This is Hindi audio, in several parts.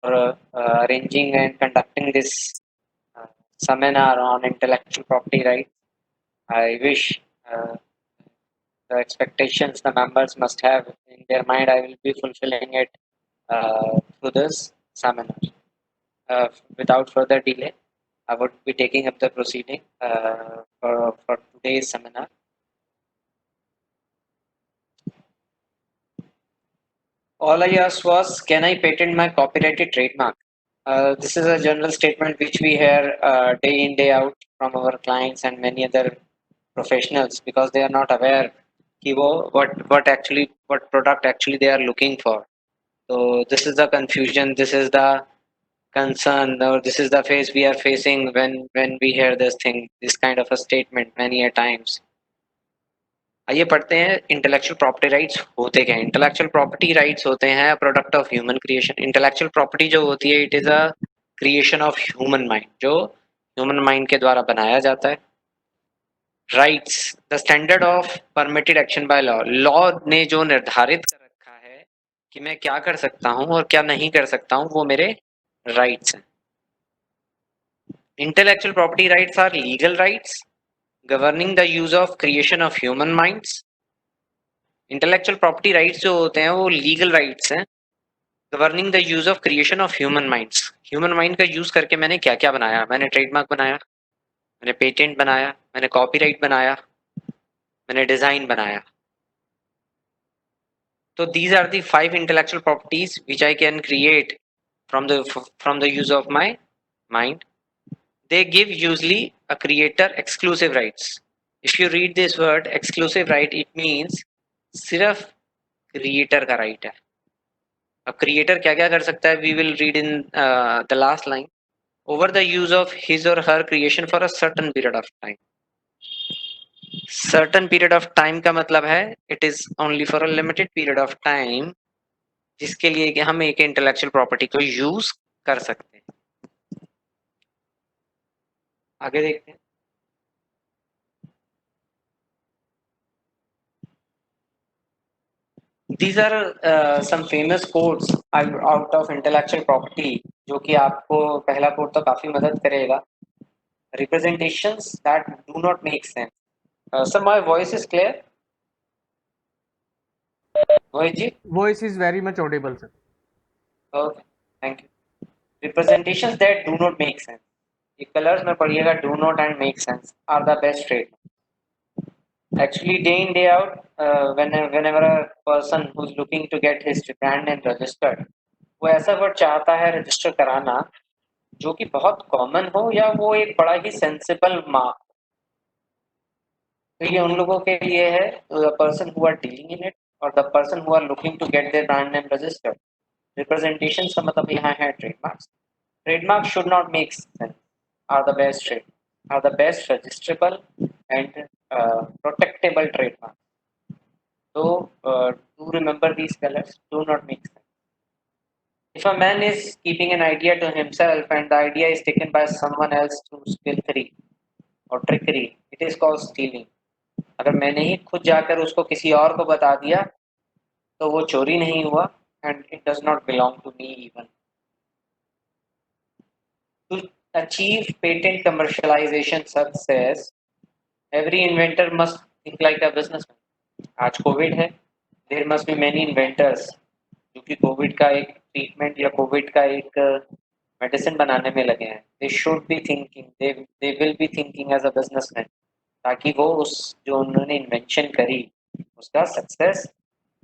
arranging and conducting this uh, seminar on intellectual property rights. I wish the expectations the members must have in their mind, I will be fulfilling it through this seminar. Without further delay, I would be taking up the proceeding for today's seminar. All I asked was, can I patent my copyrighted trademark? This is a general statement which we hear day in, day out from our clients and many other professionals because they are not aware कि वो what product actually they are looking for. So this is the confusion, this is the concern, or this is the phase we are facing when we hear this thing, this kind of a statement many a times. आइए पढ़ते हैं इंटेलेक्चुअल प्रॉपर्टी राइट्स होते क्या हैं। इंटेलेक्चुअल प्रॉपर्टी राइट्स होते हैं product of human creation. Intellectual property जो होती है it is a creation of human mind, जो ह्यूमन माइंड के द्वारा बनाया जाता है। Rights the standard of permitted action by law, law ने जो निर्धारित कर रखा है कि मैं क्या कर सकता हूं और क्या नहीं कर सकता हूं, वो मेरे राइट्स हैं। Intellectual property rights are legal rights governing the use of creation of human minds. Intellectual property rights जो होते हैं वो लीगल राइट्स हैं governing the use of creation of human minds. Human mind का यूज करके मैंने क्या क्या बनाया, मैंने ट्रेडमार्क बनाया, मैंने पेटेंट बनाया, मैंने कॉपीराइट बनाया, मैंने डिजाइन बनाया। तो these are the 5 intellectual properties which I can create from the use of my mind. They give usually a creator exclusive rights. If you read this word exclusive right, it means सिर्फ creator का right है। अब creator क्या क्या कर सकता है, we will read in the last line, over the use of his or her creation for a certain period of time. Certain period of time का मतलब है it is only for a limited period of time, जिसके लिए कि हम एक इंटेलेक्चुअल प्रॉपर्टी को यूज कर सकते हैं। आगे देखते हैं। These are some famous quotes out of intellectual property जो कि आपको पहला कोट तो काफी मदद करेगा। Representations that do not make sense. Sir, my voice is clear? Mohit ji? Voice is very much audible, sir. Okay, thank you. Representations that do not make sense. ये कलर्स में पढ़िएगा, do not and make sense are the best trade. Actually, day in day out, whenever a person who's looking to get his brand name registered, वो ऐसा वर्ड चाहता है रजिस्टर कराना जो कि बहुत कॉमन हो या वो एक बड़ा ही सेंसिबल मार्क। तो ये उन लोगों के लिए है, the person who are dealing in it और the person who are looking to get their brand name registered. Representation का मतलब यहाँ है trademarks. Trademark should not make sense, are the best trade, are the best registrable and protectable trademark. So do remember these colors do not make sense. If a man is keeping an idea to himself and the idea is taken by someone else through skillfully or trickery, it is called stealing. अगर मैंने ही खुद जाकर उसको किसी और को बता दिया तो वो चोरी नहीं हुआ and it does not belong to me even. To achieve patent commercialization success, every inventor must think like a businessman. आज कोविड है, there must be many inventors जो कि कोविड का एक ट्रीटमेंट या कोविड का एक मेडिसिन बनाने में लगे हैं। They should be thinking, they will be thinking as a businessman, ताकि वो उस जो उन्होंने इन्वेंशन करी उसका success,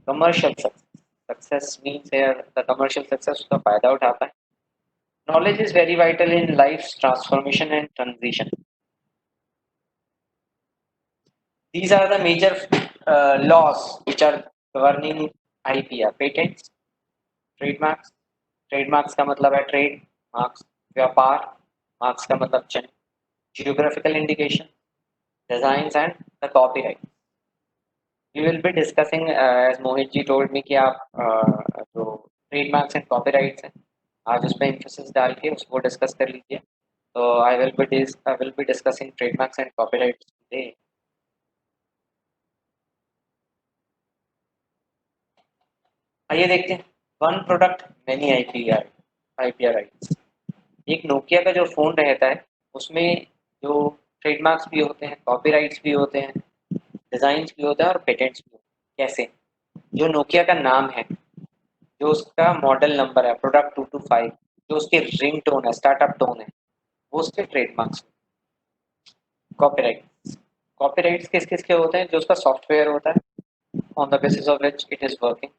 commercial success means the commercial success, उसका फायदा उठा पाए। Knowledge is very vital in life transformation and transition. These are the major laws which are governing IPR, patents, trademarks. Trademarks का मतलब है ट्रेड मार्क्स, व्यापार, मार्क्स का मतलब चिन्ह, geographical indication, designs and the copyright. We will be discussing as Mohit ji told me कि आप जो trademarks and copyrights हैं आज उस पर emphasis डाल के उसको डिस्कस कर लीजिए। तो I will be discussing trademarks and copyrights today. आइए देखते हैं one product many IPR. IPR rights. एक नोकिया का जो फ़ोन रहता है उसमें जो ट्रेडमार्क्स भी होते हैं, कॉपीराइट्स भी होते हैं, डिज़ाइन्स भी होते हैं और पेटेंट्स भी होते हैं। कैसे? जो नोकिया का नाम है, जो उसका मॉडल नंबर है प्रोडक्ट 225, जो उसकी रिंगटोन है, स्टार्टअप टोन है, वो उसके ट्रेडमार्क्स। कॉपीराइट्स, कॉपीराइट्स किस-किस के होते हैं? जो उसका सॉफ्टवेयर होता है, on the basis of which it is working.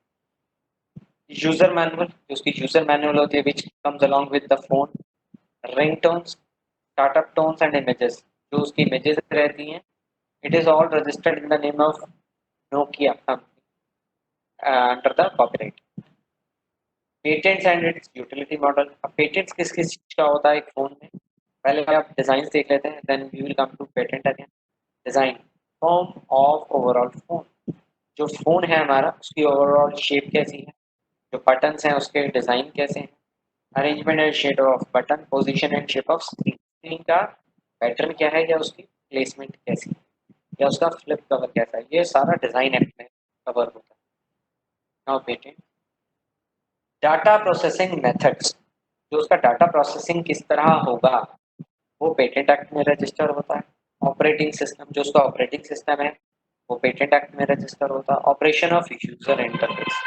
User manual, जो उसकी यूज़र मैनुअल होती है which comes along with the phone. Ringtones, startup tones and images, जो उसकी इमेजेस रहती हैं, it is all registered in the name of Nokia under the copyright. Patents and its utility model. अब पेटेंट्स किस किस चीज़ का होता है एक फ़ोन में? पहले आप डिज़ाइन देख लेते हैं, then we will come to patent again. Design, form of overall phone. जो फ़ोन है हमारा उसकी ओवरऑल शेप कैसी है, जो बटन्स हैं उसके डिज़ाइन कैसे हैं, arrangement and shape off button, position and shape of screen, screen का पैटर्न क्या है या उसकी प्लेसमेंट कैसी है, या उसका फ्लिप कवर कैसा है, ये सारा डिज़ाइन एक्ट में कवर होता है। Now patent, data processing methods, जो उसका डाटा प्रोसेसिंग किस तरह होगा वो पेटेंट एक्ट में रजिस्टर होता है। ऑपरेटिंग सिस्टम, जो उसका ऑपरेटिंग सिस्टम है वो पेटेंट एक्ट में रजिस्टर होता है। ऑपरेशन ऑफ यूजर इंटरफेस,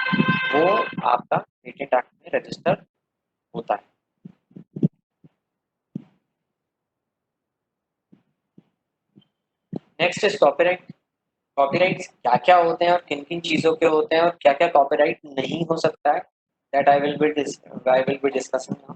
वो आपका पेटेंट एक्ट में रजिस्टर होता है। Next is copyright. कॉपीराइट्स क्या क्या होते हैं और किन किन चीज़ों के होते हैं और क्या क्या कॉपीराइट नहीं हो सकता है, that I will be discussing now.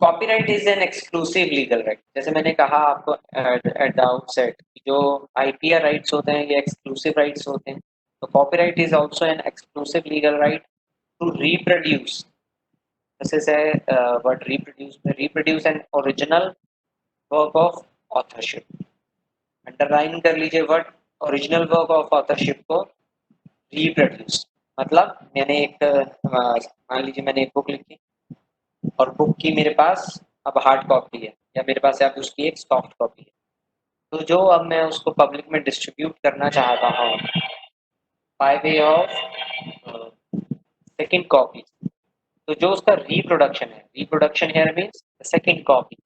Copyright is an exclusive legal right. जैसे मैंने कहा आपको एट द आउटसेट, जो आईपीआर राइट्स होते हैं ये एक्सक्लूसिव राइट्स होते हैं। तो copyright is also an exclusive legal right to reproduce, this is a word reproduce, reproduce an original work of authorship. Underline कर लीजिए word original work of authorship को रिप्रोड्यूस। मतलब मैंने एक मान लीजिए मैंने एक बुक लिखी और बुक की मेरे पास अब हार्ड कॉपी है या मेरे पास अब उसकी एक सॉफ्ट कॉपी है, तो जो अब मैं उसको पब्लिक में डिस्ट्रीब्यूट करना चाहता हूँ by way of second copy, तो जो उसका रिप्रोडक्शन है, reproduction here means second copy,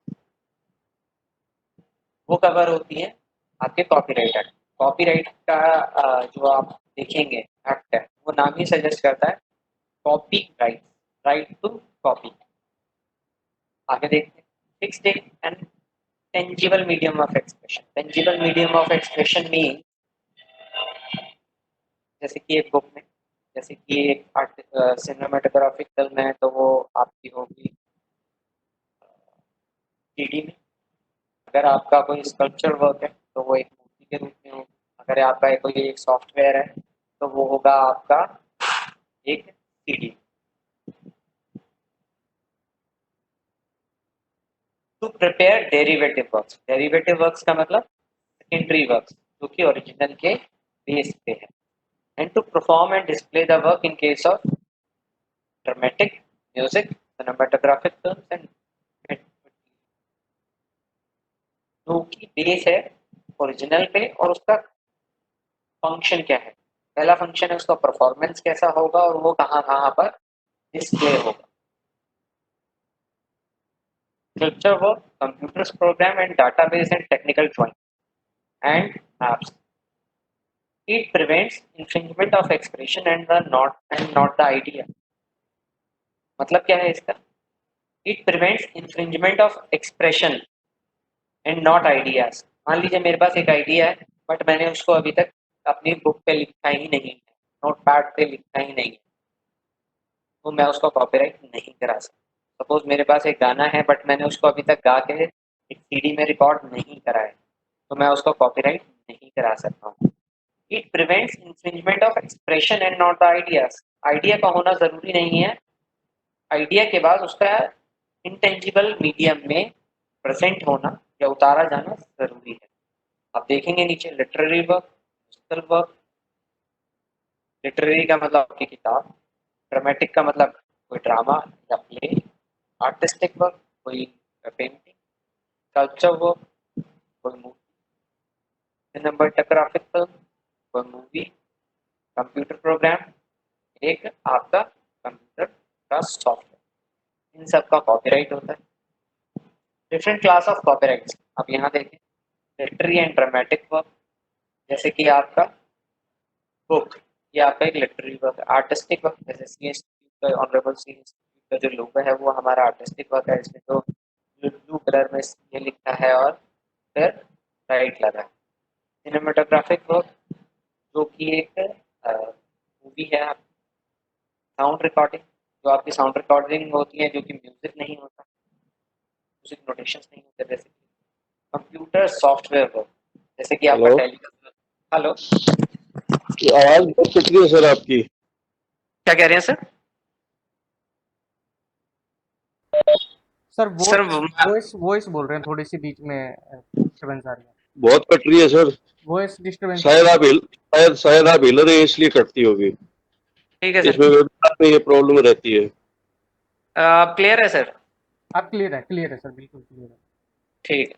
वो कवर होती है आपके कॉपीराइट एक्ट। कॉपीराइट का जो आप देखेंगे एक्ट है वो नाम ही सजेस्ट करता है copy right, right to copy. आगे देखते हैं fixed and tangible medium of expression. Tangible medium of expression mean, जैसे कि एक बुक में, जैसे कि एक आर्ट सिनेमाटोग्राफिक फिल्म है तो वो आपकी होगी सीडी में। अगर आपका कोई स्कल्पचर वर्क है तो वो एक मूर्ति के रूप में होगी। अगर आपका कोई एक सॉफ्टवेयर है तो वो होगा आपका एक CD. To prepare derivative works, derivative works का मतलब सेकेंडरी वर्क्स जो कि ओरिजिनल के बेस पे है। And to perform and display the work in case of dramatic music cinematographic films and, जो कि बेस है ओरिजिनल पे और उसका फंक्शन क्या है। पहला फंक्शन है उसका परफॉर्मेंस कैसा होगा और वो कहाँ कहाँ पर डिस्प्ले होगा। Scripture work, computers program and database and technical drawing and apps. It prevents infringement of expression and not the idea. मतलब क्या है इसका? It prevents infringement of expression and not ideas. मान लीजिए मेरे पास एक आइडिया है बट मैंने उसको अभी तक अपनी बुक पे लिखा ही नहीं है, नोट पैड पे लिखा ही नहीं है, तो मैं उसको कॉपीराइट नहीं करा सकता। सपोज मेरे पास एक गाना है बट मैंने उसको अभी तक गा के एक सीडी में रिकॉर्ड नहीं करा है, तो मैं उसको कॉपीराइट नहीं करा सकता हूँ। It prevents infringement of expression and not the ideas. Idea का होना जरूरी नहीं है, आइडिया के बाद उसका इंटेंजिबल मीडियम में प्रेजेंट होना या उतारा जाना जरूरी है। आप देखेंगे नीचे literary work, musical work. Literary का मतलब आपकी किताब, ड्रामेटिक का मतलब कोई ड्रामा या प्ले, आर्टिस्टिक वर्क कोई पेंटिंग, कल्चर वर्क कोई मूवी, सिनेमाटोग्राफिक फिल्म कोई मूवी, कंप्यूटर प्रोग्राम एक आपका कंप्यूटर का सॉफ्टवेयर, इन सब का कॉपीराइट होता है। डिफरेंट क्लास ऑफ कॉपीराइट्स आप यहाँ देखें, लिटरेरी एंड ड्रामेटिक वर्क, जैसे कि आपका बुक, ये आपका एक लिटरेरी वर्क है। आर्टिस्टिक वर्क, जैसे सी इंस्टीट्यूट का, ऑनरेबल सी इंस्टीट्यूट का जो लोगो है वो हमारा आर्टिस्टिक वर्क है, इसमें जो ब्लू कलर में ये लिखा है और फिर राइट लगा है। सिनेमेटोग्राफिक वर्क, जो कि एक मूवी है। साउंड रिकॉर्डिंग, जो आपकी साउंड रिकॉर्डिंग होती है, जो कि म्यूजिक नहीं होता, म्यूजिक नोटेशंस नहीं होते। जैसे कंप्यूटर सॉफ्टवेयर वर्क, जैसे कि आपका हेलो, टेली। हेलो, आवाज बहुत कट रही है सर आपकी। क्या कह रहे हैं sir? Sir sir voice voice बोल रहे हैं, थोड़ी सी बीच में डिस्टरबेंस आ रही है। बहुत कट रही है सर। वॉइस डिस्टरबेंस आ रही शायद शायद आप हिल रहे हैं इसलिए कटती होगी। ठीक है सर। इसमें वेबिनार में ये प्रॉब्लम रहती है। क्लियर है सर? है। अब क्लियर है सर, बिल्कुल क्लियर है। ठीक है।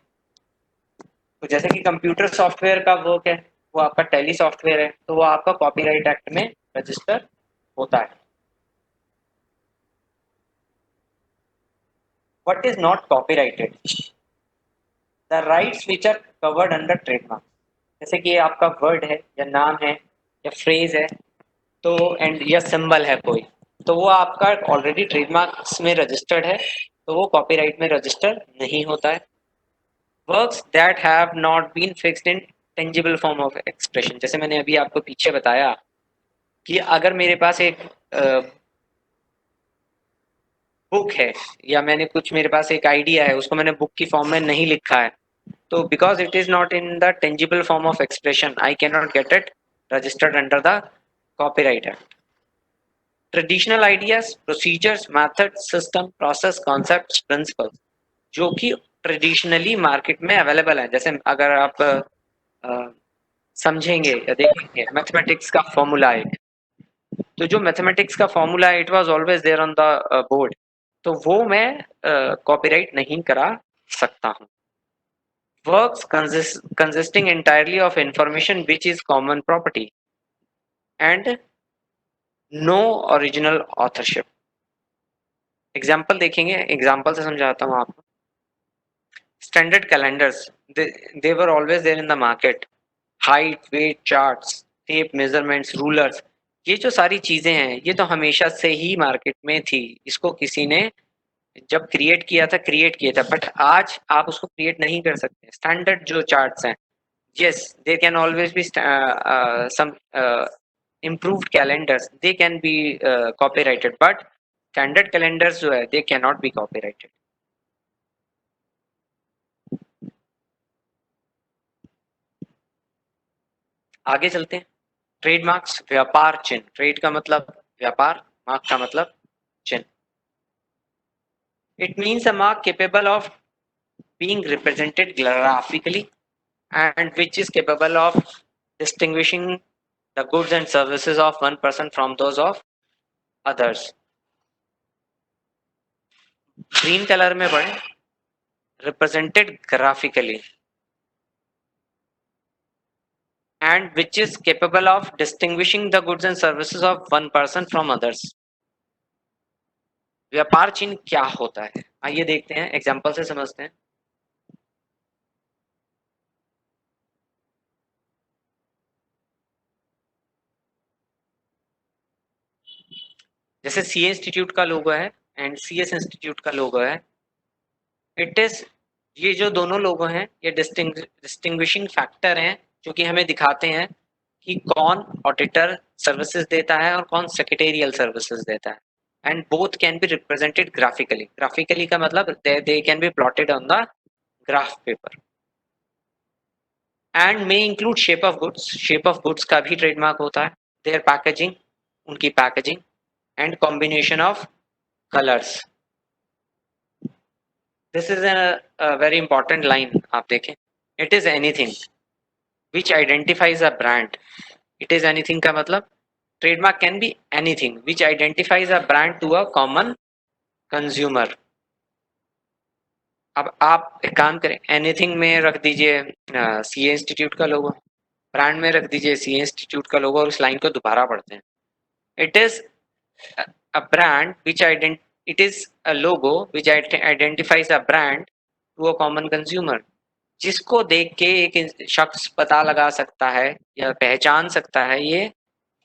तो जैसे कि कंप्यूटर सॉफ्टवेयर का वर्क है, वो आपका टेली सॉफ्टवेयर है, तो वो आपका कॉपीराइट एक्ट में रजिस्टर होता है। What is not copyrighted? The rights which are covered under trademark, जैसे कि ये आपका वर्ड है या नाम है या फ्रेज है, तो एंड या सिंबल है कोई, तो वो आपका ऑलरेडी ट्रेडमार्क्स में रजिस्टर्ड है, तो वो कॉपीराइट में रजिस्टर नहीं होता है। Works that have not been fixed in tangible form of expression, जैसे मैंने अभी आपको पीछे बताया कि अगर मेरे पास एक बुक है या मैंने कुछ, मेरे पास एक आइडिया है, उसको मैंने बुक की फॉर्म में नहीं लिखा है, तो because it is not in the tangible form of expression, I can not get it registered under the copyright act. Traditional ideas, procedures, method, system, process, concepts, principles, जो कि ट्रेडिशनली मार्केट में अवेलेबल है, जैसे अगर आप समझेंगे या देखेंगे मैथमेटिक्स का फॉर्मूला है, तो जो मैथमेटिक्स का फॉर्मूला है it was always there on the board, तो वो मैं कॉपीराइट नहीं करा सकता हूँ। Works consisting entirely of information which is common property and no original authorship। Example देखेंगे, एग्जाम्पल से समझाता हूँ आपको। Standard calendars, they were always there in the market। Height, weight charts, tape measurements, rulers, ये जो सारी चीजें हैं ये तो हमेशा से ही मार्केट में थी, इसको किसी ने जब क्रिएट किया था, बट आज आप उसको क्रिएट नहीं कर सकते। स्टैंडर्ड जो चार्ट्स हैं, yes there can always be some improved calendars, they can be copyrighted, but standard calendars जो है they cannot be copyrighted। आगे चलते हैं। ट्रेडमार्क्स, व्यापार चिन्ह, ट्रेड का मतलब व्यापार, मार्क का मतलब चिन्ह। It means a mark capable of being represented graphically and which is capable of distinguishing the goods and services of one person from those of others। Green colour में पढ़े, represented graphically and which is capable of distinguishing the goods and services of one person from others। व्यापार चिन्ह क्या होता है, आइए देखते हैं, एग्जांपल से समझते हैं। जैसे सी इंस्टीट्यूट का लोगो है एंड सी एस इंस्टीट्यूट का लोगो है, इट इज, ये जो दोनों लोगो हैं ये डिस्टिंग्विशिंग फैक्टर हैं, जो कि हमें दिखाते हैं कि कौन ऑडिटर सर्विसेज देता है और कौन सेक्रेटेरियल सर्विसेज देता है। And both can be represented graphically, graphically का मतलब दे can B plotted on the graph paper. And may include shape of goods, shape of goods का भी ट्रेडमार्क होता है। देयर पैकेजिंग, उनकी packaging, and combination of colours. This is a very important line, आप देखें। It is anything which identifies a brand, it is anything का मतलब trademark can be anything which identifies a brand to a common consumer. अब आप एक काम करें, एनीथिंग में रख दीजिए सी इंस्टीट्यूट का लोगो, ब्रांड में रख दीजिए सी इंस्टीट्यूट का लोगो, और उस लाइन को दोबारा पढ़ते हैं। It is a brand which it is a logo which identifies a brand to a common consumer, जिसको देख के एक शख्स पता लगा सकता है या पहचान सकता है ये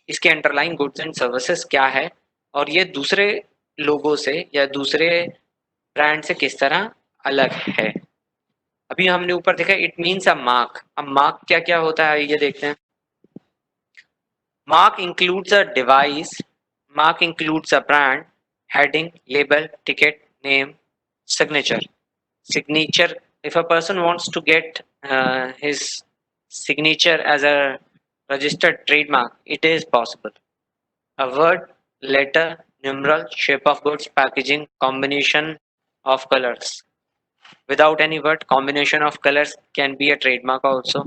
इसके अंडरलाइन गुड्स एंड सर्विसेज क्या है और ये दूसरे लोगों से या दूसरे ब्रांड से किस तरह अलग है। अभी हमने ऊपर देखा इट मीन्स अ मार्क। अब मार्क क्या क्या होता है ये देखते हैं। Mark includes a device, mark includes a brand, heading, label, ticket, name, signature. Signature, if a person wants to get his signature as a registered trademark, it is possible. A word, letter, numeral, shape of goods, packaging, combination of colors. Without any word, combination of colors can be a trademark also.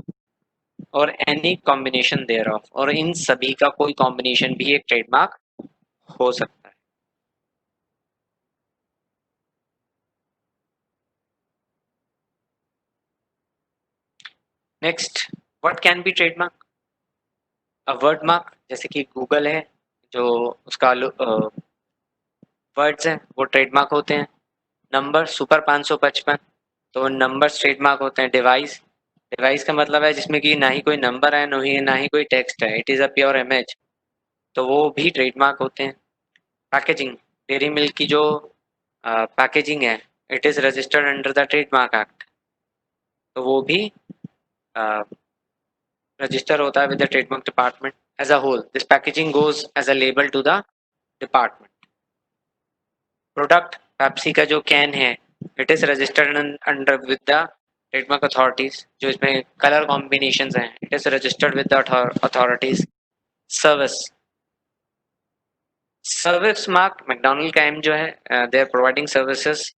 और any combination thereof, और इन सभी का कोई combination भी एक trademark हो सकता है। Next, what can be trademark? A word mark, जैसे कि गूगल है जो उसका वर्ड्स हैं वो ट्रेडमार्क होते हैं। नंबर सुपर 555 तो नंबर्स ट्रेडमार्क होते हैं। डिवाइस, डिवाइस का मतलब है जिसमें कि ना ही कोई नंबर है ना ही कोई टेक्स्ट है, it is a pure image, तो वो भी ट्रेडमार्क होते हैं। पैकेजिंग, डेयरी मिल्क की जो पैकेजिंग है it is registered under the trademark act, तो वो भी रजिस्टर होता है with the trademark department as a whole. This packaging goes as a label to the department. Product, Pepsi का जो कैन है it is registered under with the trademark authorities, जो इसमें कलर कॉम्बिनेशंस हैं it is registered with the authorities. Service, service mark, McDonald का एम जो है they are providing services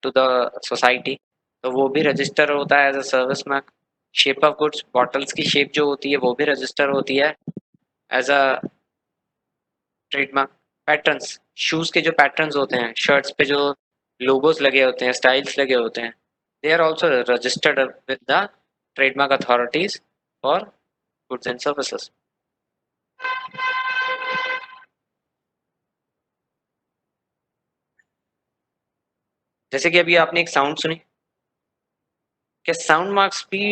to the society, तो वो भी रजिस्टर होता है as a service mark. Shape of goods, bottles की शेप जो होती है वो भी रजिस्टर होती है as a trademark. Patterns, shoes के जो पैटर्न्स होते हैं, शर्ट्स पे जो लोगोस लगे होते हैं, स्टाइल्स लगे होते हैं, they are also registered with the trademark authorities for goods and services. जैसे कि अभी आपने एक साउंड सुनी, क्या साउंड मार्क्स भी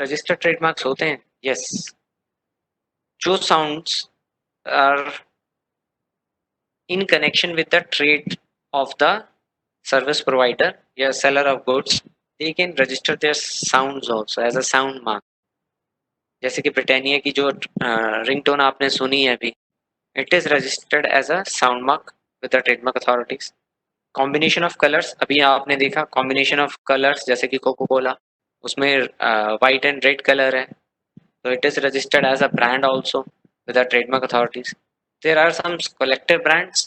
रजिस्टर्ड ट्रेडमार्क्स होते हैं? यस, जो sounds are in connection with the trade of the service provider या seller of goods, they can register their sounds also as a sound mark। जैसे कि ब्रिटानिया की जो रिंगटोन आपने सुनी है अभी, it is registered as a sound mark with the trademark authorities। Combination of colours, अभी आपने देखा कॉम्बिनेशन ऑफ कलर्स जैसे कि कोको कोला, उसमें वाइट एंड रेड कलर है, तो it is registered as a brand also with the trademark authorities। There are some collective brands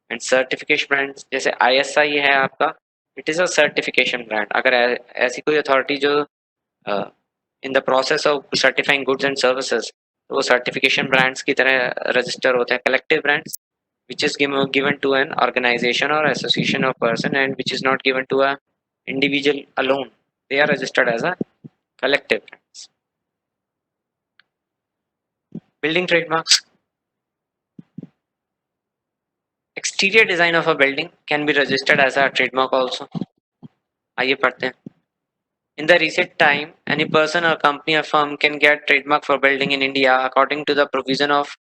and certification brands, जैसे ISI है आपका, it is a certification brand। अगर ऐसी कोई अथॉरिटी जो in the process of certifying goods and services, तो वो सर्टिफिकेशन ब्रांड्स की तरह रजिस्टर होते हैं। Collective brands which is given to an organization or association of person and which is not given to a individual alone, they are registered as a collective brands। building trademarks, exterior design of a building can be registered as a trademark also। आइए पढ़ते हैं। In the recent time, any person or company or firm can get trademark for building in India according to the provision of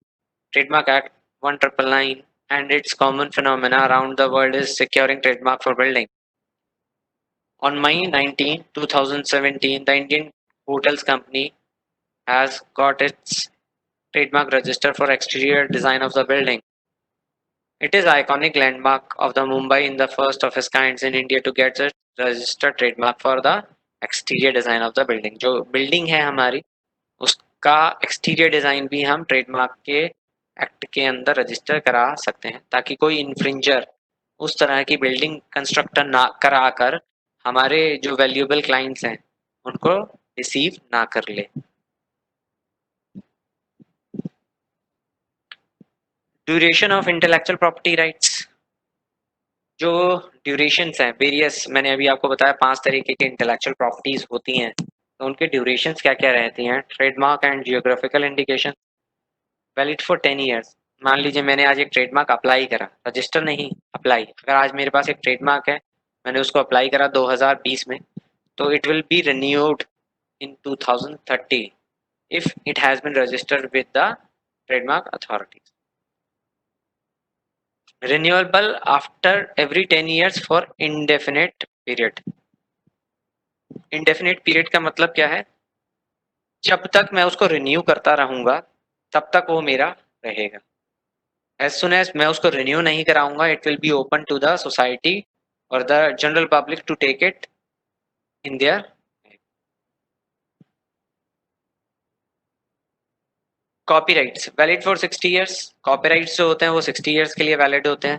Trademark Act 1999, and its common phenomena around the world is securing trademark for building। On May 19, 2017, the Indian Hotels Company has got its trademark register for exterior design of the building। It is iconic landmark of the Mumbai in the first of its kinds in India to get a registered trademark for the exterior design of the building। जो बिल्डिंग है हमारी उसका एक्सटीरियर डिजाइन भी हम ट्रेडमार्क के एक्ट के अंदर रजिस्टर करा सकते हैं, ताकि कोई इन्फ्रिंजर उस तरह की बिल्डिंग कंस्ट्रक्ट ना कराकर हमारे जो वैल्यूएबल क्लाइंट्स हैं उनको रिसीव ना कर ले। Duration of intellectual property rights, जो ड्यूरेशंस हैं वेरियस, मैंने अभी आपको बताया 5 तरीके की इंटेलेक्चुअल प्रॉपर्टीज होती हैं, तो उनके ड्यूरेशंस क्या क्या रहती हैं। Trademark and geographical indication valid for 10 years। मान लीजिए मैंने आज एक ट्रेडमार्क अप्लाई करा, रजिस्टर नहीं, अप्लाई। अगर आज मेरे पास एक ट्रेडमार्क है, मैंने उसको अप्लाई करा 2020 में, तो it will B renewed in 2030 if it has been registered with the trademark authorities. Renewable after every 10 years for indefinite period. Indefinite period का मतलब क्या है? जब तक मैं उसको रिन्यू करता रहूंगा तब तक वो मेरा रहेगा। As soon as मैं उसको रिन्यू नहीं कराऊंगा, it will be open to the society or the general public to take it in their copyrights valid for 60 years. Copyrights जो होते हैं वो 60 इयर्स के लिए वैलिड होते हैं।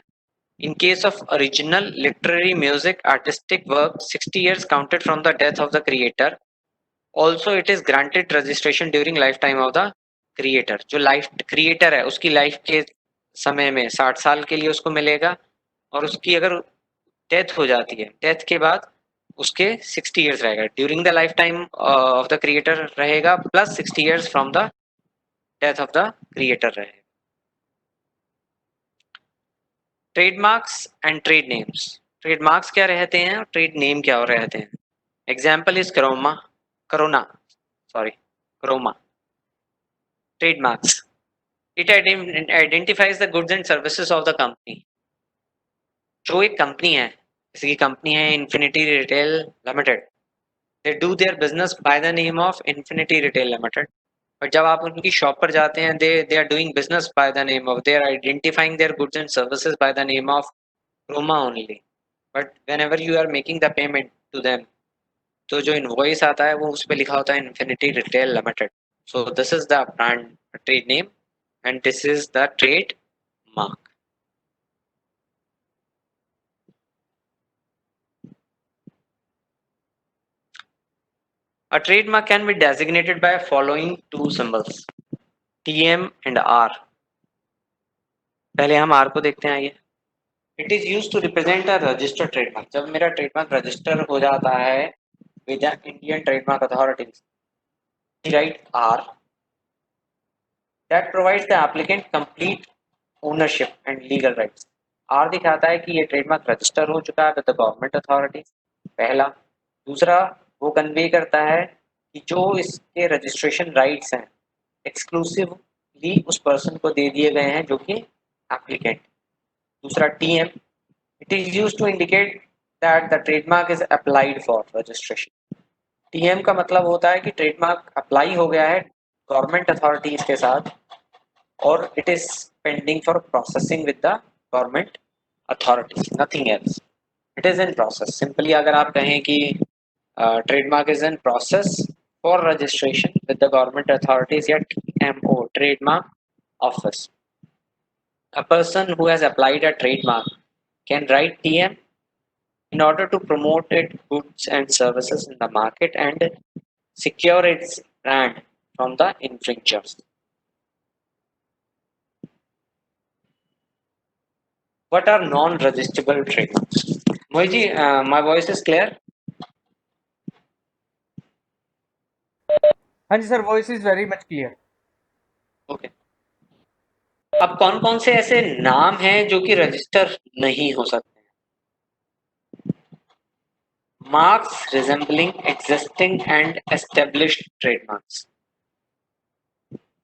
इन case of original literary music artistic work 60 years counted from the death of the creator. Also it is granted registration during life time of the creator. जो लाइफ क्रिएटर है उसकी लाइफ के समय में 60 साल के लिए उसको मिलेगा, और उसकी अगर डेथ हो जाती है, डेथ के बाद उसके 60 इयर्स रहेगा। During the life time of the creator रहेगा, plus 60 years from the death of the creator रहेगा। Trademarks and trade names. Trademarks क्या रहते हैं और ट्रेड नेम क्या रहते हैं? Example is corona Croma. Trademarks, it identifies the goods and services of the company. जो एक कंपनी है, जैसे की कंपनी है Infinity Retail Limited, they do their business by the name of infinity Retail limited. But जब आप उनकी शॉप पर जाते हैं, they are doing business by the name of, they are identifying their goods and services by the name of Croma only. But whenever you are making the payment to them, तो जो इनवॉइस आता है वो उस पे लिखा होता है Infinity Retail limited. So this is the brand trade name and this is the trade mark. A trademark can be designated by following two symbols, TM and R. पहले हम R को देखते हैं। आइए, it is use to represent a registered trademark. जब मेरा ट्रेडमार्क रजिस्टर हो जाता है with the Indian trademark authorities, right R that provides the applicant complete ownership and legal rights. R दिखाता है कि ये ट्रेडमार्क रजिस्टर हो चुका है विद द गवर्नमेंट अथॉरिटी, पहला। दूसरा, वो कन्वे करता है कि जो इसके रजिस्ट्रेशन राइट्स हैं एक्सक्लूसिवली उस पर्सन को दे दिए गए हैं जो कि एप्लीकेंट। दूसरा TM, it is use to indicate that the trademark is applied for registration. TM का मतलब होता है कि ट्रेडमार्क अप्लाई हो गया है गवर्नमेंट अथॉरिटीज के साथ और it is pending for processing with the government authorities, nothing else. It is in process. Simply अगर आप कहें कि trademark is in process for registration with the government authorities या TMO, trademark office. A person who has applied a trademark can write TM in order to promote its goods and services in the market and secure its brand from the infringers. What are non-registrable trademarks? Mohiji, my voice is clear? हाँ जी sir, voice is very much clear. Okay. अब कौन कौन से ऐसे नाम हैं जो कि रजिस्टर नहीं हो सकते? Marks resembling existing and established trademarks.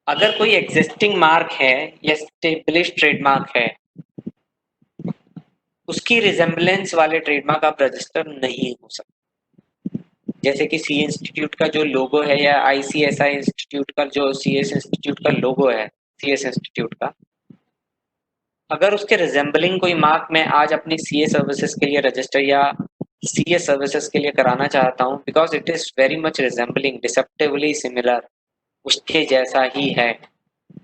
अगर कोई एग्जिस्टिंग मार्क है या एस्टेब्लिश्ड ट्रेडमार्क है, उसकी रिजेंबलेंस वाले ट्रेडमार्क आप रजिस्टर नहीं हो सकते। जैसे कि सी इंस्टीट्यूट का जो लोगो है या ICSI इंस्टीट्यूट का जो CS इंस्टीट्यूट का लोगो है, CS इंस्टीट्यूट का, अगर उसके रिजेंबलिंग कोई मार्क मैं आज अपनी CA सर्विसेज के लिए रजिस्टर या CA सर्विसेज के लिए कराना चाहता हूँ, because it is very much resembling, deceptively similar, उसके जैसा ही है,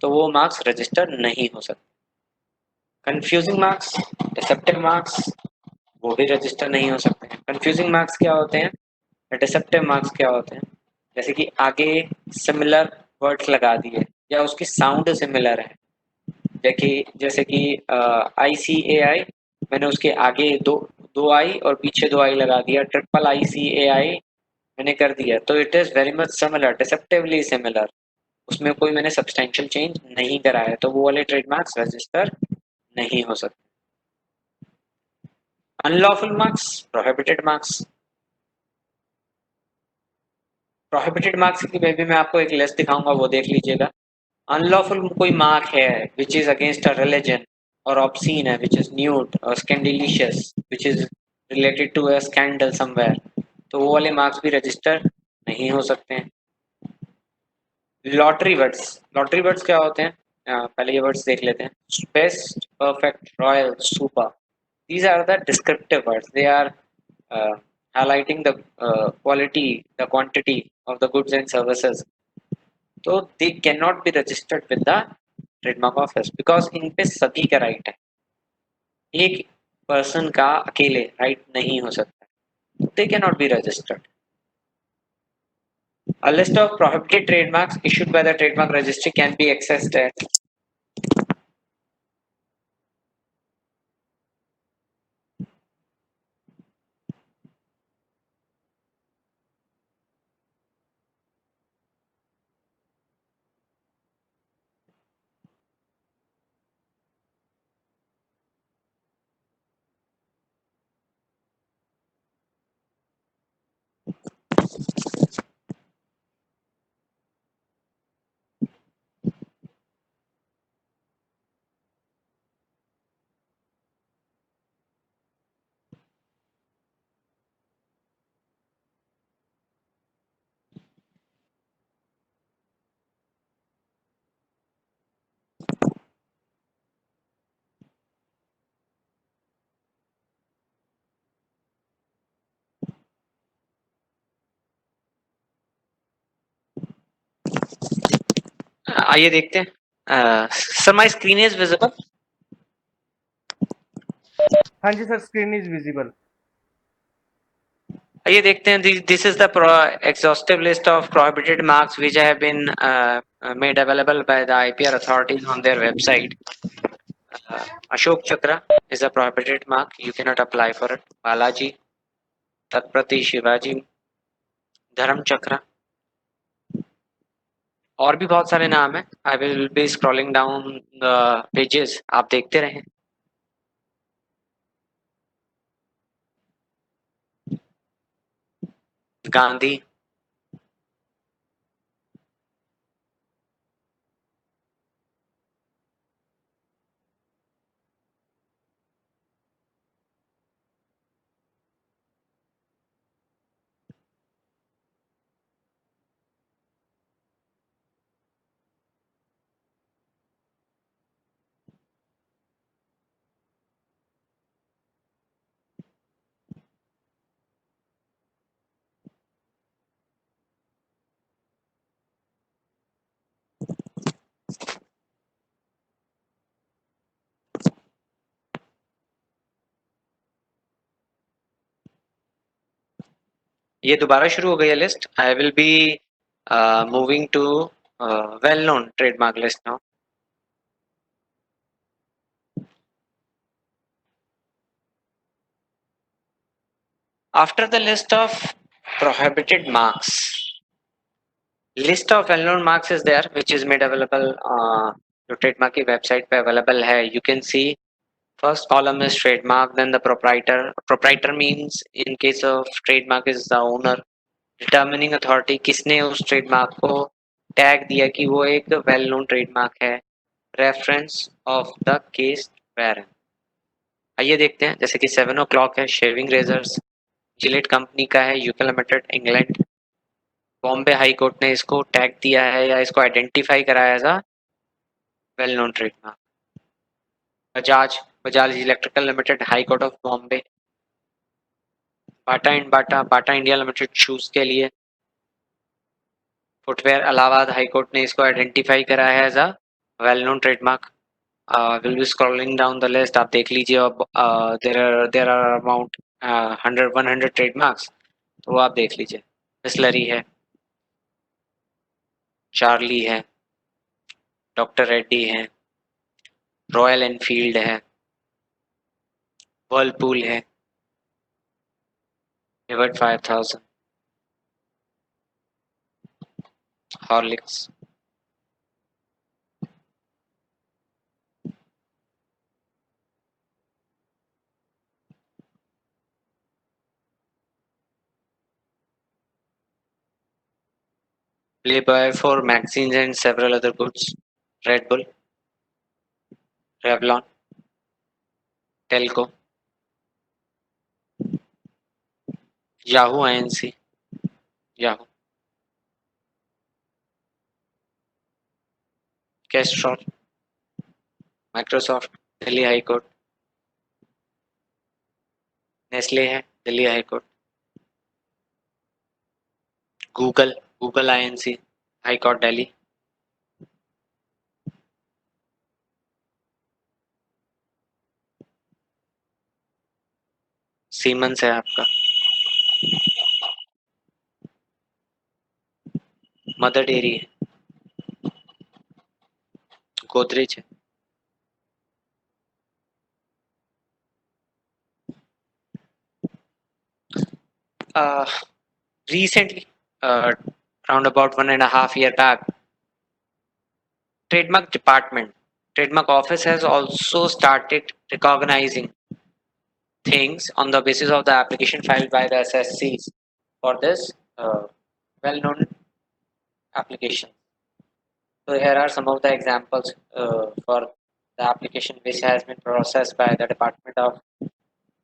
तो वो मार्क्स रजिस्टर नहीं हो सकते। कंफ्यूजिंग मार्क्स, डिसेप्टिव मार्क्स, वो भी रजिस्टर नहीं हो सकते हैं। कंफ्यूजिंग मार्क्स क्या होते हैं, डिसेप्टिव मार्क्स क्या होते हैं? जैसे कि आगे सिमिलर वर्ड्स लगा दिए या उसकी साउंड सिमिलर है, जैसे कि ICAI, मैंने उसके आगे दो आई और पीछे 2 आई लगा दिया, ICAI मैंने कर दिया, तो it is very much similar, deceptively similar, उसमें कोई मैंने सब्सटेंशियल चेंज नहीं कराया है, तो वो वाले ट्रेडमार्क्स रजिस्टर नहीं हो सकते। Unlawful marks, prohibited marks. Prohibited marks की भी मैं आपको एक लिस्ट दिखाऊंगा, वो देख लीजिएगा। अनलॉफुल कोई मार्क है which is against a religion, और ऑब्सीन है विच इज न्यूड और scandalous which is related to a scandal somewhere, तो वो वाले मार्क्स भी रजिस्टर नहीं हो सकते हैं। लॉटरी वर्ड्स, लॉटरी वर्ड्स क्या होते हैं? पहले ये वर्ड्स देख लेते हैं। Best, perfect, royal, super, these are the descriptive words. They are highlighting the quality, the quantity of the goods and services. तो they cannot be registered with the trademark office because इन पे सभी का राइट है, एक पर्सन का अकेले राइट नहीं हो सकता। they cannot be registered. A list of prohibited trademarks issued by the trademark registry can be accessed at आइए देखते हैं। Sir my screen is visible? हाँ जी सर, स्क्रीन इज विजिबल। आइए देखते हैं। This is the exhaustive list of prohibited marks which have been made available by the IPR authorities on their website. Ashok Chakra is a prohibited mark. You cannot apply for it. Balaji, Tatprati, Shivaji, Dharam Chakra, और भी बहुत सारे नाम हैं। आई will be scrolling down the pages, आप देखते रहें। गांधी, ये दोबारा शुरू हो गई है list. I will be moving to well known trademark list now. After the list of prohibited marks, list of well-known marks is there, which is made available जो ट्रेडमार्क की वेबसाइट पे अवेलेबल है। You can see first column is trademark, then the proprietor. Proprietor means in case of trademark is the owner. Determining authority, किसने उस ट्रेडमार्क को टैग दिया कि वो एक वेल नोन ट्रेडमार्क है। Reference of the case where. आइए देखते हैं, जैसे कि 7 o'clock है, शेविंग रेजर्स, जिलेट कंपनी का है, UK limited, England. Bombay high court ने इसको टैग दिया है या इसको आइडेंटिफाई कराया as a well known trademark. Bajaj, Bajaj electrical limited, high court of Bombay. Bata and Bata, Bata India limited shoes के लिए। फुटवेयर, इलाहाबाद हाई कोर्ट ने इसको आइडेंटिफाई कराया है as a well known trademark. Will be scrolling down the list, आप देख लीजिए। अब देयर आर अमाउंट 100 ट्रेडमार्क्स, तो वो आप देख लीजिए। बिस्लरी है, चार्ली है, डॉक्टर रेड्डी है, रॉयल एनफील्ड है, वर्लपूल है, revert 5000, Horlicks, Playboy for magazines and several other goods. Red Bull, Revlon, Telco, Yahoo Inc, Yahoo, Castrol, Microsoft, Delhi High Court, Nestle है Delhi high court, Google INC high court Delhi, siemens है आपका, मदर डेयरी है, गोदरेज है, recently, around about 1.5 years back, trademark office has also started recognizing things on the basis of the application filed by the SSCs for this well-known application. So here are some of the examples for the application which has been processed by the Department of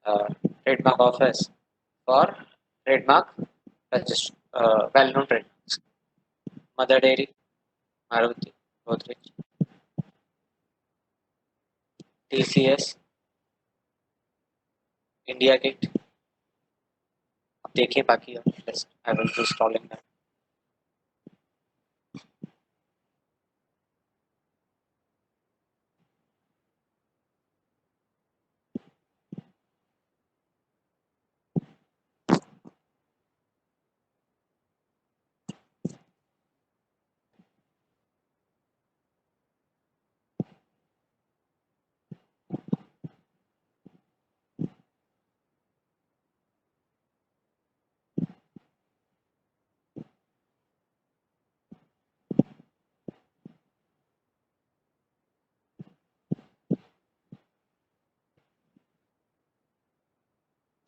uh, Trademark Office for trademark well-known trademarks. Mother Dairy, Maruti, Godrej, TCS, India Gate. अब देखिए बाकी और list. I will be installing that.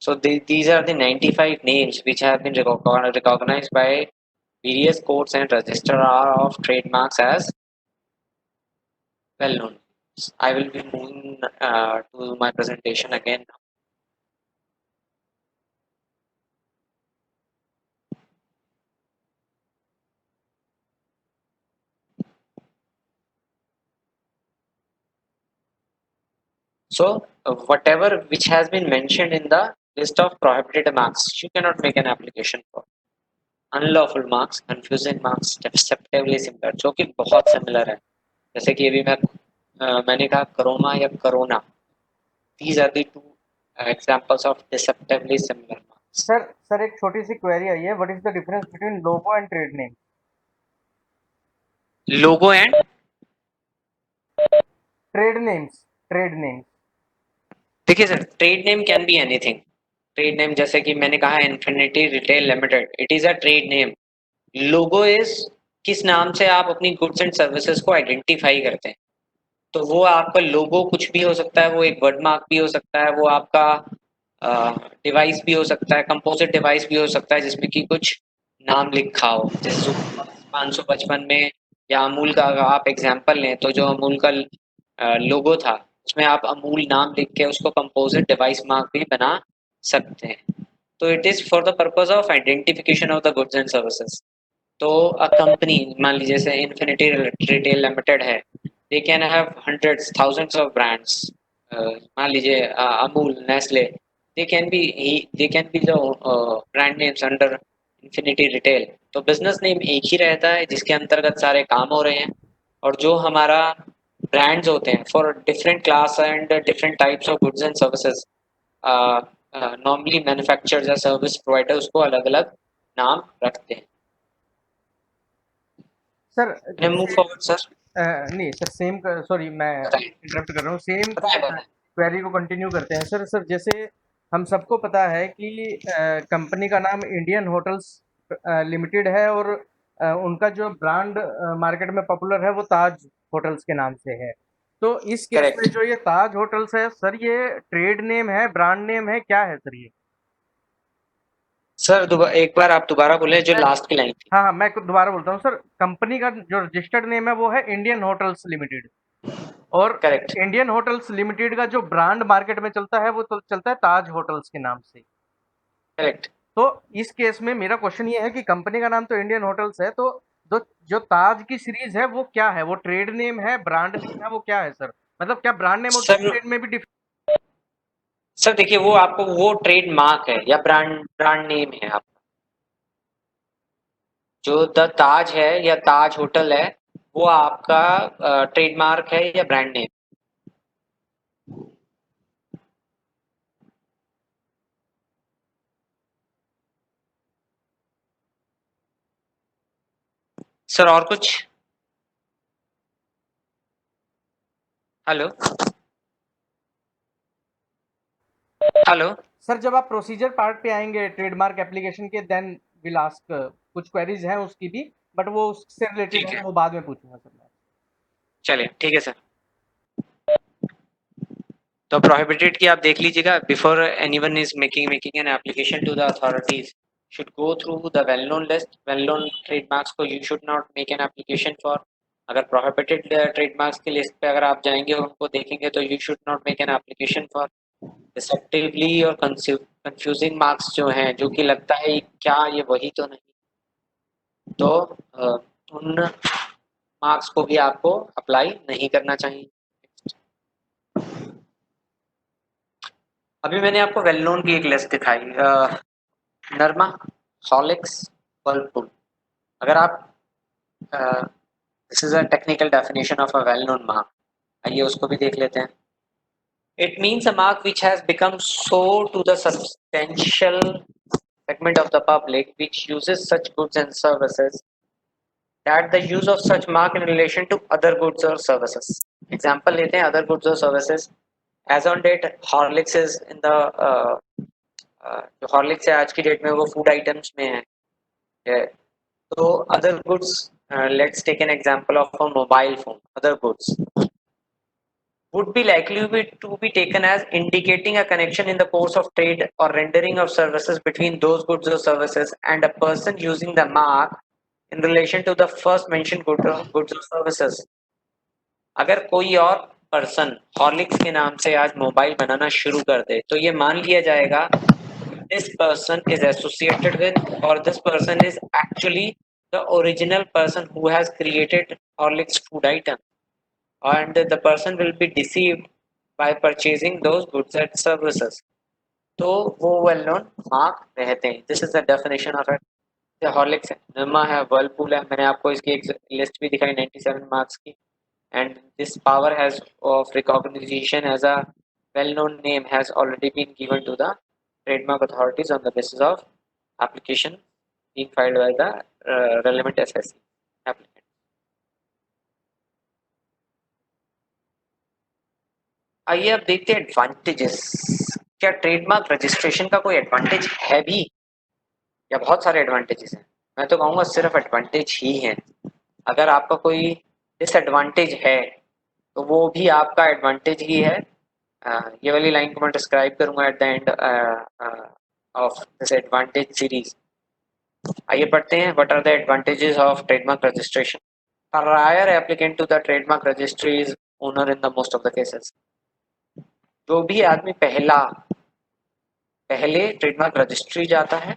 So these are the 95 names which have been recognized by various courts and registrar of trademarks as well known. I will be moving to my presentation again. So whatever which has been mentioned in the list of prohibited marks, you cannot make an application for. Unlawful marks, confusing marks, deceptively similar, जो कि बहुत similar है. जैसे कि अभी मैंने कहा करोमा या corona. These are the two examples of deceptively similar marks. Sir एक छोटी सी क्वेरी आई है, what is the difference between logo and trade name? Logo and trade names देखिए sir, trade name can be anything. Trade name जैसे कि मैंने कहा Infinity Retail Limited, it is a trade name. Logo is किस नाम से आप अपनी गुड्स एंड सर्विसेज को आइडेंटिफाई करते हैं. तो वो आपका लोगो कुछ भी हो सकता है, वो एक वर्ड मार्क भी हो सकता है, वो आपका डिवाइस भी हो सकता है, कंपोजिट डिवाइस भी हो सकता है जिसमें कि कुछ नाम लिखा हो. जैसे 555 में या अमूल का अगर आप एग्जांपल लें तो जो अमूल का लोगो था उसमें आप अमूल नाम लिख के उसको कंपोजिट डिवाइस मार्क भी बना सकते हैं. तो it is for the purpose of identification of the goods and services. तो अ कंपनी मान लीजिए जैसे इन्फिनिटी रिटेल लिमिटेड है, they can have hundreds thousands of brands. मान लीजिए Amul, Nestle, they can be the brand names under infinity retail. तो बिजनेस नेम एक ही रहता है जिसके अंतर्गत सारे काम हो रहे हैं. और जो हमारा ब्रांड्स होते हैं for different class and different types of goods and services, normally manufacturers या सर्विस प्रोवाइडर उसको अलग अलग नाम रखते हैं. सर मूव जैसे फॉरवर्ड सर. नहीं सर, सेम सॉरी मैं बताएं इंटरप्ट कर रहा हूँ, सेम बताएं. क्वेरी को कंटिन्यू करते हैं. सर जैसे हम सबको पता है कि कंपनी का नाम इंडियन होटल्स लिमिटेड है और उनका जो ब्रांड मार्केट में पॉपुलर है वो ताज होटल्स के नाम से है. तो इस केस में करेक्ट. जो ये ताज होटल्स है सर, ये ट्रेड नेम है, ब्रांड नेम है, क्या है सर ये? सर एक बार आप दोबारा बोले जो लास्ट की लाइन थी। हाँ हाँ, मैं दोबारा बोलता हूँ सर। कंपनी का जो रजिस्टर्ड नेम है वो है इंडियन होटल्स लिमिटेड, और करेक्ट। इंडियन होटल्स लिमिटेड का जो ब्रांड मार्केट में चलता है वो तो चलता है ताज होटल्स के नाम से। करेक्ट। तो इस केस में मेरा क्वेश्चन ये है कि कंपनी का नाम तो इंडियन होटल्स है, तो जो ताज की सीरीज है वो क्या है? वो ट्रेड नेम है, ब्रांड नेम है, वो क्या है सर? मतलब क्या ब्रांड नेम और सर ट्रेड में भी सर देखिए, वो आपको वो ट्रेड मार्क है या ब्रांड ब्रांड नेम है आप, जो द ताज है या ताज होटल है, वो आपका ट्रेडमार्क है या ब्रांड नेम। सर और कुछ? हेलो? हेलो? सर जब आप प्रोसीजर पार्ट पे आएंगे ट्रेडमार्क एप्लीकेशन के, देन विल आस्क, कुछ क्वेरीज हैं उसकी भी, बट वो उससे रिलेटेड ठीक है, है, वो बाद में पूछूंगा सर मैं। चलिए ठीक है सर। तो प्रोहिबिटेड की आप देख लीजिएगा, before anyone is making an application to the authorities should go through the well known list. Well known trademarks को you should not make an application for. अगर प्रोहिबिटेड ट्रेडमार्क्स की लिस्ट पे अगर आप जाएंगे और उनको देखेंगे तो you should not make an application for. Deceptively और कंफ्यूजिंग मार्क्स जो हैं, जो कि लगता है क्या ये वही तो नहीं, तो उन मार्क्स को भी आपको अप्लाई नहीं करना चाहिए। अभी मैंने आपको वेल नोन की एक लिस्ट दिखाई, नरमा, हॉर्लिक्स, वर्लपूल। अगर आप, this is a technical definition of a well known mark, आइए उसको भी देख लेते हैं। It means a mark which has become so to the substantial segment of the public which uses such goods and services that the use of such mark in relation to other goods or services. Example लेते हैं other goods or services. As on date, Horlicks is in the जो Horlicks है आज की डेट में वो फूड आइटम्स में है। तो other goods, let's take an example of a mobile phone. Other goods would be likely to be taken as indicating a connection in the course of trade or rendering of services between those goods or services and a person using the mark in relation to the first mentioned goods or services. अगर कोई और पर्सन हॉर्लिक्स के नाम से आज मोबाइल बनाना शुरू कर दे तो ये मान लिया जाएगा this person is associated with, or this person is actually the original person who has created Horlicks food item, and the person will be deceived by purchasing those goods and services. तो वो वेल नोन मार्क रहते हैं। This is the definition of it. Horlicks है, निर्मा है, वर्लपूल है, मैंने आपको इसकी एक लिस्ट भी दिखाई 97 मार्क्स की। And this power has of recognition as a well known name has already been given to the trademark authorities on the basis of application being filed by the relevant SSC applicant. आइए अब देखते हैं एडवांटेजेस। क्या ट्रेडमार्क रजिस्ट्रेशन का कोई एडवांटेज है भी, या बहुत सारे एडवांटेजेस हैं? मैं तो कहूँगा सिर्फ एडवांटेज ही है। अगर आपका कोई डिसएडवांटेज है तो वो भी आपका एडवांटेज ही है। ये वाली लाइन को मैं डिस्क्राइब करूंगा at the end of this advantage series. आइए पढ़ते हैं, what are the advantages of trademark registration. Prior applicant to the trademark registry is owner in the most of the cases. जो भी आदमी पहले ट्रेडमार्क रजिस्ट्री जाता है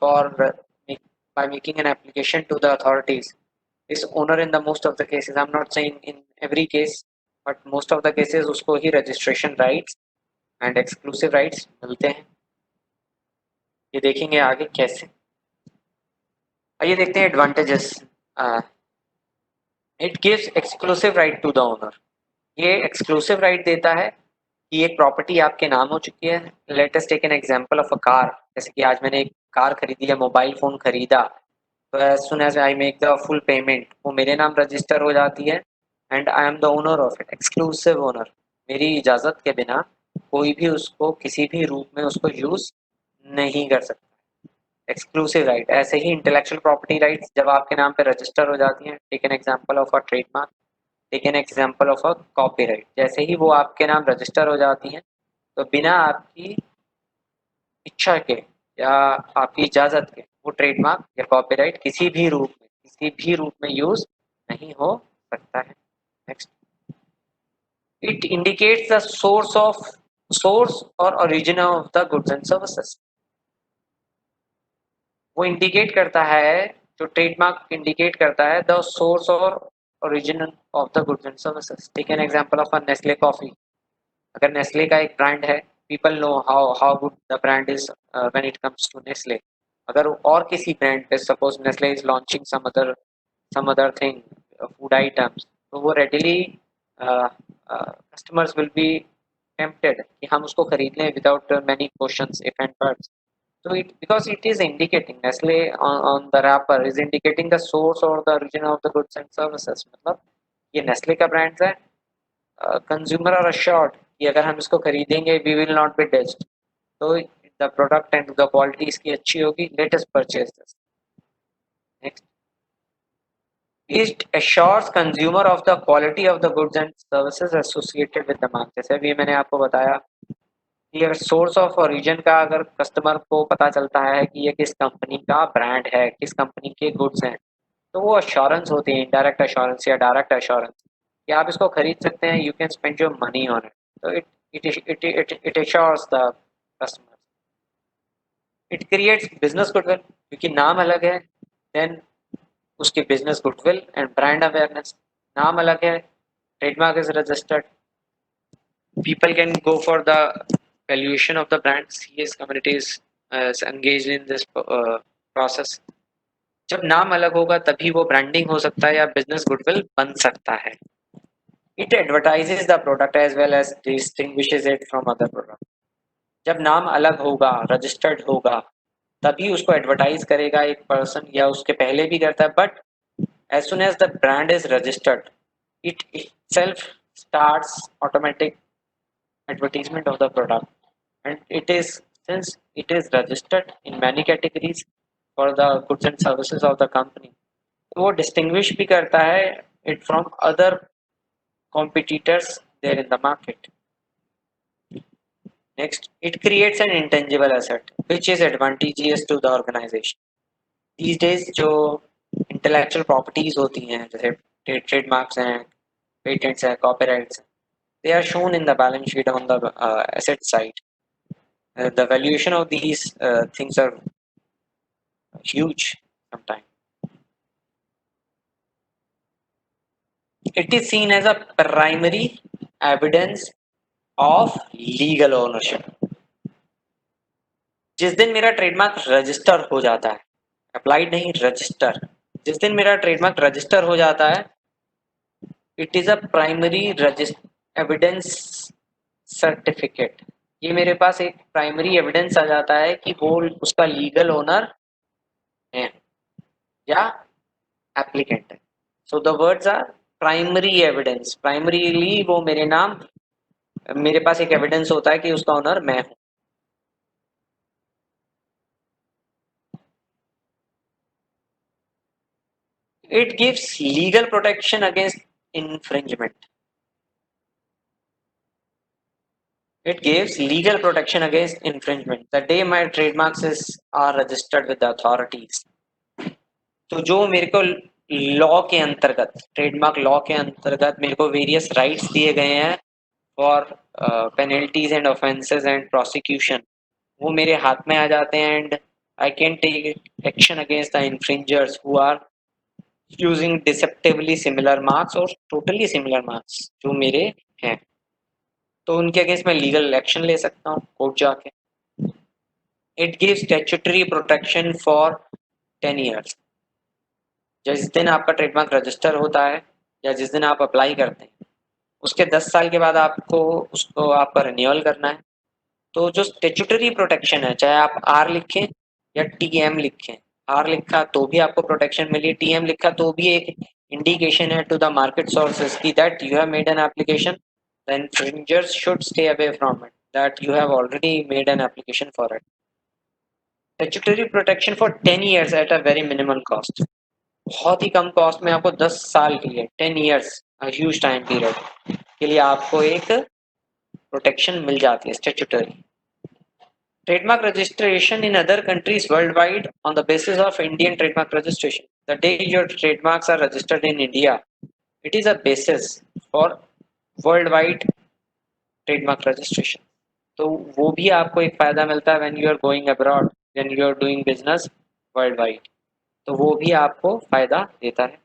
for by making an application to the authorities is owner in the most of the cases. I'm not saying in every case, but most of the cases उसको ही registration rights and exclusive rights मिलते हैं। ये देखेंगे आगे कैसे। आइए देखते हैं advantages. It gives exclusive right to the owner. ये एक्सक्लूसिव राइट देता है कि एक प्रॉपर्टी आपके नाम हो चुकी है। Let us take an example of a car. जैसे कि आज मैंने एक कार खरीदी या मोबाइल फोन खरीदा, तो as soon as I make the full payment वो मेरे नाम रजिस्टर हो जाती है and I am the owner of it, exclusive owner. मेरी इजाज़त के बिना कोई भी उसको किसी भी रूप में उसको यूज़ नहीं कर सकता। Exclusive right. ऐसे ही इंटेलेक्चुअल प्रॉपर्टी राइट्स जब आपके नाम पे रजिस्टर हो जाती हैं, take an example of a trademark, take an example of a copyright, जैसे ही वो आपके नाम रजिस्टर हो जाती हैं तो बिना आपकी इच्छा के या आपकी इजाज़त के वो ट्रेडमार्क या कॉपीराइट किसी भी रूप में यूज़ नहीं हो सकता है। Next, it indicates the source और origin of the goods and services. वो इंडिकेट करता है, जो ट्रेडमार्क इंडिकेट करता है द सोर्स और origin of the goods and services. Take an example of a Nestle coffee. अगर नेस्ले का एक ब्रांड है, people know how good the brand is when it comes to Nestle. अगर और किसी ब्रांड पे, suppose Nestle is launching some other thing, food items, तो वो readily customers will be tempted कि हम उसको खरीद लें without many questions if and buts. So it, because it is indicating, Nestle on the wrapper is indicating the source or the origin of the goods and services। मतलब ये नेस्ले का ब्रांड है, कंज्यूमर आर assured कि अगर हम इसको खरीदेंगे we will not be ditched, तो the product and the quality इसकी अच्छी होगी, let us purchase this। Next, it assures consumer of the quality of the goods and services associated with the mark। जैसे अभी मैंने आपको बताया कि अगर सोर्स ऑफ ओरिजिन का अगर कस्टमर को पता चलता है कि ये किस कंपनी का ब्रांड है, किस कंपनी के गुड्स हैं, तो वो अश्योरेंस होती है, इनडायरेक्ट अश्योरेंस या डायरेक्ट अश्योरेंस, कि आप इसको खरीद सकते हैं, you can spend your money on it. तो it assures the customer. It creates business goodwill, क्योंकि नाम अलग है, देन उसकी business goodwill and brand awareness. नाम अलग है, trademark is registered, people can go for the valuation of the brand, CS community is engaged in this process। जब नाम अलग होगा तभी वो ब्रांडिंग हो सकता है या बिजनेस गुडविल बन सकता है। It advertises the product as well as distinguishes it from other product. जब नाम अलग होगा, रजिस्टर्ड होगा, तभी उसको एडवर्टाइज करेगा एक पर्सन, या उसके पहले भी करता है, but as soon as the brand is registered, it itself starts automatic advertisement of the product, and it is, since it is registered in many categories for the goods and services of the company, तो वो distinguish भी करता है it from other competitors there in the market। Next, it creates an intangible asset which is advantageous to the organization। these days जो intellectual properties होती हैं, जैसे trademarks हैं, patents हैं, copyrights हैं, they are shown in the balance sheet on the asset side। The valuation of these things are huge sometimes। It is seen as a primary evidence of legal ownership। जिस दिन मेरा ट्रेडमार्क रजिस्टर हो जाता है, अप्लाइड नहीं, रजिस्टर, जिस दिन मेरा ट्रेडमार्क रजिस्टर हो जाता है, it is a primary evidence certificate. ये मेरे पास एक प्राइमरी एविडेंस आ जाता है कि वो उसका लीगल ओनर है या एप्लीकेंट है। So the words are primary evidence. Primarily वो मेरे पास एक एविडेंस होता है कि उसका ओनर मैं हूं। It gives legal protection against infringement। It gives legal protection against infringement the day my trademarks are registered with the authorities। तो जो मेरे को लॉ के अंतर्गत, ट्रेडमार्क लॉ के अंतर्गत मेरे को वेरियस राइट्स दिए गए हैं for penalties and offences and prosecution, वो मेरे हाथ में आ जाते हैं, and I can take action against the infringers who are using deceptively similar marks और टोटली सिमिलर मार्क्स जो मेरे हैं, तो उनके अगेंस्ट मैं लीगल एक्शन ले सकता हूँ कोर्ट जाके। It gives statutory protection for 10 years। जिस दिन आपका ट्रेडमार्क रजिस्टर होता है या जिस दिन आप अप्लाई करते हैं, उसके 10 साल के बाद आपको उसको आपका रिन्यूअल करना है। तो जो स्टैट्यूटरी प्रोटेक्शन है, चाहे आप आर लिखें या टीएम लिखें, आर लिखा तो भी आपको प्रोटेक्शन मिली, टीएम लिखा तो भी एक इंडिकेशन है टू द मार्केट सोर्सेज की that you have made an application, the infringers should stay away from it, that you have already made an application for it। Statutory protection for 10 years at a very minimal cost। बहुत ही कम कॉस्ट में आपको 10 साल के लिए, 10 years, a huge time period के लिए आपको एक प्रोटेक्शन मिल जाती है statutory. Trademark registration in other countries worldwide on the basis of Indian trademark registration. The day your trademarks are registered in India, it is a basis for worldwide trademark registration. तो वो भी आपको एक फायदा मिलता है when you are going abroad, when you are doing business worldwide. तो वो भी आपको फायदा देता है.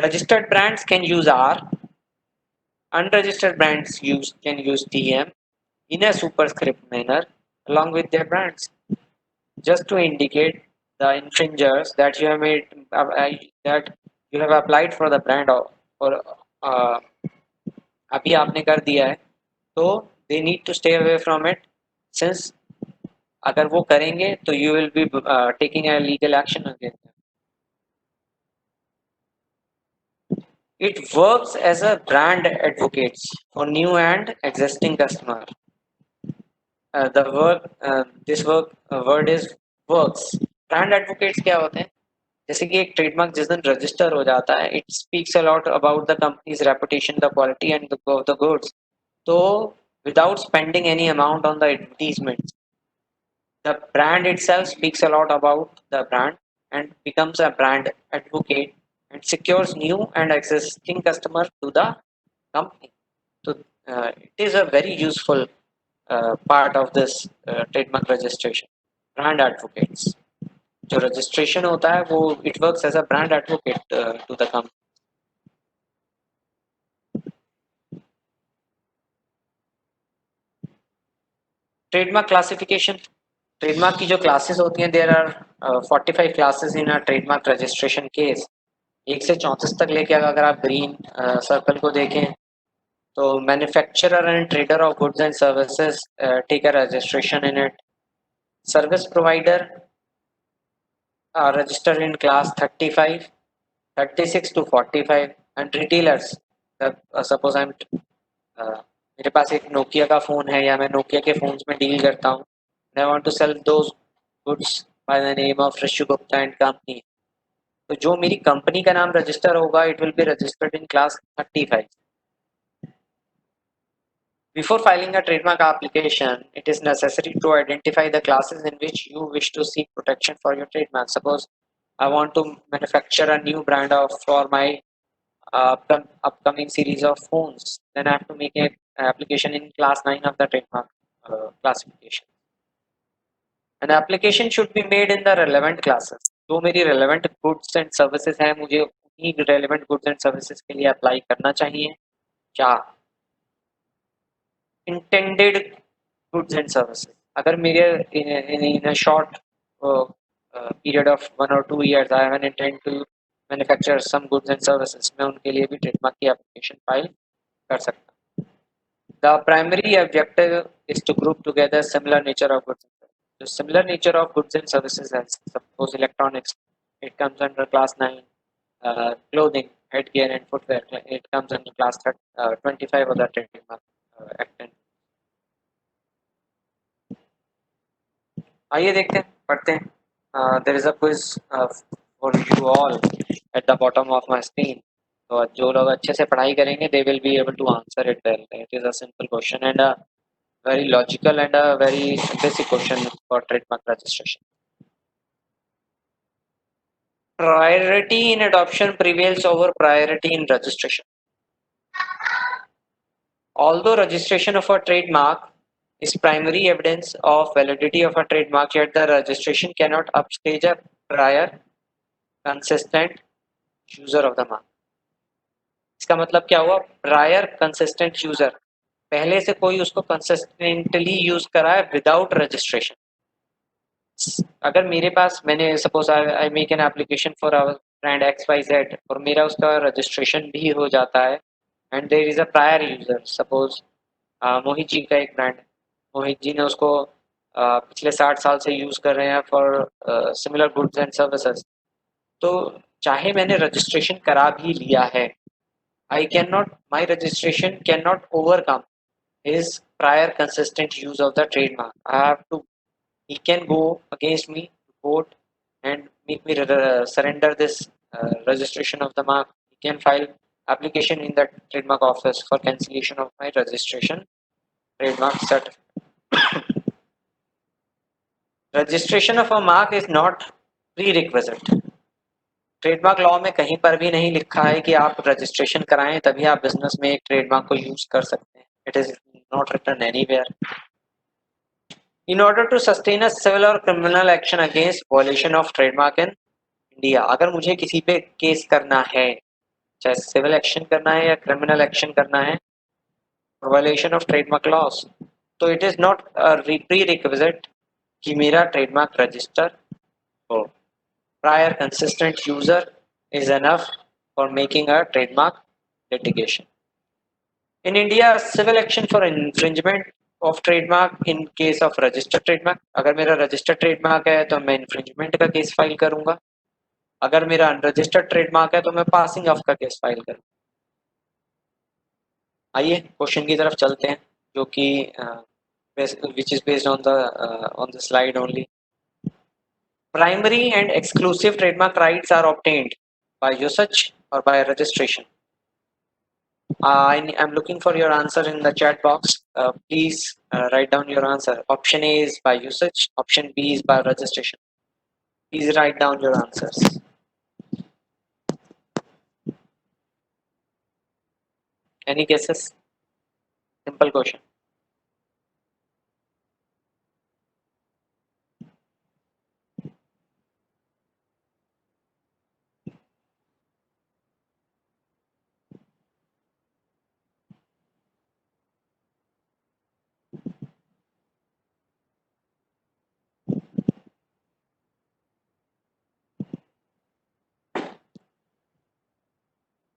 Registered brands can use R. Unregistered brands can use TM in a superscript manner along with their brands, just to indicate the infringers that you have made that you have applied for the brand or uh, अभी आपने कर दिया है, तो they need to stay away from it, since अगर वो करेंगे तो you will be taking a legal action against them. It works as a brand advocate for new and existing customer. This word is works. Brand advocates क्या होते हैं? जैसे कि एक ट्रेडमार्क जिस दिन रजिस्टर हो जाता है, it speaks a lot about the company's reputation, the quality and the goods. तो without spending any amount on the advertisements, the brand itself speaks a lot about the brand and becomes a brand advocate and secures new and existing customer to the company. So it is a very useful part of this trademark registration. Brand advocates. जो registration होता है वो it works as a brand advocate to the company. Trademark classification. Trademark की जो classes होती हैं, there are 45 classes in a trademark registration case. 1 से 34 तक लेके अगर आप green circle को देखें, तो manufacturer and trader of goods and services take a registration in it. Service provider are registered in class 35, 36 to 45, and retailers. Suppose मेरे पास एक नोकिया का फोन है या मैं नोकिया के फोन्स में डील करता हूँ, I want to sell those goods by the name of Rishi Gupta and company, तो जो मेरी कंपनी का नाम रजिस्टर होगा, it will be registered in class 35. Before filing a trademark application, it is necessary to identify the classes in which you wish to seek protection for your trademark. Suppose I want to manufacture a new brand for my upcoming series of phones, then I have to make an application in class 9 of the trademark classification. An application should be made in the relevant classes. जो मेरी relevant goods and services हैं, मुझे उन्हीं relevant goods and services के लिए apply करना चाहिए. क्या intended goods and services. अगर मेरे in a short period of 1 or 2 years I have an intent to manufacture some goods and services, मैं उनके लिए भी trademark की application file कर सकता हूँ. The primary objective is to group together similar nature of goods. The similar nature of goods and services, as suppose electronics, it comes under class 9. Clothing, headgear and footwear, it comes under class 25 of the trademark act. आइए देखते हैं, पढ़ते हैं. There is a quiz for you all at the bottom of my screen. तो जो लोग अच्छे से पढ़ाई करेंगे, they will be able to answer it well. It is a simple question and a very logical and a very basic question for trademark registration. Priority in adoption prevails over priority in registration. Although registration of a trademark is primary evidence of validity of a trademark, yet the registration cannot upstage a prior consistent user of the mark. इसका मतलब क्या हुआ? prior consistent user, पहले से कोई उसको consistently use करा है without registration. अगर मेरे पास मैंने suppose I make an application for our brand XYZ और मेरा उसका registration भी हो जाता है and there is a prior user, suppose Mohit ji का एक ब्रांड, मोहित जी ने उसको पिछले 60 साल से यूज कर रहे हैं for similar goods and services, तो चाहे मैंने रजिस्ट्रेशन करा भी लिया है, I can not, my registration can not overcome his prior consistent use of the trademark. I have to, he can go against me to court and make me surrender this registration of the mark. He can file application in the trademark office for cancellation of my registration trademark certificate. Registration of a mark is not pre requisite. Trademark law में कहीं पर भी नहीं लिखा है कि आप रजिस्ट्रेशन कराएं तभी आप बिजनेस में एक ट्रेडमार्क को यूज कर सकते हैं। It is not written anywhere. In order to sustain a civil और criminal action against violation of trademark in India, अगर मुझे किसी पे केस करना है, चाहे सिविल एक्शन करना है या क्रिमिनल एक्शन करना है, वायलेशन ऑफ ट्रेडमार्क लॉस, तो it is not pre requisite कि मेरा ट्रेडमार्क रजिस्टर हो। Prior consistent user is enough for making a trademark litigation. In India, civil action for infringement of trademark in case of registered trademark, अगर मेरा registered trademark है तो मैं infringement का केस फाइल करूंगा, अगर मेरा unregistered trademark है तो मैं passing off का केस फाइल करूंगा। आइए क्वेश्चन की तरफ चलते हैं जो कि which is based on the slide only. Primary and exclusive trademark rights are obtained by usage or by registration. I am looking for your answer in the chat box. Please write down your answer. Option A is by usage. Option B is by registration. Please write down your answers. Any guesses? Simple question.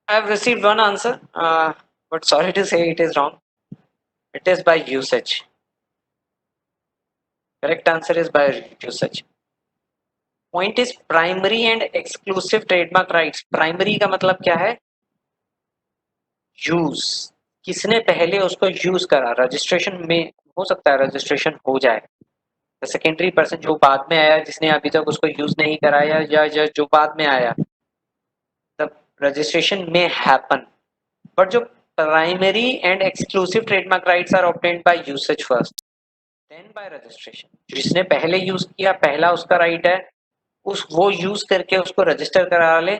I have received one answer, but sorry to say it is wrong. It is by usage. Correct answer is by usage. Point is primary and exclusive trademark rights. Primary का मतलब क्या है? यूज, किसने पहले उसको यूज करा। रजिस्ट्रेशन में हो सकता है रजिस्ट्रेशन हो जाए, सेकेंडरी पर्सन जो बाद में आया जिसने अभी तक उसको यूज नहीं कराया या जो बाद में आया, तब रजिस्ट्रेशन में हैपन। बट जो primary and exclusive trademark rights are obtained by usage first then by registration. जिसने पहले यूज किया पहला उसका राइट है, उस वो यूज करके उसको रजिस्टर करा ले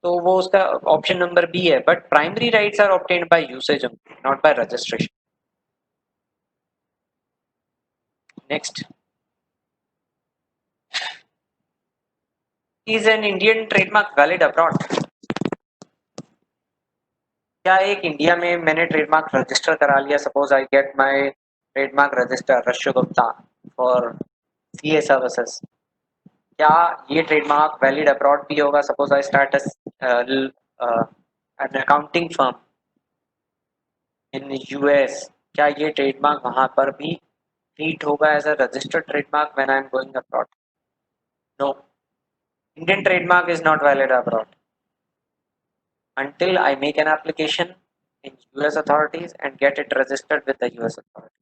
तो वो उसका ऑप्शन नंबर बी है। But primary rights are obtained by usage not by registration. Next, is an Indian trademark valid abroad? क्या एक इंडिया में मैंने ट्रेडमार्क रजिस्टर करा लिया, suppose I get my trademark register Rashya Gupta for CA services, क्या ये ट्रेडमार्क वैलिड अब्रॉड भी होगा? Suppose I start an accounting firm in US, क्या ये ट्रेडमार्क वहां पर भी ट्रीट होगा as a registered trademark when I am going abroad? No, Indian trademark is not valid abroad until I make an application in US authorities and get it registered with the US authorities.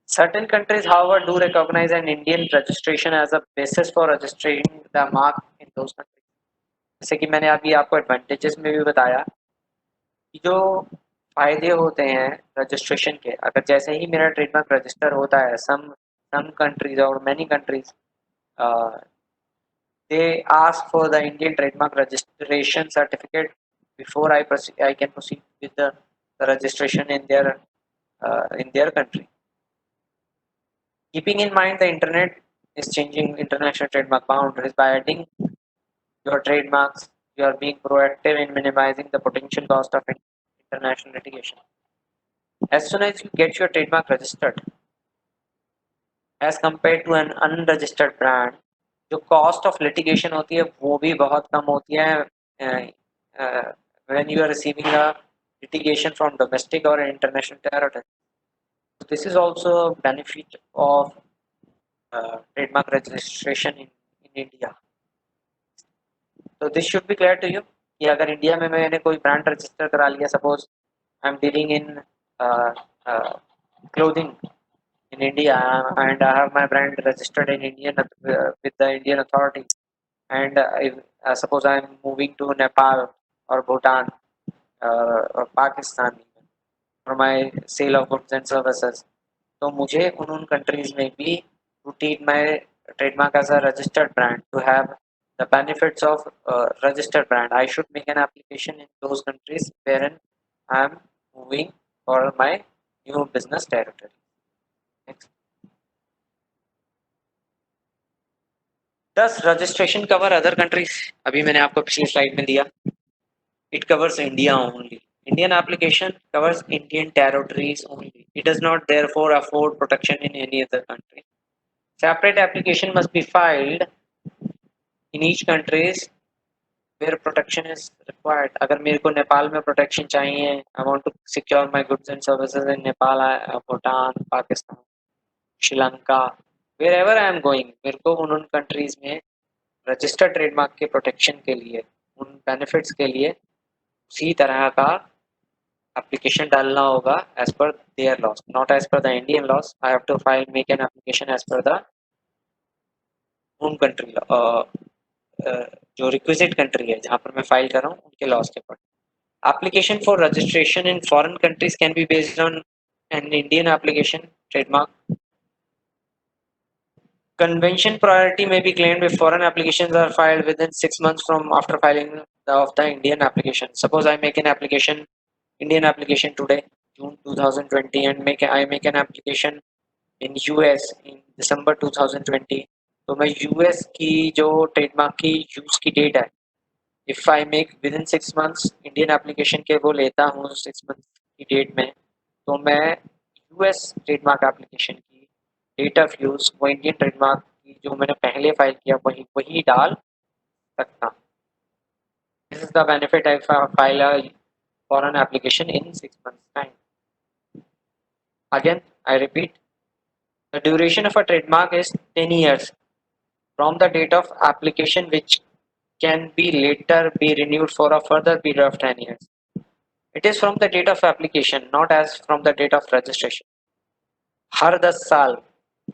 Certain countries, however, do recognize an Indian registration as a basis for registering the mark in those countries. जैसे कि मैंने अभी आपको एडवांटेजेस में भी बताया कि जो फायदे होते हैं रजिस्ट्रेशन के, अगर जैसे ही मेरा ट्रेडमार्क रजिस्टर होता है, some countries or many countries they ask for the Indian trademark registration certificate before I can proceed with the registration in their country. Keeping in mind the internet is changing international trademark boundaries, by adding your trademarks, you are being proactive in minimizing the potential cost of international litigation. As soon as you get your trademark registered, as compared to an unregistered brand, जो कॉस्ट ऑफ लिटिगेशन होती है वो भी बहुत कम होती है when you are receiving a litigation from domestic or international territory. So this is also a benefit of trademark registration in India. So this should be clear to you कि अगर इंडिया में मैंने कोई ब्रांड रजिस्टर करा लिया, suppose I am dealing in clothing in India and I have my brand registered in Indian with the Indian authority, and if suppose I am moving to Nepal or Bhutan or Pakistan for my sale of goods and services, तो मुझे उन कंट्रीज में भी to treat my trademark as a registered brand, to have the benefits of registered brand, I should make an application in those countries wherein I am moving for my new business territory. Next. Does registration cover other countries? अभी मैंने आपको पिछली स्लाइड में दिया. It covers India only. Indian application covers Indian territories only. It does not therefore afford protection in any other country. Separate application must be filed in each countries where protection is required. अगर मेरे को नेपाल में protection चाहिए, I want to secure my goods and services in Nepal, Bhutan, Pakistan, Sri Lanka, wherever I am going, मेरे को उन countries में रजिस्टर्ड ट्रेडमार्क के प्रोटेक्शन के लिए, उन बेनिफिट्स के लिए उसी तरह का एप्लीकेशन डालना होगा as per their laws, not as per the Indian laws. I have to file make an application as per the home country, जो रिक्विजिट कंट्री है जहाँ पर मैं फाइल कर रहा हूँ उनके लॉस के ऊपर. Application for registration in foreign countries can be based on an Indian application trademark. Convention priority may be claimed if foreign applications are filed within 6 months from after filing of the Indian application. Suppose I make an application, Indian application today, June 2020, and I make an application in US in December 2020. तो मैं US की जो ट्रेडमार्क की यूज की डेट है, if I make with in 6 months Indian application के वो लेता हूँ 6 मंथ की डेट में, तो मैं US ट्रेडमार्क एप्लीकेशन की डेट ऑफ यूज वो इंडियन ट्रेडमार्क की जो मैंने पहले फाइल किया वही डाल सकता. This is the benefit if I file a foreign application in 6 months time. Again, I repeat, the duration of a trademark is 10 years from the date of application, which can be later be renewed for a further period of 10 years. It is from the date of application, not as from the date of registration. हर 10 साल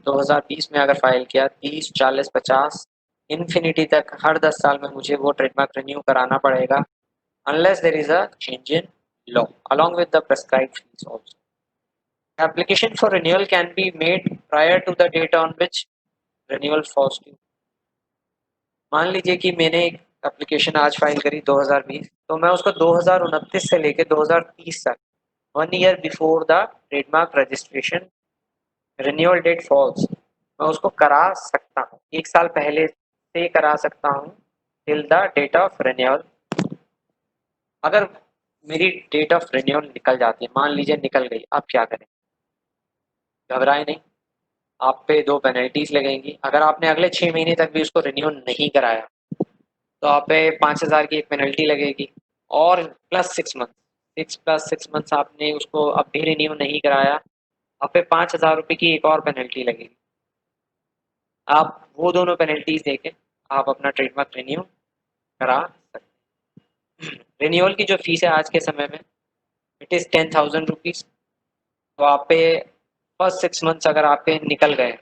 2020 में अगर फाइल किया 30, 40, 50 इन्फिनिटी तक हर 10 साल में मुझे वो ट्रेडमार्क रिन्यू कराना पड़ेगा, unless there is a change in law along with the prescribed fees also. Application for renewal can be made prior to the date on which renewal falls due. मान लीजिए कि मैंने एक एप्लीकेशन आज फाइल करी 2020, तो मैं उसको 2029 से लेके 2030 तक 1 year before the trademark registration renewal date falls, मैं उसको करा सकता हूँ, 1 साल पहले से करा सकता हूँ till the date of renewal. अगर मेरी डेट ऑफ रिन्यूअल निकल जाती है, मान लीजिए निकल गई, आप क्या करें? घबराए नहीं, आप पे 2 पेनल्टीज लगेंगी. अगर आपने अगले 6 महीने तक भी उसको रिन्यूअल नहीं कराया तो आप पे 5,000 की एक पेनल्टी लगेगी, और प्लस 6 मंथ, 6 + 6 मंथ्स आपने उसको अब भी रिन्यू नहीं कराया, आप पे 5,000 रुपये की एक और पेनल्टी लगेगी. आप वो दोनों पेनल्टीज देके आप अपना ट्रेडमार्क रिन्यू करा सकते हैं. रिन्यूअल की जो फीस है आज के समय में इट इज़ 10,000 रुपीज़. तो आप पे फर्स्ट 6 मंथ्स अगर आपके निकल गए,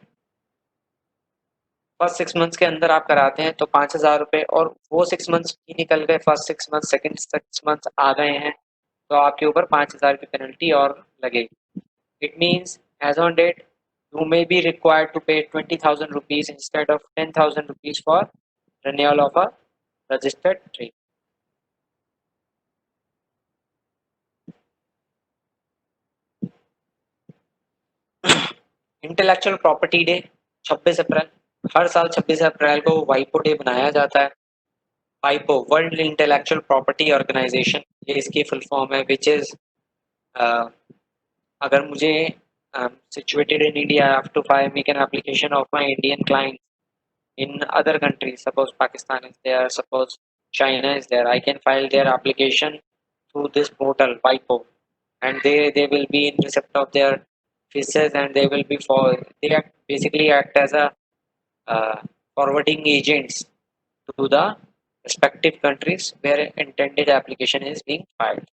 फर्स्ट 6 मंथ्स के अंदर आप कराते हैं तो 5,000 रुपये, और वो 6 मंथ्स ही निकल गए, फर्स्ट 6 मंथ, सेकेंड 6 मंथ्स आ गए हैं, तो आपके ऊपर 5,000 की पेनल्टी और लगेगी. It means as on date you may be required to pay 20,000 rupees instead of 10,000 rupees for renewal of a registered trade. Intellectual property day 26 अप्रैल, हर साल 26 अप्रैल को वाइपो डे मनाया जाता है. वाइपो वर्ल्ड इंटेलेक्चुअल प्रॉपर्टी ऑर्गेनाइजेशन, ये इसकी फुल फॉर्म है, विच इज अगर मुझे situated in India, I have to file make an application of my Indian client in other countries. Suppose Pakistan is there, suppose China is there, I can file their application through this portal WIPO, and they will be in receipt of their fees, and they will be basically act as a forwarding agents to the respective countries where intended application is being filed.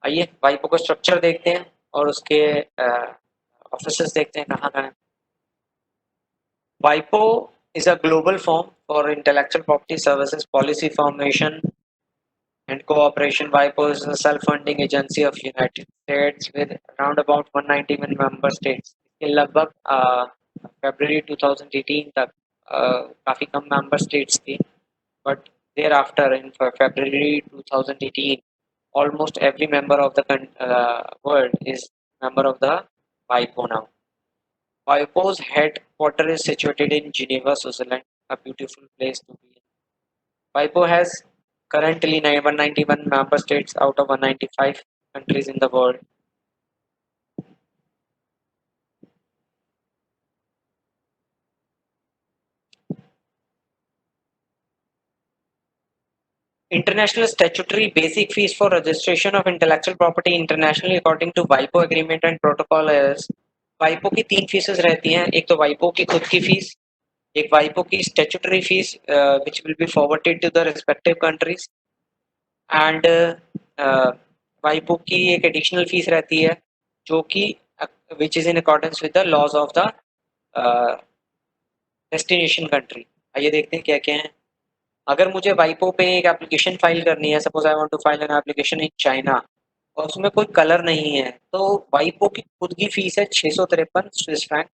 आइए वाइपो का स्ट्रक्चर देखते हैं और उसके ऑफिसेस देखते हैं कहाँ कहाँ. WIPO is a global firm for intellectual property services, policy formation and cooperation. WIPO is a self-funding agency of United States with around about 191 member states. इसके लगभग फरवरी 2018 तक काफ़ी कम मेंबर स्टेट्स थी, but thereafter in February 2018 almost every member of the world is member of the WIPO now. WIPO's headquarters is situated in Geneva, Switzerland, a beautiful place to be in. WIPO has currently 191 member states out of 195 countries in the world. International statutory basic fees for registration of intellectual property internationally according to WIPO agreement and protocol is WIPO की 3 फीसेस रहती हैं. एक तो WIPO की खुद की फीस, एक WIPO की statutory fees which will be forwarded to the respective countries, and WIPO की एक additional fees रहती है जो कि which is in accordance with the laws of the destination country. आइए देखते हैं क्या क्या है. अगर मुझे वाइपो पे एक एप्लीकेशन फाइल करनी है, suppose I want to file an application in China और उसमें कोई कलर नहीं है, तो वाइपो की खुद की फीस है 653 स्विस फ्रैंक.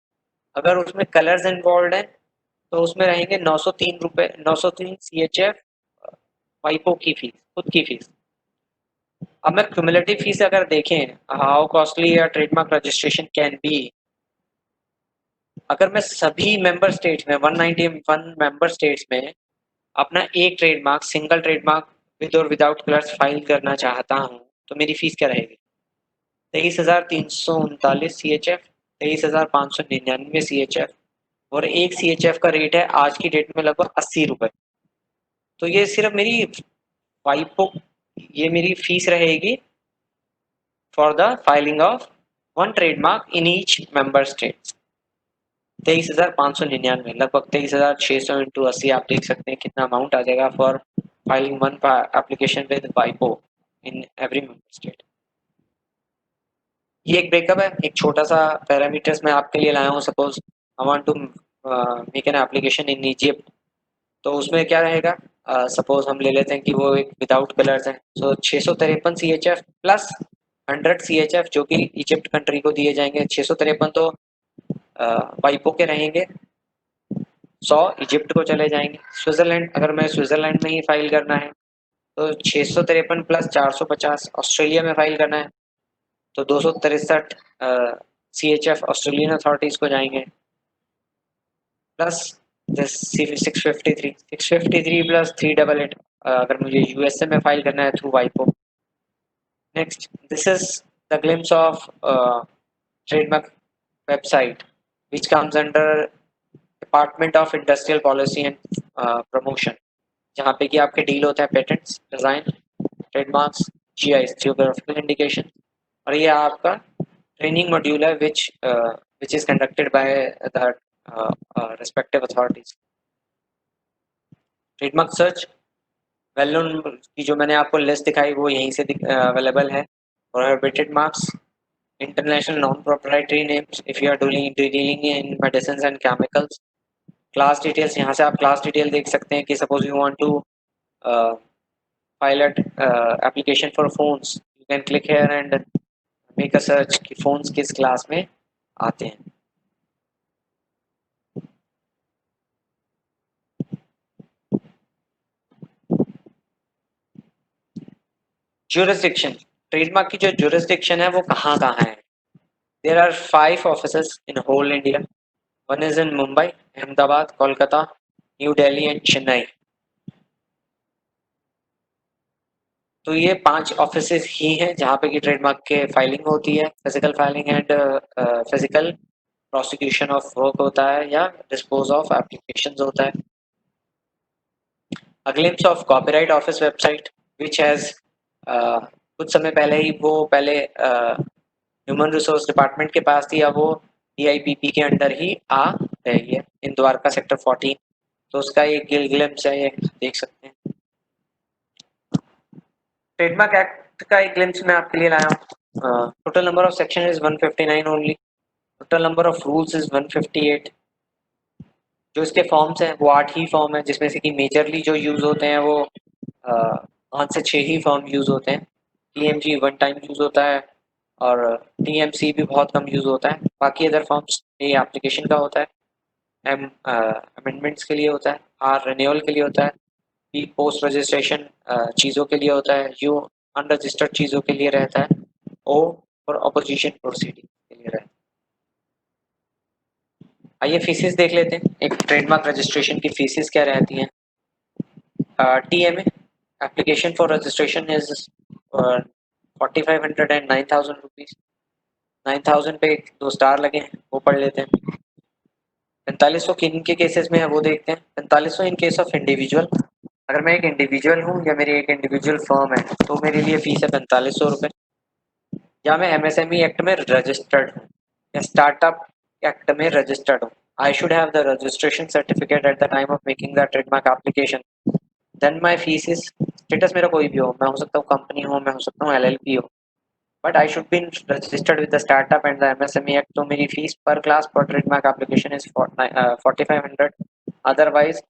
अगर उसमें कलर्स इन्वॉल्व हैं तो उसमें रहेंगे 903 रुपए, 903 CHF वाइपो की फीस, खुद की फीस. अब मैं क्यूमुलेटिव फीस अगर देखें, हाउ कॉस्टली या ट्रेडमार्क रजिस्ट्रेशन कैन बी. अगर मैं सभी मेंबर स्टेट्स में 191 मेंबर स्टेट्स में अपना एक ट्रेडमार्क, सिंगल ट्रेडमार्क विद और विदाउट कलर्स फाइल करना चाहता हूँ तो मेरी फीस क्या रहेगी? 23,339 CHF, 23,599 CHF, और एक CHF का रेट है आज की डेट में लगभग 80 रुपए. तो ये सिर्फ मेरी वाइपो, ये मेरी फीस रहेगी for the filing of one trademark in each member states. 23,599 लगभग 23,600 इंटू 80 आप देख सकते हैं कितना अमाउंट आ जाएगा for filing one application with वाइपो इन एवरी मेंबर स्टेट. ये एक ब्रेकअप है, एक छोटा सा पैरामीटर्स मैं आपके लिए लाया हूँ. Suppose I want to make an application in Egypt, तो उसमें क्या रहेगा? सपोज हम ले लेते हैं कि वो एक विदाउट कलर्स है, सो 653 CHF प्लस 100 CHF जो कि इजिप्ट कंट्री को दिए जाएंगे. 653 तो वाइपो के रहेंगे, 100 इजिप्ट को चले जाएंगे. स्विट्जरलैंड, अगर मैं स्विट्जरलैंड में ही फाइल करना है तो 653 प्लस 450 ऑस्ट्रेलिया में फाइल करना है तो 263 CHF ऑस्ट्रेलियन अथॉरिटीज को जाएंगे, प्लस 653 प्लस 388 अगर मुझे यूएसए में फाइल करना है थ्रू वाइपो. Next, this is the glimpse of trademark website which comes under department of industrial policy and promotion, जहाँ पे कि आपके डील होते हैं patents, design, trademarks, GIs, geographical indication. और ये आपका ट्रेनिंग मॉड्यूल है which is conducted by the respective authorities. Trademark search, well known की जो मैंने आपको लिस्ट दिखाई वो यहीं से अवेलेबल है. Prohibited marks, international non-proprietary names if you are dealing in medicines and chemicals. Class details, यहाँ से आप क्लास डिटेल देख सकते हैं कि suppose you want to file application for phones, you can click here and make a search कि फोन्स किस क्लास में आते हैं. jurisdiction, ट्रेडमार्क की जो jurisdiction है वो कहाँ कहाँ है? There are 5 offices in whole India. One is in Mumbai, Ahmedabad, Kolkata, New Delhi and Chennai. तो ये 5 ऑफिसेस ही हैं जहाँ पे कि ट्रेडमार्क के फाइलिंग होती है, physical filing and physical prosecution of work होता है या डिस्पोज ऑफ एप्लीकेशंस होता है. A glimpse of copyright office website which has कुछ समय पहले ही वो पहले ह्यूमन रिसोर्स डिपार्टमेंट के पास थी, अब वो DIPP के अंडर ही आ रही है इन द्वारका सेक्टर 14. तो उसका एक ग्लिम्स है, ये देख सकते हैं. ट्रेडमार्क एक्ट का एक ग्लिम्स मैं आपके लिए लाया हूँ. Total number of section is 159 only. Total number of rules is 158. जो इसके फॉर्म्स हैं वो 8 ही फॉर्म है, जिसमें से कि मेजरली जो यूज होते हैं वो 5 से 6 ही फॉर्म यूज होते हैं. TMG 1 टाइम यूज होता है और TMC भी बहुत कम यूज़ होता है। बाकी अदर फॉर्म्स A एप्लीकेशन का होता है, M अमेंडमेंट्स के लिए होता है, R रिन्यूअल के लिए होता है, P पोस्ट रजिस्ट्रेशन चीज़ों के लिए होता है, U अनरजिस्टर्ड चीज़ों के लिए रहता है, O और अपोजिशन प्रोसीडिंग के लिए रहता है। आइए फीसेस देख लेते हैं, एक ट्रेडमार्क रजिस्ट्रेशन की फीसेस क्या रहती हैं। TMA application for registration is 4500 and 9000 rupees. 9000 पे 2 स्टार लगे हैं, वो पढ़ लेते हैं। 4500 किन के केसेस में है वो देखते हैं। 4500 इन केस ऑफ इंडिविजुअल, अगर मैं एक इंडिविजुअल हूँ या मेरी एक इंडिविजुअल फर्म है तो मेरे लिए फीस है 4500 रुपये। या मैं MSME एक्ट में रजिस्टर्ड हूँ या स्टार्टअप एक्ट में रजिस्टर्ड हूँ, I should have the registration certificate at the time of making the trademark application, then my fees is, status मेरा कोई भी हो, मैं हो सकता हूँ कंपनी हो, मैं हो सकता हूँ LLP हो, but I should be registered with the startup and the MSME act, तो मेरी फीस पर क्लास पर trademark application is 4500। Otherwise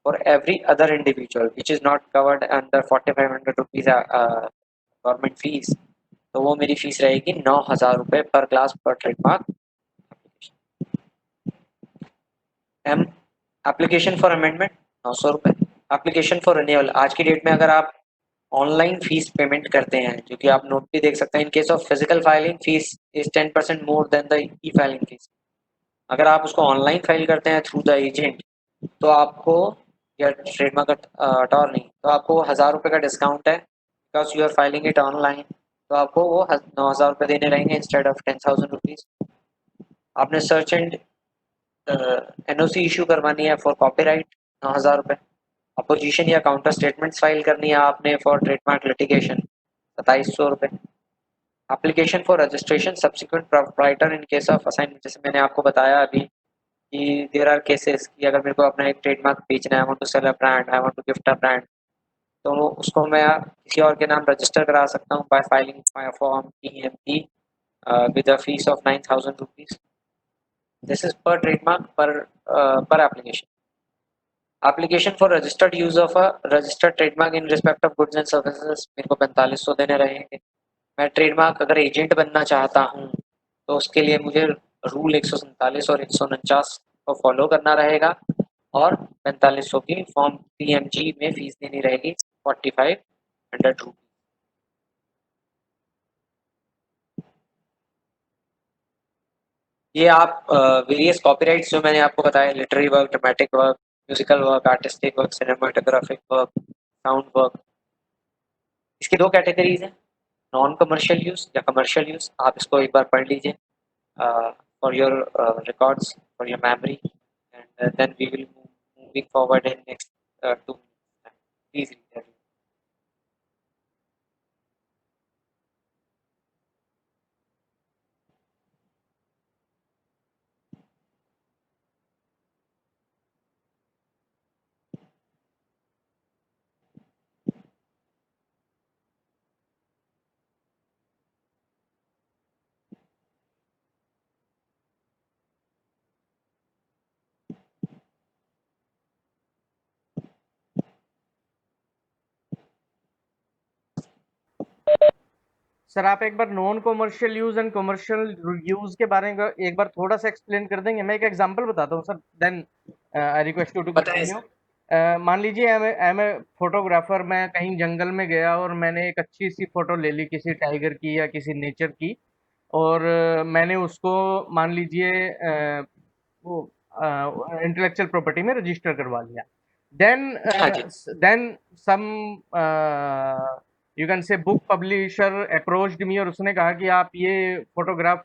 for every other individual which is not covered under 4500 rupees government fees, तो वो मेरी फीस रहेगी 9000 रुपये पर क्लास पर trademark. M application for amendment 900 रुपये। एप्लीकेशन फॉर रिन्यूअल, आज की डेट में अगर आप ऑनलाइन फीस पेमेंट करते हैं, जो कि आप नोट भी देख सकते हैं, इन case of physical filing fees is 10% more than the E filing fees. अगर आप उसको ऑनलाइन फाइल करते हैं थ्रू द एजेंट तो आपको, या ट्रेडमार्क अटॉर्नी, तो आपको 1000 रुपये का डिस्काउंट है, because you are filing it online, तो आपको वो 9000 रुपये देने रहेंगे इंस्टेड ऑफ 10,000 रुपीज़। आपने सर्च एंड NOC इशू करवानी है फॉर कॉपीराइट 9000 रुपये। अपोजिशन या काउंटर स्टेटमेंट्स फाइल करनी है आपने फॉर ट्रेडमार्क लिटिगेशन 2700 रुपये। Application for registration subsequent proprietor in case of assignment, जैसे मैंने आपको बताया अभी कि देयर आर केसेस कि अगर मेरे को अपना एक ट्रेडमार्क बेचना है, I want to sell a brand, I want to gift a brand, तो उसको मैं किसी और के नाम रजिस्टर करा सकता हूँ bye filing my form TMP with a fees of 9000 rupees. This is पर ट्रेडमार्क पर application. Application for registered use of a registered trademark in respect of goods and services, मेरे को 4500 देने रहेंगे। मैं ट्रेडमार्क अगर एजेंट बनना चाहता हूँ तो उसके लिए मुझे रूल 147 और 149 को फॉलो करना रहेगा और 4500 की फॉर्म TMG में फीस देनी रहेगी 4500 रुपीज। ये आप वेरियस कॉपीराइट्स जो मैंने आपको बताया, literary work, dramatic work, musical work, artistic work, cinematographic work, sound work, इसकी दो कैटेगरीज हैं, नॉन कमर्शियल यूज या कमर्शियल यूज। आप इसको एक बार पढ़ लीजिए for your records, for your memory, and then we will moving forward in next 2 minutes। Please read. Sir आप एक बार non commercial use and commercial use के बारे में एक बार थोड़ा सा एक्सप्लेन कर देंगे। मैं एक एग्जांपल बताता हूँ sir, then I request you to बताएं कंटिन्यू। सर। मान लीजिए आई एम ए फोटोग्राफर, मैं कहीं जंगल में गया और मैंने एक अच्छी सी फोटो ले ली किसी टाइगर की या किसी नेचर की, और मैंने उसको मान लीजिए वो इंटेलेक्चुअल प्रॉपर्टी में रजिस्टर करवा लिया। देन हाँ जी। Then some you can say book publisher approached me और उसने कहा कि आप ये फोटोग्राफ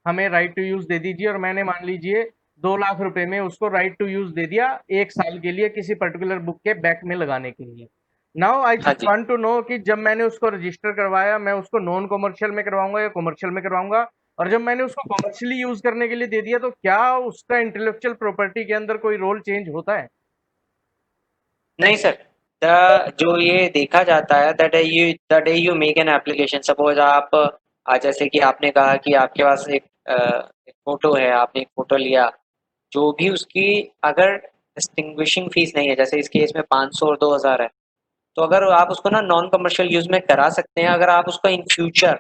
हमें राइट टू यूज दे दीजिए, और मैंने मान लीजिए 2 लाख रुपए में उसको राइट टू यूज दे दिया 1 साल के लिए किसी पर्टिकुलर बुक के बैक में लगाने के लिए। नाउ आई हाँ जस्ट जी। वांट टू नो कि जब मैंने उसको रजिस्टर करवाया, मैं उसको नॉन कमर्शियल में करवाऊंगा या कमर्शियल में करवाऊंगा, और जब मैंने उसको कमर्शियली यूज करने के लिए दे दिया तो क्या उसका इंटेलेक्चुअल प्रॉपर्टी के अंदर कोई रोल चेंज होता है? नहीं सर, जो ये देखा जाता है that you the day you make an application, suppose आप जैसे कि आपने कहा कि आपके पास एक फोटो है, आपने एक फोटो लिया, जो भी उसकी अगर डिस्टिंग्विशिंग फीस नहीं है, जैसे इस केस में 500 और 2000 है, तो अगर आप उसको ना नॉन कमर्शियल यूज में करा सकते हैं, अगर आप उसको इन फ्यूचर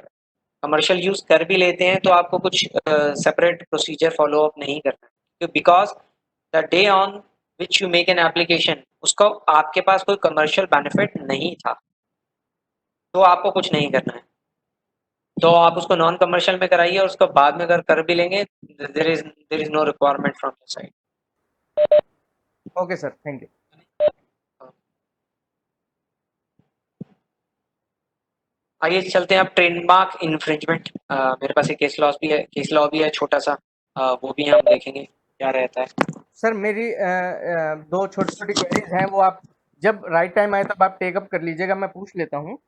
कमर्शियल यूज कर भी लेते हैं तो आपको कुछ सेपरेट प्रोसीजर फॉलो अप नहीं करना है, because the day on which you make an application उसका आपके पास कोई कमर्शियल बेनिफिट नहीं था, तो आपको कुछ नहीं करना है। तो आप उसको नॉन कमर्शियल में कराइए और उसको बाद में अगर कर भी लेंगे, there is no requirement from your side. Okay sir, thank you. आइए चलते हैं अब ट्रेडमार्क इन्फ्रिंजमेंट। मेरे पास एक केस लॉ भी है छोटा सा, वो भी हम देखेंगे क्या रहता है। सर मेरी दो छोटी छोटी क्वेरीज हैं, वो आप जब राइट टाइम आए तब आप टेकअप कर लीजिएगा, मैं पूछ लेता हूँ।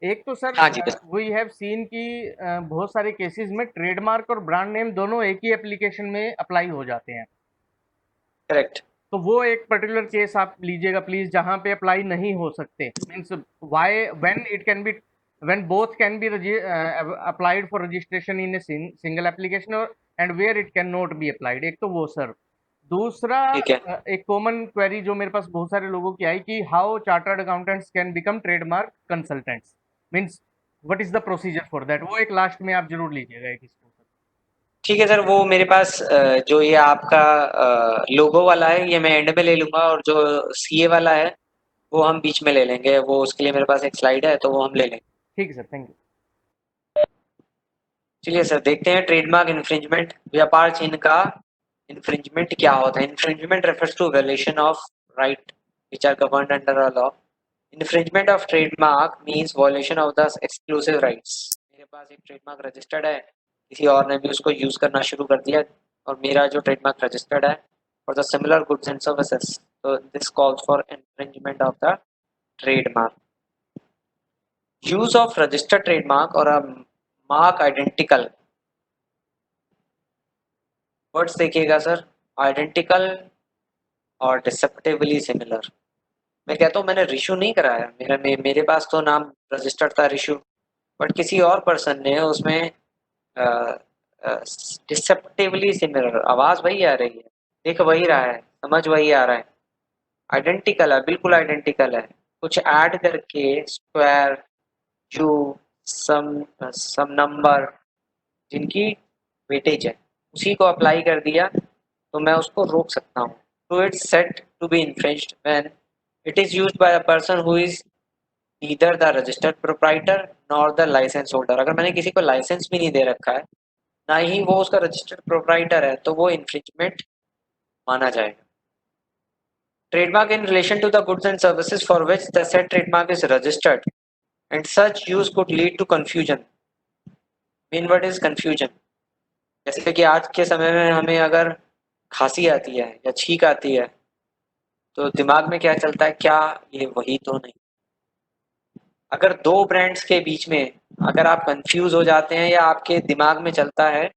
एक तो सर, हाँ जी बस। वी हैव सीन कि बहुत सारे केसेस में ट्रेडमार्क और ब्रांड नेम दोनों एक ही एप्लीकेशन में अप्लाई हो जाते हैं। करेक्ट। तो वो एक पर्टिकुलर केस आप लीजिएगा प्लीज, जहां पे अप्लाई नहीं हो सकते, means why when it can be, when both can be applied for registration in a single application, and where it can not be applied. एक तो वो सर। दूसरा, ठीक है। एक कॉमन क्वेरी जो मेरे पास बहुत सारे लोगों की आई कि how chartered accountants can become trademark consultants, means what is the procedure for that. वो एक लास्ट में आप जरूर लीजिएगा एक इसको। ठीक है सर, वो मेरे पास जो ये आपका लोगो वाला है ये मैं एंड में ले लूंगा, और जो सीए वाला है वो हम बीच में ले लेंगे, वो उसके लिए मेरे पास एक स्लाइड है तो वो हम ले लेंगे। ठीक है सर, थैंक यू। चलिए सर देखते हैं ट्रेडमार्क इन्फ्रिंजमेंट, व्यापार चिन्ह का इन्फ्रिंजमेंट क्या होता है। Infringement refers to violation of right which are governed under a law. Infringement of trademark means violation of the exclusive rights. मेरे पास एक ट्रेडमार्क रजिस्टर्ड है, किसी और ने भी उसको यूज करना शुरू कर दिया, और मेरा जो ट्रेडमार्क रजिस्टर्ड है for the similar goods and services, तो this calls for infringement of the trademark. Use of registered trademark और अ मार्क आइडेंटिकल। वर्ड्स देखिएगा सर, आइडेंटिकल और डिसेप्टिवली सिमिलर। मैं कहता हूँ मैंने रिशू नहीं कराया, मेरे पास तो नाम रजिस्टर्ड था रिशू, बट किसी और पर्सन ने उसमें डिसेप्टिवली सिमिलर, आवाज वही आ रही है, दिख वही रहा है, समझ वही आ रहा है, आइडेंटिकल है, बिल्कुल आइडेंटिकल है, कुछ ऐड करके स्क्वायर यू सम नंबर जिनकी वेटेज है उसी को अप्लाई कर दिया, तो मैं उसको रोक सकता हूँ। तो it's said to be infringed when it is used by a person who is neither the registered proprietor nor the license holder। अगर मैंने किसी को लाइसेंस भी नहीं दे रखा है, ना ही वो उसका रजिस्टर्ड प्रोप्राइटर है, तो वो इन्फ्रिंजमेंट माना जाएगा। Trademark in relation to the goods and services for which the said trademark is registered and such use could lead to confusion। Main word is confusion। जैसे कि आज के समय में हमें अगर खांसी आती है या छींक आती है तो दिमाग में क्या चलता है, क्या ये वही तो नहीं। अगर दो ब्रांड्स के बीच में अगर आप कंफ्यूज हो जाते हैं या आपके दिमाग में चलता है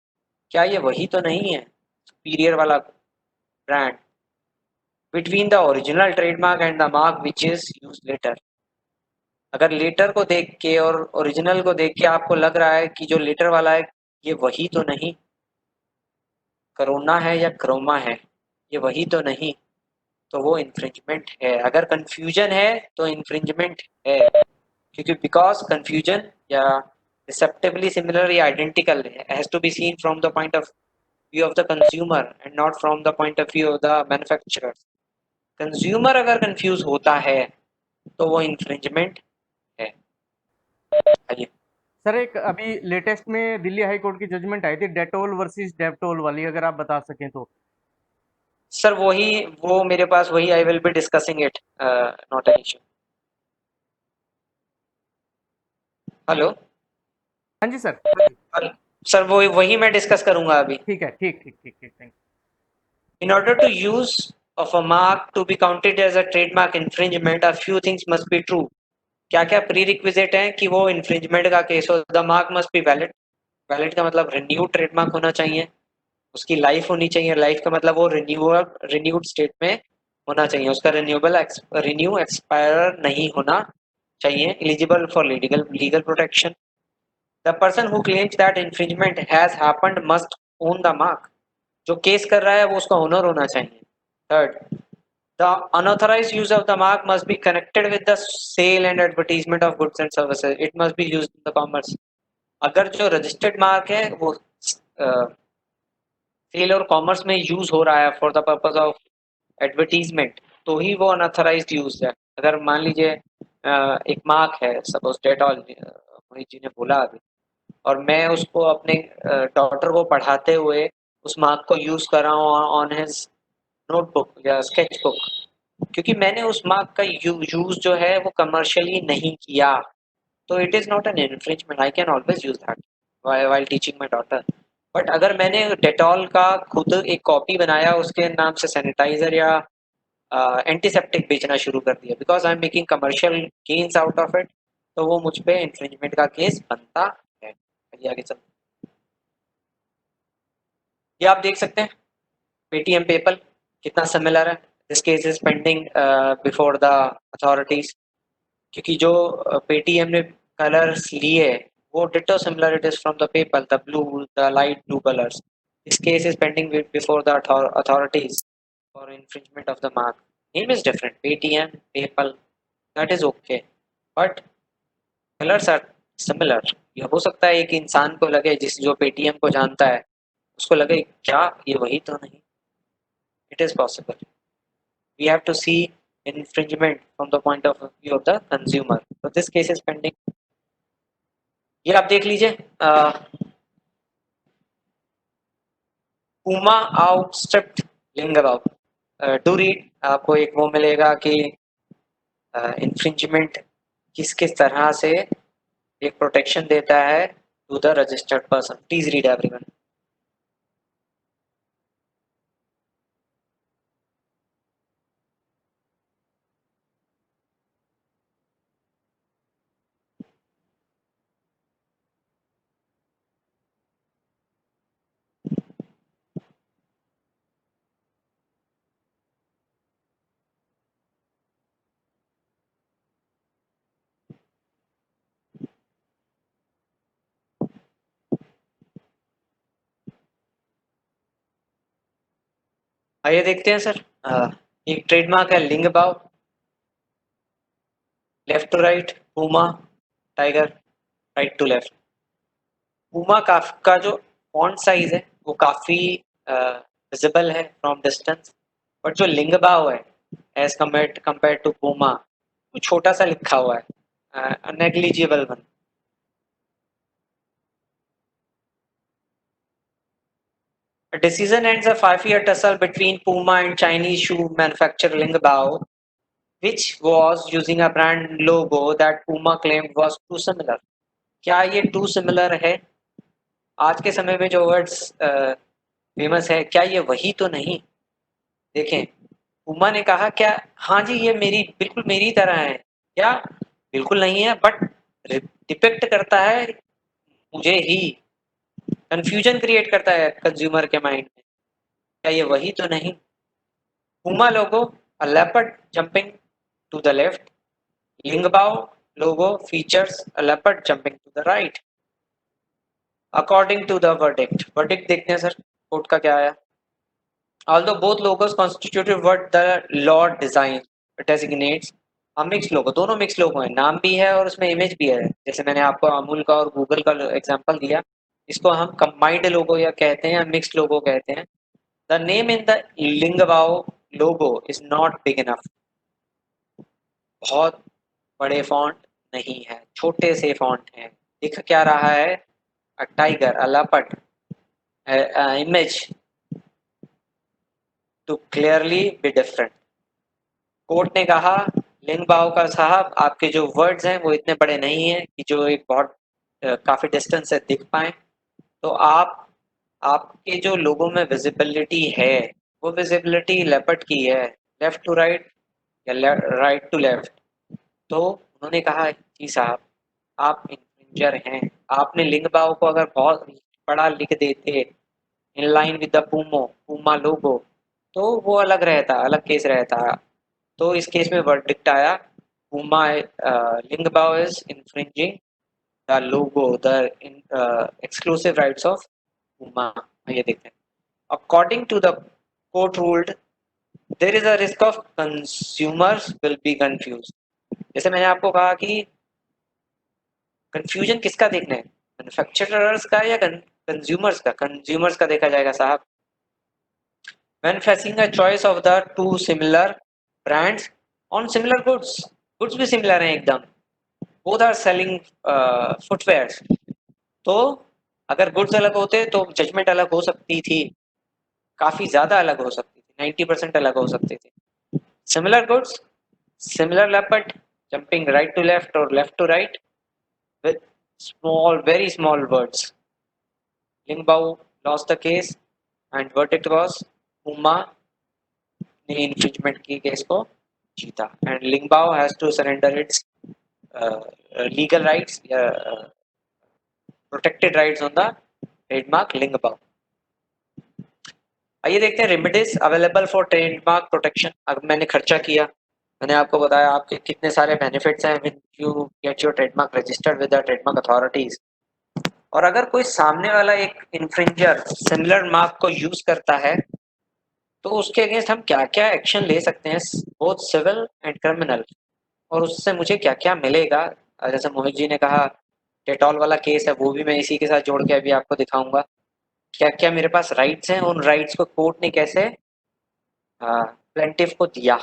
क्या ये वही तो नहीं है सुपीरियर वाला brand, between the original trademark and the mark which is use later. अगर लेटर को देख के और ओरिजिनल को देख के आपको लग रहा है कि जो लेटर वाला है ये वही तो नहीं, करोना है या क्रोमा है, ये वही तो नहीं, तो वो इन्फ्रिंजमेंट है। अगर कंफ्यूजन है तो इन्फ्रिंजमेंट है, क्योंकि बिकॉज कंफ्यूजन या deceptively similar या identical has to be seen from the point of view of the consumer and not from the point of view of the manufacturer। Consumer अगर कंफ्यूज होता है तो वो इन्फ्रिंजमेंट है। आइए सर एक अभी लेटेस्ट में दिल्ली हाई कोर्ट की जजमेंट आई थी डेटोल वर्सेस डेप्टोल वाली, अगर आप बता सकें तो। सर वही, वो मेरे पास वही, आई will be discussing it, not an issue. Hello. हाँ जी सर। सर वो वही मैं डिस्कस करूंगा अभी। ठीक है, ठीक ठीक ठीक ठीक, thank In order to use of a mark to be counted as a trademark infringement, a few things must be true। क्या क्या प्री रिक्विजिट है कि वो इन्फ्रिंजमेंट का केस हो। The mark must be valid. Valid का मतलब रिन्यूड ट्रेडमार्क होना चाहिए, उसकी लाइफ होनी चाहिए, लाइफ का मतलब वो रिन्यूड स्टेट में होना चाहिए, उसका रिन्यू एक्सपायर नहीं होना चाहिए, eligible for legal protection. The person who claims that infringement has happened must own the mark. जो केस कर रहा है वो उसका ओनर होना चाहिए। Third, the unauthorized use of the mark must be connected with the sale and advertisement of goods and services। It must be used in the commerce। अगर जो रजिस्टर्ड मार्क है वो सेल और कॉमर्स में यूज हो रहा है for the purpose of advertisement, तो ही वो अनऑथराइज्ड यूज है। अगर मान लीजिए एक मार्क है, सपोज डेटॉल, मोहित जी ने बोला अभी, और मैं उसको अपने डॉटर को पढ़ाते हुए उस मार्क को यूज कर रहा हूँ ऑन हिज नोटबुक या स्केच बुक, क्योंकि मैंने उस मार्क का यूज जो है वो कमर्शियली नहीं किया, तो it is not N infringement. I can always use that while teaching my daughter. But अगर मैंने डेटॉल का खुद एक कॉपी बनाया, उसके नाम से सैनिटाइजर या एंटीसेप्टिक बेचना शुरू कर दिया because I am making commercial gains out of it, तो वो मुझ पे इन्फ्रिंजमेंट का केस बनता है। चलिए आगे चलते हैं। ये आप देख सकते हैं पेटीएम पेपल कितना सिमिलर है। This case is pending before the authorities, क्योंकि जो पेटीएम ने कलर्स लिए वो ditto similar it is from the PayPal, the blue, the light blue colours. This case is pending before the authorities for infringement of the mark. Name is different, Paytm, PayPal, that is okay, but colors are similar. ये हो सकता है एक इंसान को लगे, जिस जो पेटीएम को जानता है उसको लगे क्या ये वही तो नहीं। It is possible. We have to see infringement from the point of view of the consumer. So this case is pending. ये आप देख लीजिए, Puma outstripped Lingabao. Do read, आपको एक वो मिलेगा कि इन्फ्रिंजमेंट किस किस तरह से एक प्रोटेक्शन देता है to the registered person. Please read everyone. आइए देखते हैं सर। एक ट्रेडमार्क है Lingbao, left to right Puma tiger, right to left. Puma का जो फॉन्ट साइज है वो काफी विजिबल है फ्रॉम डिस्टेंस, बट जो लिंगबाओ है एज कंपेयर टू पूमा वो छोटा सा लिखा हुआ है, negligible one. A decision ends a 5-year tussle between Puma and Chinese shoe manufacturer Lingbao, which was using a brand logo that Puma claimed was too similar. क्या ये too similar है? आज के समय में जो वर्ड्स फेमस है, क्या ये वही तो नहीं? देखें, पुमा ने कहा क्या हाँ जी ये मेरी बिल्कुल मेरी तरह है, क्या बिल्कुल नहीं है, बट डिपिक्ट करता है मुझे ही, कंफ्यूजन क्रिएट करता है कंज्यूमर के माइंड में। क्या ये वही तो नहीं? Puma logo, a leopard jumping to the left. Lingbao logo features a leopard jumping to the right. According to the verdict. Verdict देखते हैं सर, कोर्ट का क्या आया? Although both logos constituted what the law design designates a mixed logo, दोनों मिक्स लोगो हैं, नाम भी है और उसमें इमेज भी है। जैसे मैंने आपको अमूल का और गूगल का एग्जांपल दिया, इसको हम कंबाइंड लोगो या कहते हैं, मिक्स्ड लोगो कहते हैं। The name in the Lingbao logo is not big enough. बहुत बड़े फॉन्ट नहीं है, छोटे से फॉन्ट हैं। दिख क्या रहा है? A tiger, a leopard, image to clearly be different. Court ने कहा लिंगबाओ का साहब आपके जो वर्ड्स हैं वो इतने बड़े नहीं हैं कि जो एक बहुत काफी डिस्टेंस से दिख पाए, तो आपके जो लोगों में विजिबिलिटी है वो विजिबिलिटी लेपर्ड की है, लेफ्ट टू राइट या राइट टू लेफ्ट। तो उन्होंने कहा जी साहब आप इंफ्रिंजर हैं, आपने लिंगबाओ को अगर बहुत बड़ा लिख देते in line with the Puma logo, तो वो अलग रहता, अलग केस रहता। तो इस केस में वर्डिक्ट आया Puma Lingbao is infringing the logo, the exclusive rights of Puma. ये देखते हैं, according to the court ruled there is a risk of consumers will be confused. जैसे मैंने आपको कहा कि कंफ्यूजन किसका देखना है? मैन्युफैक्चरर्स का या कंज्यूमर्स का? कंज्यूमर्स का देखा जाएगा साहब। When facing a choice of the two similar brands on similar goods, goods भी similar हैं एकदम, both are selling footwears, तो अगर गुड्स अलग होते तो जजमेंट अलग हो सकती थी, काफी ज्यादा अलग हो सकती थी, 90% अलग हो सकती थी। Similar goods, similar leopard, jumping right to left और left to right with small, very small words. Lingbao lost the case and verdict was Puma ने infringement की केस को जीता and Lingbao has to surrender its legal rights या protected rights on the trademark Lingbao. आइए देखते हैं remedies available for trademark protection. अब मैंने खर्चा किया, मैंने आपको बताया आपके कितने सारे बेनिफिट्स हैं when you get your trademark registered with the trademark authorities. और अगर कोई सामने वाला एक इन्फ्रिंजर सिमिलर मार्क को यूज करता है तो उसके अगेंस्ट हम क्या क्या एक्शन ले सकते हैं, बोथ सिविल एंड क्रिमिनल, और उससे मुझे क्या क्या मिलेगा। जैसे मोहित जी ने कहा डेटॉल वाला केस है, वो भी मैं इसी के साथ जोड़ के अभी आपको दिखाऊंगा क्या क्या मेरे पास राइट्स हैं, उन राइट्स को कोर्ट ने कैसे प्लेंटिफ को दिया।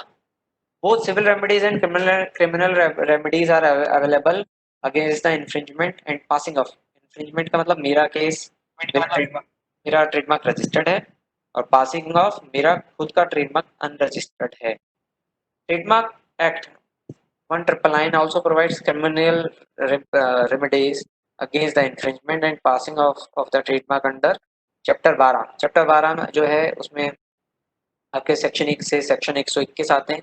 Both civil remedies and criminal remedies are available against the infringement and passing off. Infringement का मतलब मेरा केस, मेरा ट्रेडमार्क रजिस्टर्ड है, और पासिंग ऑफ मेरा खुद का ट्रेडमार्क अनरजिस्टर्ड है। Trademark act 1999 also provides criminal remedies against the infringement and passing of the trademark under chapter 12। Chapter 12 में जो है उसमें आपके सेक्शन 1 से सेक्शन 121 आते हैं।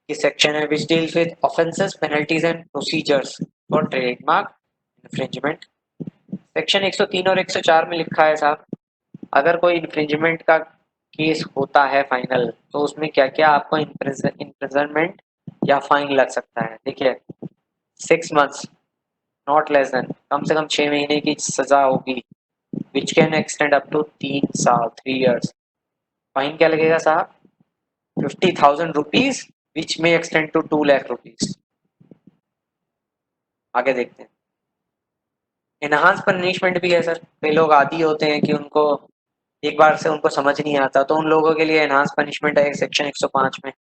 ये सेक्शन है which deals with offenses, penalties and procedures for trademark infringement। Section 103 और 104 में लिखा है साहब, अगर कोई इन्फ्रिंजमेंट का केस होता है फाइनल तो उसमें क्या क्या आपको इम्प्रिजनमेंट या फाइन लग सकता है। देखिए 6 months नॉट लेस देन, कम से कम 6 महीने की सजा होगी, which can extend up to 3 साल 3 years। फाइन क्या लगेगा साहब, 50,000 रुपीज विच में एक्सटेंड टू 2 लाख रुपीज। आगे देखते हैं, एनहांस पनिशमेंट भी है सर। कई लोग आदी होते हैं कि उनको एक बार से उनको समझ नहीं आता, तो उन लोगों के लिए एनहांस पनिशमेंट है सेक्शन 105 में।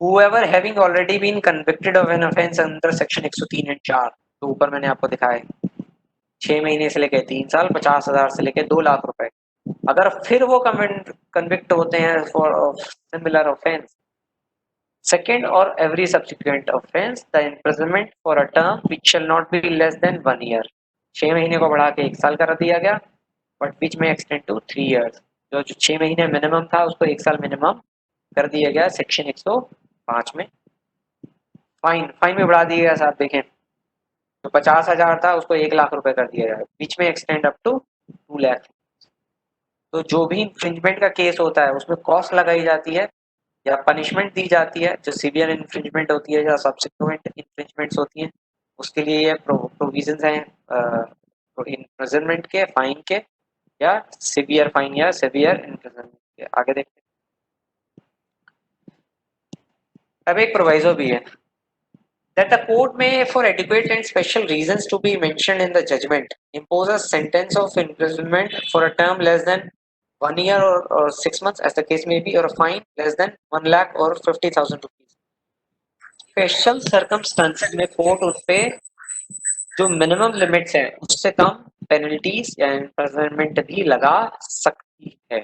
whoever having already been convicted of an offense under section 103 and 4, तो ऊपर मैंने आपको दिखाया 6 महीने से लेकर 3 साल, 50,000 से लेकर 2 लाख रुपए। अगर फिर वो कन्विक्ट होते हैं फॉर सिमिलर ऑफेंस, सेकेंड और every subsequent offence, the imprisonment for a term which shall not be less than 1 year। 6 महीने को बढ़ा के 1 साल कर दिया गया, बट विच में एक्सटेंड टू 3 years। जो 6 महीने मिनिमम था उसको 1 साल मिनिमम कर दिया गया सेक्शन 105 में। फाइन में बढ़ा दिया गया साहब, देखें तो 50,000 था उसको 1 लाख रुपए कर दिया जाए, बीच में एक्सटेंड अप टू 2 लाख। तो जो भी इन्फ्रिंजमेंट का केस होता है उसमें कॉस्ट लगाई जाती है या पनिशमेंट दी जाती है, जो सीवियर इन्फ्रिंजमेंट होती है या सब्सिक्वेंट इन्फ्रिंजमेंट्स होती हैं उसके लिए ये प्रोविजंस हैं इम्प्रिजनमेंट के, फाइन के, या सीवियर फाइन या सीवियर इम्प्रिजनमेंट के। आगे देखते हैं, अब एक प्रोविजो भी है that the court may, for adequate and special reasons to be mentioned in the judgment, impose a sentence of imprisonment for a term less than 1 year or 6 months as the case may be, or a fine less than 1 lakh or 50,000 rupees। Special circumstances में कोर्ट उस पे जो मिनिमम लिमिट्स हैं उससे कम पेनल्टीज या इम्प्रिजनमेंट भी लगा सकती है।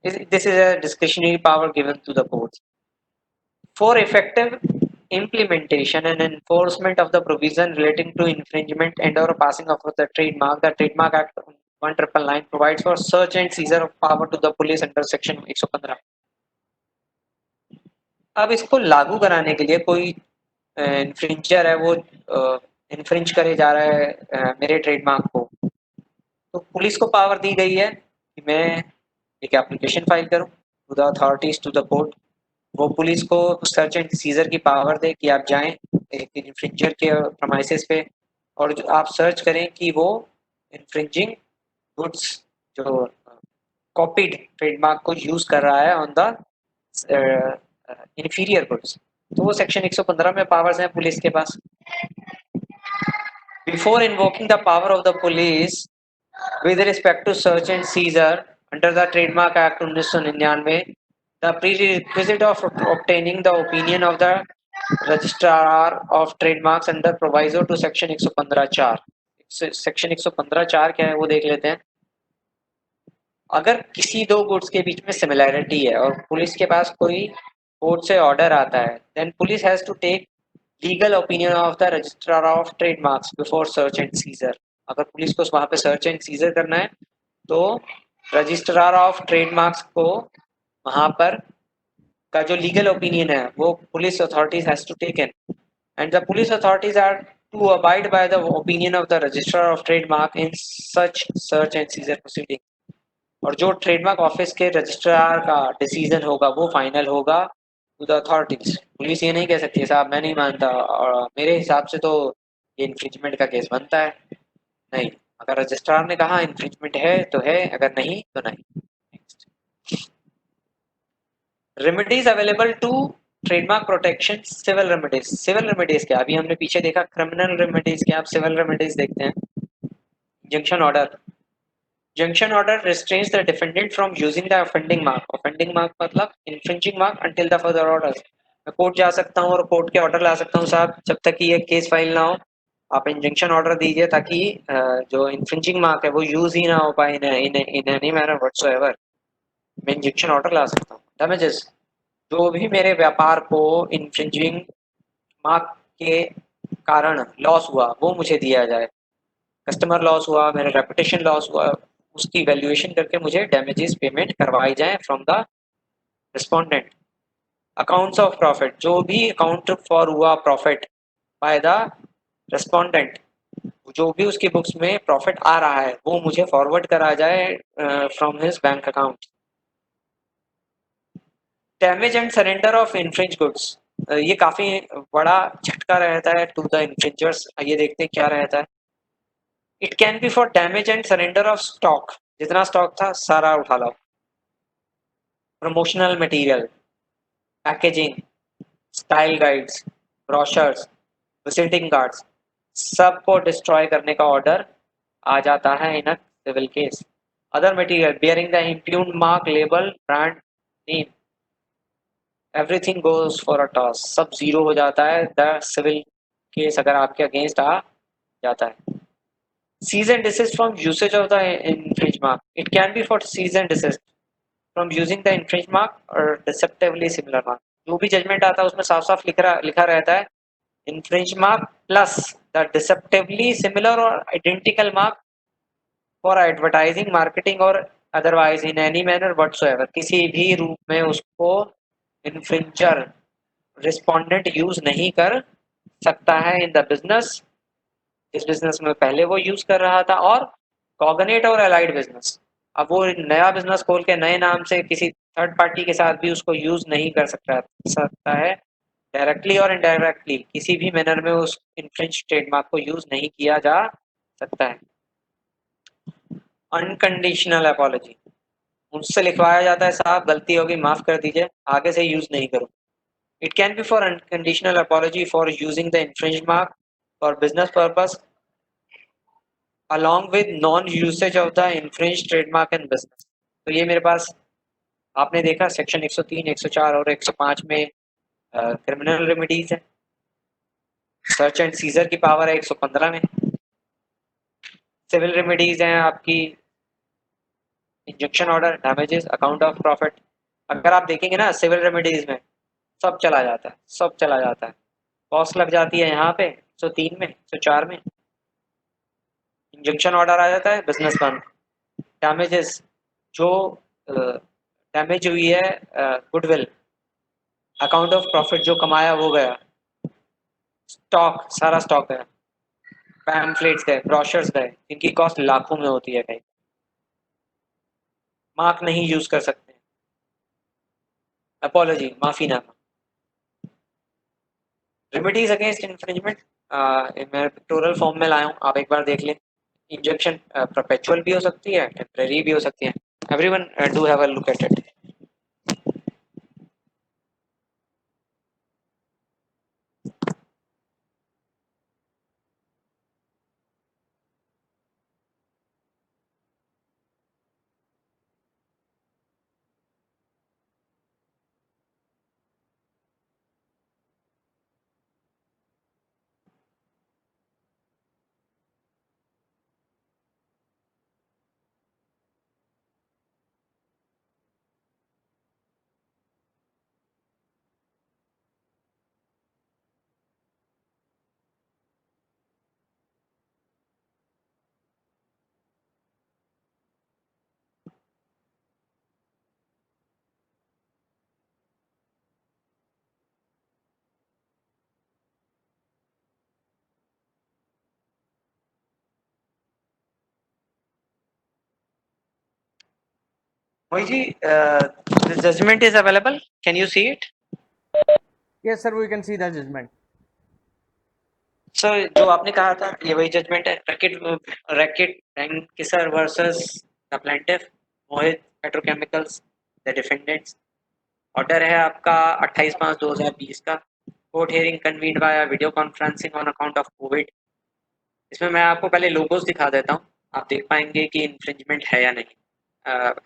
This is a discretionary power given to the court for effective implementation and enforcement of the provision relating to infringement and or passing of the trademark, the Trademark Act 1999 provides for search and seizure of power to the police under section 115। अब इसको लागू कराने के लिए कोई इन्फ्रिंजर है वो इन्फ्रिंज करे जा रहा है मेरे ट्रेडमार्क को, तो पुलिस को पावर दी गई है कि मैं एक एप्लीकेशन फाइल करूं to the authorities to the court. वो पुलिस को सर्च एंड सीजर की पावर दे कि आप जाएं एक इन्फ्रिंजर के प्रमाइसेस पे और जो आप सर्च करें कि वो इन्फ्रिंजिंग गुड्स जो कॉपीड ट्रेडमार्क को यूज कर रहा है ऑन द इन्फीरियर गुड्स। तो वो सेक्शन 115 में पावर्स हैं पुलिस के पास। Before invoking the power of the police with respect to search and seizure under the Trademark Act 1999, the prerequisite of obtaining the opinion of the Registrar of Trademarks under proviso to Section 115(4). Section 115(4) क्या है वो देख लेते हैं। अगर किसी दो गुड्स के बीच में सिमिलैरिटी है और पुलिस के पास कोई कोर्ट से ऑर्डर आता है, then police has to take legal opinion of the registrar of trademarks before search and seizure. अगर पुलिस को वहां पे सर्च एंड सीजर करना है तो रजिस्ट्रार ऑफ ट्रेडमार्क्स को वहां पर का जो लीगल ओपिनियन है वो police authorities has to take in, and the police authorities are to abide by the opinion of the registrar of trademark in such search and seizure proceeding. और जो ट्रेडमार्क ऑफिस के रजिस्ट्रार का डिसीजन होगा वो फाइनल होगा टू द अथॉरिटीज। पुलिस ये नहीं कह सकती है साहब मैं नहीं मानता और मेरे हिसाब से तो ये इन्फ्रिंजमेंट का केस बनता है। नहीं, अगर रजिस्ट्रार ने कहा इन्फ्रिंजमेंट है तो है, अगर नहीं तो नहीं। Remedies available to trademark protection. Civil remedies, civil remedies क्या, अभी हमने पीछे देखा क्रिमिनल रेमेडीज क्या, अब सिविल रेमेडीज देखते हैं। Injunction order, Junction order restrains the defendant from using the offending mark. Offending mark मतलब infringing mark until the further orders. मैं कोर्ट जा सकता हूँ और कोर्ट के ऑर्डर ला सकता हूँ साहब, जब तक कि ये केस फाइल ना हो आप इंजंक्शन ऑर्डर दीजिए ताकि जो इन्फ्रिंजिंग मार्क है वो यूज ही ना हो पाए इन एनी मैनर व्हाटसोएवर। मैं इंजंक्शन ऑर्डर ला सकता हूँ। डैमेजेस, जो भी मेरे व्यापार को इन्फ्रिंजिंग मार्क के कारण लॉस हुआ वो मुझे दिया जाए। कस्टमर लॉस हुआ, मेरा रेपुटेशन लॉस हुआ, उसकी वैल्यूएशन करके मुझे डैमेजेस पेमेंट करवाई जाए from the respondent. Accounts of profit, जो भी अकाउंट फॉर हुआ प्रॉफिट बाय द रिस्पोंडेंट, जो भी उसकी बुक्स में प्रॉफिट आ रहा है वो मुझे फॉरवर्ड करा जाए from his bank account. Damage and surrender of infringe goods, ये काफी बड़ा झटका रहता है टू द इन्फ्रिंजर्स। ये देखते हैं क्या रहता है। It can be for damage and surrender of stock, जितना स्टॉक था सारा उठा लो। Promotional material, packaging, style guides, brochures, visiting cards, सबको डिस्ट्रॉय करने का ऑर्डर आ जाता है in a civil case. Other material bearing the impugned mark, label, brand name, everything goes for a toss, सब जीरो हो जाता है द सिविल केस अगर आपके अगेंस्ट आ जाता है। Cease and desist from usage of the infringed mark. It can be for cease and desist from using the infringed mark or deceptively similar mark. जो भी जजमेंट आता है उसमें साफ साफ लिखा रहता है infringed mark plus the deceptively similar or identical mark for advertising, marketing or otherwise in any manner whatsoever. किसी भी रूप में उसको infringer respondent यूज नहीं कर सकता है इन द बिजनेस, इस बिजनेस में पहले वो यूज कर रहा था, और कॉगनेट और अलाइड बिजनेस। अब वो नया बिजनेस खोल के नए नाम से किसी थर्ड पार्टी के साथ भी उसको यूज नहीं कर सकता है। डायरेक्टली और इनडायरेक्टली किसी भी मैनर में उस इन्फ्रिंज ट्रेडमार्क को यूज नहीं किया जा सकता है। अनकंडीशनल अपॉलजी, मुझसे लिखवाया जाता है साहब गलती होगी माफ कर दीजिए, आगे से यूज नहीं करूँ। It can be for unconditional apology for using the infringe mark for business purpose along with non-usage of the infringed trademark in business। तो ये मेरे पास आपने देखा सेक्शन 103, 104 और 105 में क्रिमिनल रेमेडीज है। सर्च एंड सीजर की पावर है 115 में। सिविल रेमेडीज हैं आपकी injunction order, damages, account of profit. अगर आप देखेंगे ना सिविल रेमेडीज में सब चला जाता है, सब चला जाता है। कॉस्ट लग जाती है यहाँ पे 103 में, 104 में। इंजंक्शन ऑर्डर आ जाता है, बिजनेस बंद। डैमेजेस, जो डैमेज हुई है गुडविल, अकाउंट ऑफ प्रॉफिट जो कमाया वो गया, स्टॉक सारा स्टॉक गया, पैम्फलेट्स गए, ब्रोशर्स गए, इनकी कॉस्ट लाखों में होती है कहीं। मार्क नहीं यूज कर सकते। अपॉलजी, माफीनामा। रेमेडीज अगेंस्ट इन्फ्रिंजमेंट मैं पिक्टोरियल फॉर्म में लाया हूँ, आप एक बार देख लें। इंजेक्शन परपेचुअल भी हो सकती है, टेम्परेरी भी हो सकती है। Everyone do have a look at it. Mohit ji, the judgment is available. Can you see it? Yes, sir, we can see the judgment. So जो आपने कहा था ये वही जजमेंट है, Reckitt Benckiser versus the plaintiff Mohit petrochemicals the defendants. Order है आपका 28/5/2020 का। Court hearing convened by video conferencing on account of Covid. इसमें मैं आपको पहले लोगोस दिखा देता हूँ, आप देख पाएंगे कि इन्फ्रिंजमेंट है या नहीं।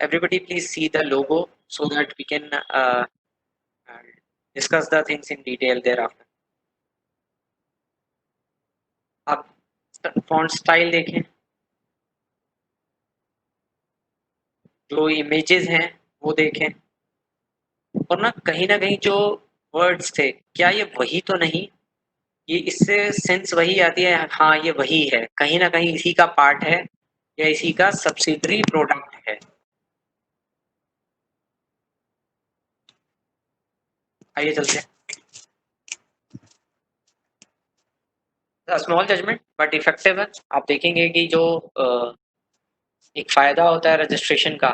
Everybody please see the logo so that we can discuss the things in detail thereafter. आप फॉन्ट स्टाइल देखें, जो इमेजेस हैं वो देखें, और ना कहीं जो वर्ड्स थे, क्या ये वही तो नहीं? ये इससे सेंस वही आती है, हाँ ये वही है, कहीं ना कहीं इसी का पार्ट है या इसी का सब्सिडरी प्रोडक्ट है। आइए चलते हैं। स्मॉल जजमेंट बट इफेक्टिव है। आप देखेंगे कि जो एक फायदा होता है रजिस्ट्रेशन का,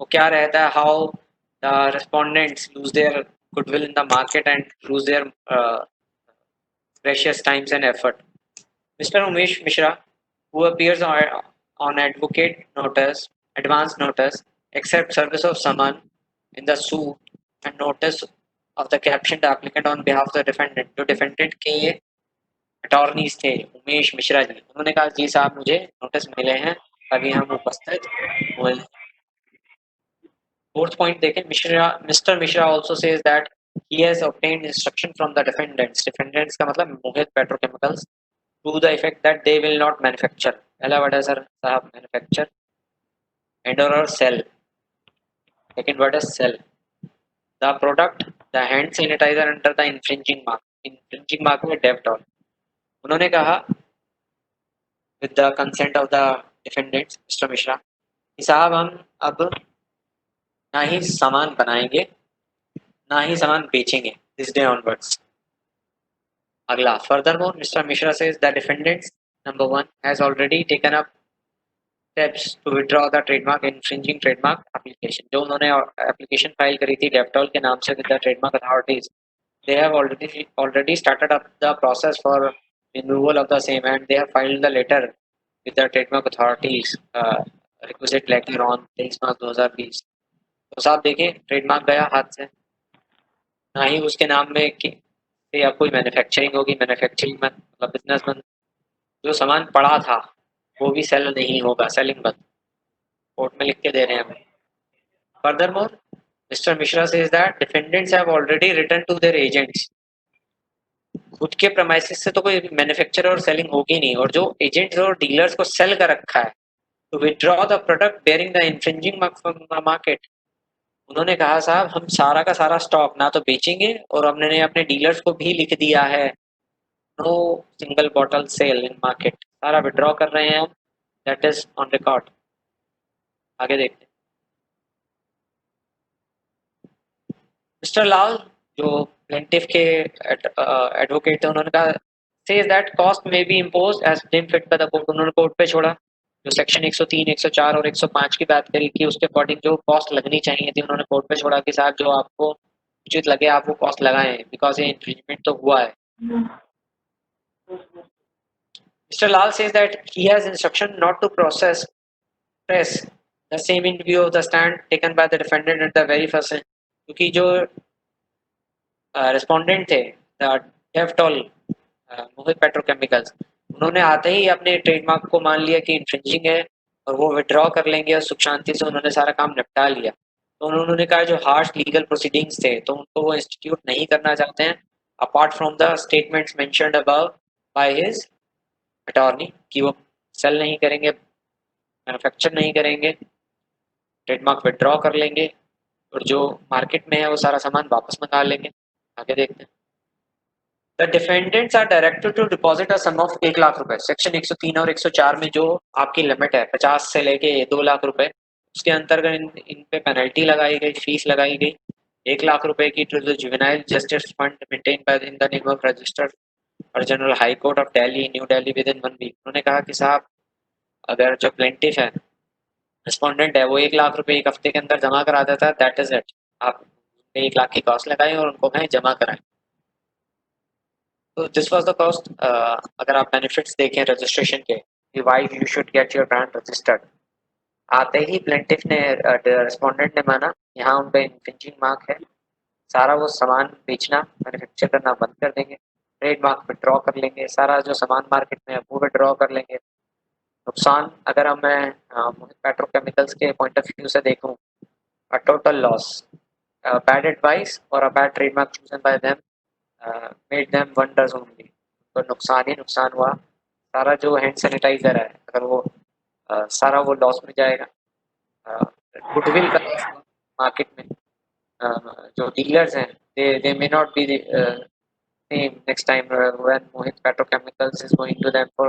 वो क्या रहता है, how the respondents lose their goodwill in the market and lose their precious times and effort. Mr. Umesh Mishra, who appears on advance notice, accept service of summon in the suit and notice of the captioned applicant on behalf of the defendant. जो defendant के attorneys थे उमेश मिश्रा जी, उन्होंने कहा जी साहब मुझे नोटिस मिले हैं, अभी हम उपस्थित हुए। Fourth point देखें, Mr. Mishra also says that he has obtained instruction from the defendants. Defendants का मतलब Mohit petrochemicals, to the effect that they will not manufacture, पहला वर्ड है सर साहब manufacture and or sell, second word is sell the product, the hand sanitizer under the infringing mark में Dettol। उन्होंने कहा with the consent of the defendants Mr. Mishra कि साहब हम अब ना ही सामान बनाएंगे ना ही सामान बेचेंगे this day onwards। अगला, furthermore Mr. Mishra says the defendants number 1 has already taken up steps to withdraw the trademark infringing trademark application। जो उन्होंने एप्लीकेशन फाइल करी थी डेप्टॉल के नाम से with the trademark authorities, they have already started up the process for removal of the same and they have filed the letter with the trademark authorities requisite letter on 23/5/2020। तो साहब देखिए ट्रेडमार्क गया हाथ से, ना ही उसके नाम में या कोई मैन्युफैक्चरिंग होगी, मैन्युफैक्चरिंग में मतलब बिजनेस में जो सामान पड़ा था वो भी सेल नहीं होगा, सेलिंग बंद। कोर्ट में लिख के दे रहे हैं हमें। Furthermore, Mr. Mishra says that defendants have already written to their agents। खुद के प्रमाइसिस से तो कोई मैन्युफैक्चरर और सेलिंग होगी नहीं, और जो एजेंट्स और डीलर्स को सेल कर रखा है to withdraw the product bearing the infringing mark from the market। उन्होंने कहा साहब हम सारा का सारा स्टॉक ना तो बेचेंगे और हमने अपने डीलर्स को भी लिख दिया है no single bottle sale in market, सारा विड्रॉ कर रहे हैं हम, दैट इज ऑन रिकॉर्ड। आगे देखते हैं। मिस्टर लाल जो प्लेंटिफ के एडवोकेट थे, उन्होंने कहा says that cost may be imposed as deemed fit by the court. उन्होंने कोर्ट पे छोड़ा, जो सेक्शन 103, 104 और 105 की बात करी कि उसके अकॉर्डिंग जो कॉस्ट लगनी चाहिए थी, उन्होंने कोर्ट पे छोड़ा कि साहब जो आपको उचित लगे आप वो कॉस्ट लगाएं, बिकॉज ये इन्फ्रिंजमेंट तो हुआ है। Mr. Lal says that he has instruction not to press the same in view of the stand taken by the defendant at the very first, क्योंकि जो रिस्पोंडेंट थे डेफ्टॉल मोहित पेट्रोकेमिकल्स, उन्होंने आते ही अपने ट्रेडमार्क को मान लिया कि इन्फ्रिंजिंग है और वो विड्रॉ कर लेंगे और सुख शांति से उन्होंने सारा काम निपटा लिया। तो उन्होंने कहा जो हार्श लीगल प्रोसीडिंग्स थे तो उनको वो इंस्टीट्यूट नहीं करना चाहते हैं, apart from the statements mentioned above by his attorney कि वो सेल नहीं करेंगे, मैन्युफैक्चर नहीं करेंगे, ट्रेडमार्क विड्रॉ कर लेंगे और जो मार्केट में है वो सारा सामान वापस मंगा लेंगे। आगे देखते हैं। The defendants are directed to deposit a sum of 1 lakh रुपए। सेक्शन 103 और 104 में जो आपकी लिमिट है 50 से लेके 2 लाख रुपए, उसके अंतर्गत इन पे पेनल्टी लगाई गई, फीस लगाई गई 1 लाख रुपए की to the juvenile justice fund maintain by in the name of registered or general high court of Delhi new Delhi within 1 week. उन्होंने कहा कि साहब अगर जो प्लेंटिफ है रिस्पोंडेंट है वो 1 लाख रुपए एक हफ्ते के अंदर जमा करा देता है, दैट इज इट। आप 1 लाख की कॉस्ट लगाएं और उनको कहें जमा कराएं। तो दिस वाज द कॉस्ट। अगर आप बेनिफिट्स देखें रजिस्ट्रेशन के, why you should get your brand registered, आते ही प्लेंटिफ ने रिस्पोंडेंट ने माना यहाँ उन पे इन्फ्रिंजिंग मार्क है, सारा वो सामान बेचना मैन्युफैक्चर करना बंद कर देंगे, ट्रेडमार्क विड्रॉ कर लेंगे, सारा जो सामान मार्केट में है वो विड्रॉ कर लेंगे। नुकसान अगर हम मैं मोहित पेट्रोकेमिकल्स के पॉइंट ऑफ व्यू से देखूं, a total loss, bad advice or a bad trademark chosen by them made them wonders only। तो नुकसान ही नुकसान हुआ। सारा जो हैंड सैनिटाइजर है अगर वो सारा वो लॉस में जाएगा। गुडविल का मार्केट में जो डीलर्स हैं they may not be the same next time when Mohit Petrochemicals is going to them for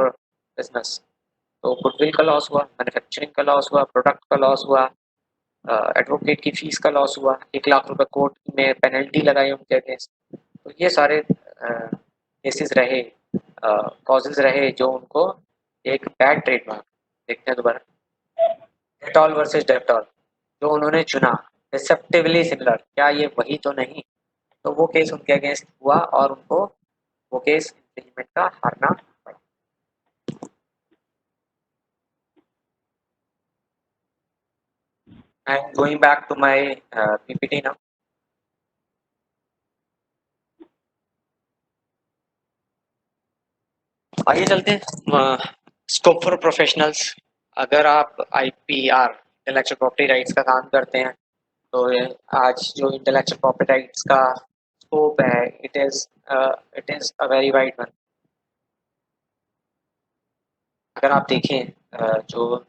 business। तो गुडविल का लॉस हुआ, मैन्युफैक्चरिंग का लॉस हुआ, प्रोडक्ट का लॉस हुआ, एडवोकेट की फीस का लॉस हुआ, 1 लाख रुपए कोर्ट में पेनल्टी लगाई उनके अगेंस्ट। तो ये सारे केसेस रहे, कॉजेज रहे जो उनको एक बैड ट्रेडमार्क। देखते हैं दोबारा, डेटॉल वर्सेस डेटॉल जो उन्होंने चुना, डिसेप्टिवली सिमिलर, क्या ये वही तो नहीं? तो वो केस उनके अगेंस्ट हुआ और उनको वो केस इंफ्रिंजमेंट का हारना पड़ा। I am going back to my PPT now. आइए चलते हैं स्कोप फॉर प्रोफेशनल्स। अगर आप आईपीआर इंटेलेक्चुअल प्रॉपर्टी राइट्स का काम करते हैं तो आज जो इंटेलेक्चुअल प्रॉपर्टी राइट्स का स्कोप है it is a very wide one. अगर आप देखें जो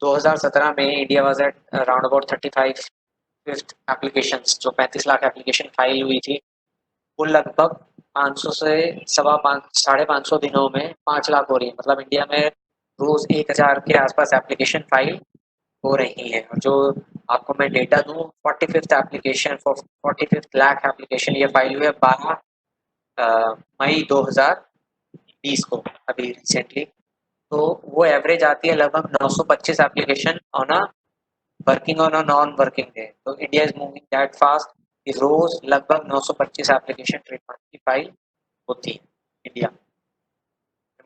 2017 में India was at around about 35 fifth applications, जो 35 लाख एप्लीकेशन फाइल हुई थी, वो लगभग 500 से 550 दिनों में 5 लाख हो रही है। मतलब इंडिया में रोज 1000 के आसपास एप्लीकेशन फाइल हो रही है। और जो आपको मैं डेटा दूं, 45th application for 45 lakh application ये फाइल हुई है 12 मई 2020 को, अभी रिसेंटली। तो वो एवरेज आती है लगभग 925 application on a working on a non working day. तो India is moving that fast कि रोज लगभग 925 एप्लीकेशन ट्रेडमार्क की फाइल होती है इंडिया।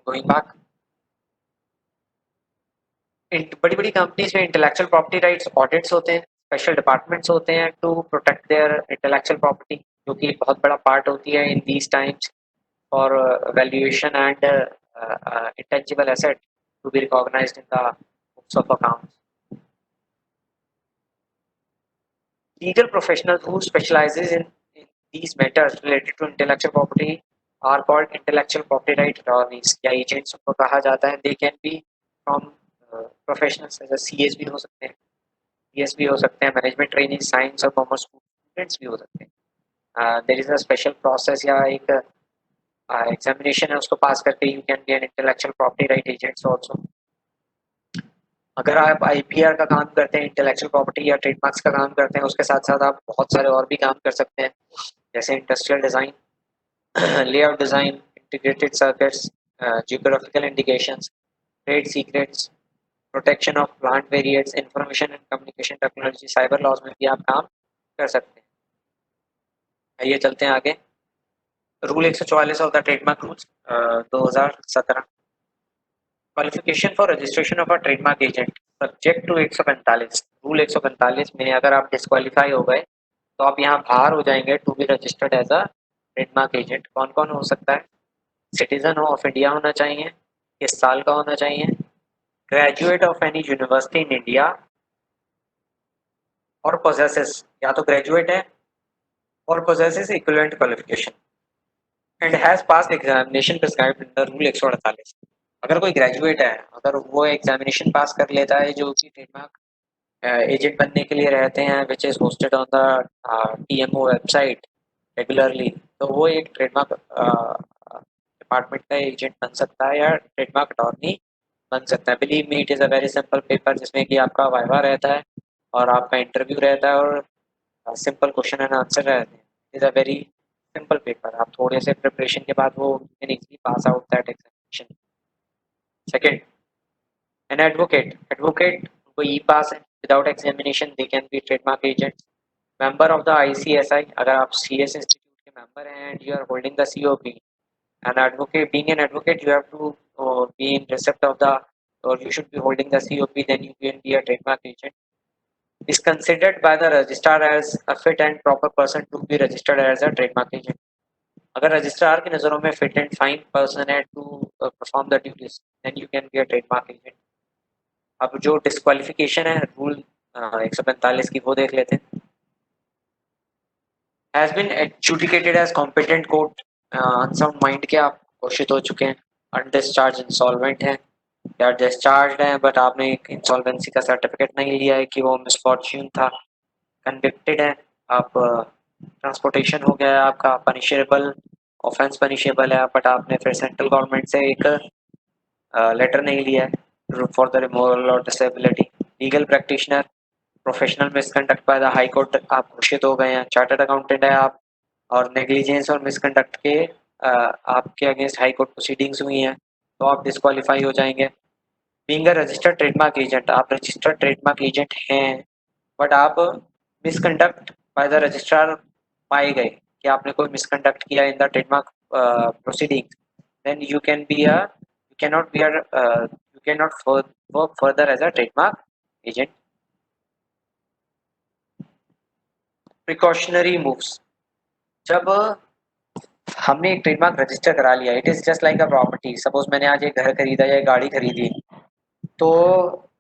गोइंग बैक, बड़ी बड़ी कंपनीज में इंटेलेक्चुअल प्रॉपर्टी राइट्स ऑडिट्स होते हैं, स्पेशल डिपार्टमेंट्स होते हैं to protect their intellectual property, जो कि एक बहुत बड़ा पार्ट होती है in these times for valuation and intangible asset to be recognised in the books of accounts. Legal professionals who specializes in these matters related to intellectual property are called intellectual property right attorneys या agents उनको कहा जाता है। They can be from professionals जैसे CS भी हो सकते हैं, CS भी हो सकते हैं, मैनेजमेंट ट्रेनिंग साइंस और कॉमर्स स्टूडेंट्स भी हो सकते हैं। There is a special process या एक एग्जामिनेशन है, उसको पास करके you can be an intellectual property right agents also. अगर आप आईपीआर का काम करते हैं, इंटेलेक्चुअल प्रॉपर्टी या ट्रेडमार्क्स का काम करते हैं, उसके साथ साथ आप बहुत सारे और भी काम कर सकते हैं, जैसे industrial design, layout design, integrated circuits, geographical indications, trade secrets, protection of plant varieties, information and communication technology, cyber laws में भी आप काम कर सकते हैं। आइए चलते हैं आगे। Rule 144 of the trademark rules 2017। Qualification for registration of a trademark agent subject to 145। Rule 145 में अगर आप डिस्क्वालीफाई हो गए तो आप यहाँ बाहर हो जाएंगे to be registered as a trademark agent. कौन कौन हो सकता है? सिटीजन ऑफ इंडिया होना चाहिए, किस साल का होना चाहिए, graduate of any university in India और पोजेसेस, या तो ग्रेजुएट है और possesses equivalent qualification and has pass examination prescribed under rule 148। अगर कोई ग्रेजुएट है, अगर वो एग्जामिनेशन पास कर लेता है जो कि ट्रेडमार्क एजेंट बनने के लिए रहते हैं, which is hosted on the टीएमओ website regularly, तो वो एक ट्रेडमार्क डिपार्टमेंट का एजेंट बन सकता है या ट्रेडमार्क अटॉर्नी बन सकता है। Believe me, it is a very simple paper जिसमें कि आपका वाइवा रहता है और आपका इंटरव्यू रहता है और सिंपल क्वेश्चन एंड आंसर रहते हैं। It is a very simple paper. आप थोड़े से प्रिपरेशन के बाद वो can easily pass out that examination. Second, an advocate कोई ई पास है, without examination they can be trademark agent. Member of the ICSI, अगर आप सीएस इंस्टीट्यूट के मेंबर हैं and you are holding the COP, an advocate, being an advocate, you have to be in receipt of the, or you should be holding the COP, then you can be a trademark agent. Is considered by the registrar as a fit and proper person to be registered as a trademark agent. अगर रजिस्ट्रार की नज़रों में फिट एंड फाइन पर्सन है to perform the duties, then you can be a trademark agent. अब जो डिस्क्वालिफिकेशन है रूल 145 की, वो देख लेते हैं. Has been adjudicated as competent court, unsound mind के आप घोषित हो चुके हैं, अनडिस्चार्ज इंसॉल्वेंट हैं या डिस्चार्ज हैं, बट आपने एक इंसॉल्वेंसी का सर्टिफिकेट नहीं लिया है कि वो मिसफॉर्च्यून था, कन्विक्टेड है आप, ट्रांसपोर्टेशन हो गया है आपका, पनिशेबल ऑफेंस पनिशेबल है, बट आपने फिर सेंट्रल गवर्नमेंट से एक लेटर नहीं लिया है फॉर द रिमूवल और disability. Legal practitioner, professional misconduct by the high court आप घोषित हो गए हैं. चार्टर्ड अकाउंटेंट है आप, और नेग्लिजेंस और मिसकंडक्ट के आपके अगेंस्ट हाई कोर्ट प्रोसीडिंग्स हुई हैं, तो आप डिस्क्वालीफाई हो जाएंगे. Being a registered trademark agent, आप रजिस्टर्ड ट्रेडमार्क एजेंट हैं, बट आप मिसकंडक्ट बाय द रजिस्ट्रार पाए गए कि आपने कोई मिसकंडक्ट किया in the trademark proceeding, then you can be a, you can not be a, you can not work further as a trademark agent. Precautionary moves, जब हमने एक ट्रेडमार्क रजिस्टर करा लिया, it is just like a property. Suppose मैंने आज एक घर खरीदा या एक गाड़ी खरीदी, तो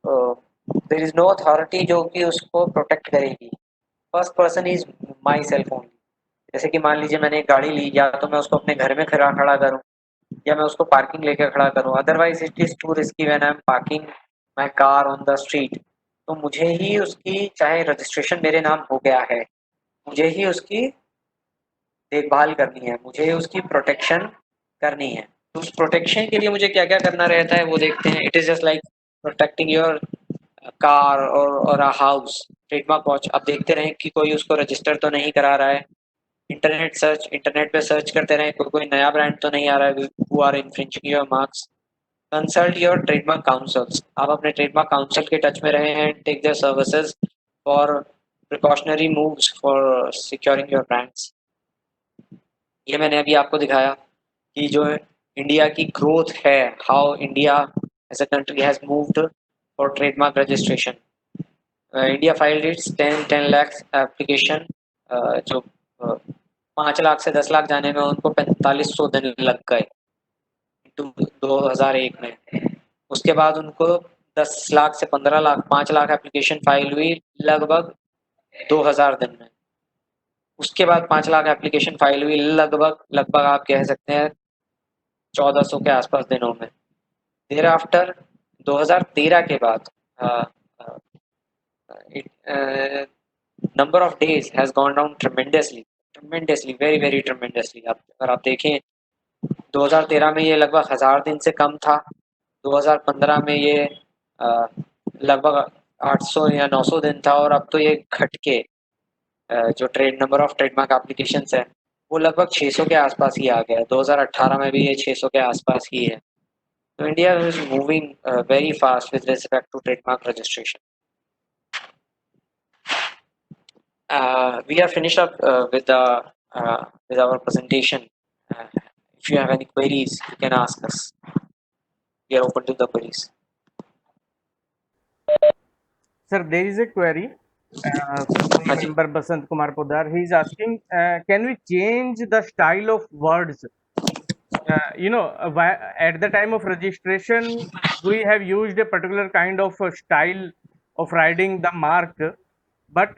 देयर इज नो अथॉरिटी जो कि उसको प्रोटेक्ट करेगी. First person is my self only. जैसे कि मान लीजिए मैंने एक गाड़ी ली, या तो मैं उसको अपने घर में खड़ा खड़ा करूँ, या मैं उसको पार्किंग लेकर खड़ा करूँ. Otherwise it is to risky when I M parking my car on the street. तो मुझे ही उसकी, चाहे रजिस्ट्रेशन मेरे नाम हो गया है, मुझे ही उसकी देखभाल करनी है, मुझे उसकी प्रोटेक्शन करनी है. तो उस प्रोटेक्शन के लिए मुझे क्या क्या करना रहता है वो देखते हैं. It is just like protecting your car और अ हाउस. ट्रेडमार्क वॉच, आप देखते रहें कि कोई उसको रजिस्टर तो नहीं करा रहा है. इंटरनेट सर्च, इंटरनेट पे सर्च करते रहें कोई नया ब्रांड तो नहीं आ रहा है who are infringing your marks. Consult your trademark counsels, आप अपने ट्रेडमार्क काउंसिल के टच में रहें हैं. Take their services for precautionary moves for securing your brands. ये मैंने अभी आपको दिखाया कि जो इंडिया की ग्रोथ है, how India as a country has moved for trademark registration. India filed its 10 lakh application, जो 5 लाख से 10 लाख जाने में उनको 4500 दिन लग गए 2001 में. उसके बाद उनको 10 लाख से 15 लाख, 5 लाख एप्लीकेशन फाइल हुई लगभग 2000 दिन में. उसके बाद 5 लाख एप्लीकेशन फाइल हुई लगभग लगभग आप कह सकते हैं 1400 के आसपास दिनों में. देर आफ्टर 2013 के बाद number of days has gone down tremendously very very tremendously. अगर आप देखें 2013 में ये लगभग 1000 दिन से कम था. 2015 में ये लगभग 800 या 900 दिन था, और अब तो ये घट के जो नंबर ऑफ ट्रेडमार्क एप्लीकेशंस है वो लगभग 600 के आसपास ही आ गया है. 2018 में भी ये 600 के आसपास ही है. तो India is moving very fast with respect to trademark registration. We are finished up with our presentation. If you have any queries, you can ask us. We are open to the queries. Sir, there is a query from member Basant Kumar Podar. He is asking, can we change the style of words? At the time of registration, we have used a particular kind of style of writing the mark, but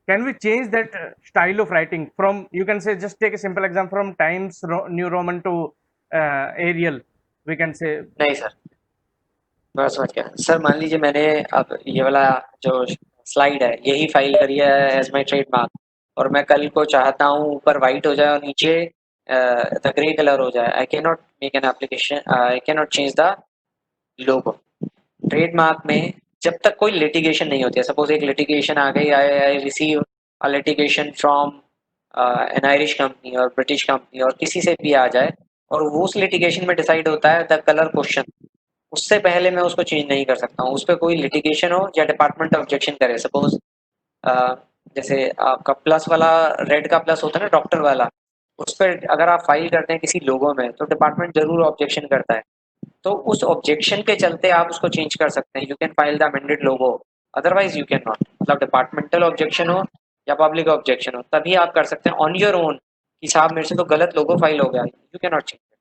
can we change that style of writing from, you can say, just take a simple example, from Times New Roman to Arial, we can say. नहीं सर, मैं समझ गया. सर मान लीजिए मैंने अब ये वाला जो स्लाइड है यही फाइल करी है एज माई ट्रेडमार्क, और मैं कल को चाहता हूँ ऊपर वाइट हो जाए और नीचे द ग्रे कलर हो जाए. आई can not make an application, I can not change the logo. Trademark में जब तक कोई लिटिगेशन नहीं होती है, सपोज एक लिटिगेशन आ गई, I receive a litigation from N Irish company और ब्रिटिश कंपनी और किसी से भी आ जाए, और वो उस लिटिगेशन में डिसाइड होता है द कलर क्वेश्चन, उससे पहले मैं उसको चेंज नहीं कर सकता हूँ। उस पर कोई लिटिगेशन हो या डिपार्टमेंट ऑब्जेक्शन करे, सपोज जैसे आपका प्लस वाला, रेड का प्लस होता है ना डॉक्टर वाला, उस पर अगर आप फाइल करते हैं किसी लोगो में तो डिपार्टमेंट जरूर ऑब्जेक्शन करता है। तो उस ऑब्जेक्शन के चलते आप उसको चेंज कर सकते हैं। You can file the amended logo, otherwise you can not. मतलब डिपार्टमेंटल ऑब्जेक्शन हो या पब्लिक ऑब्जेक्शन हो तभी आप कर सकते हैं ऑन योर ओन कि साहब मेरे से तो गलत लोगो फाइल हो गया, you can not change it,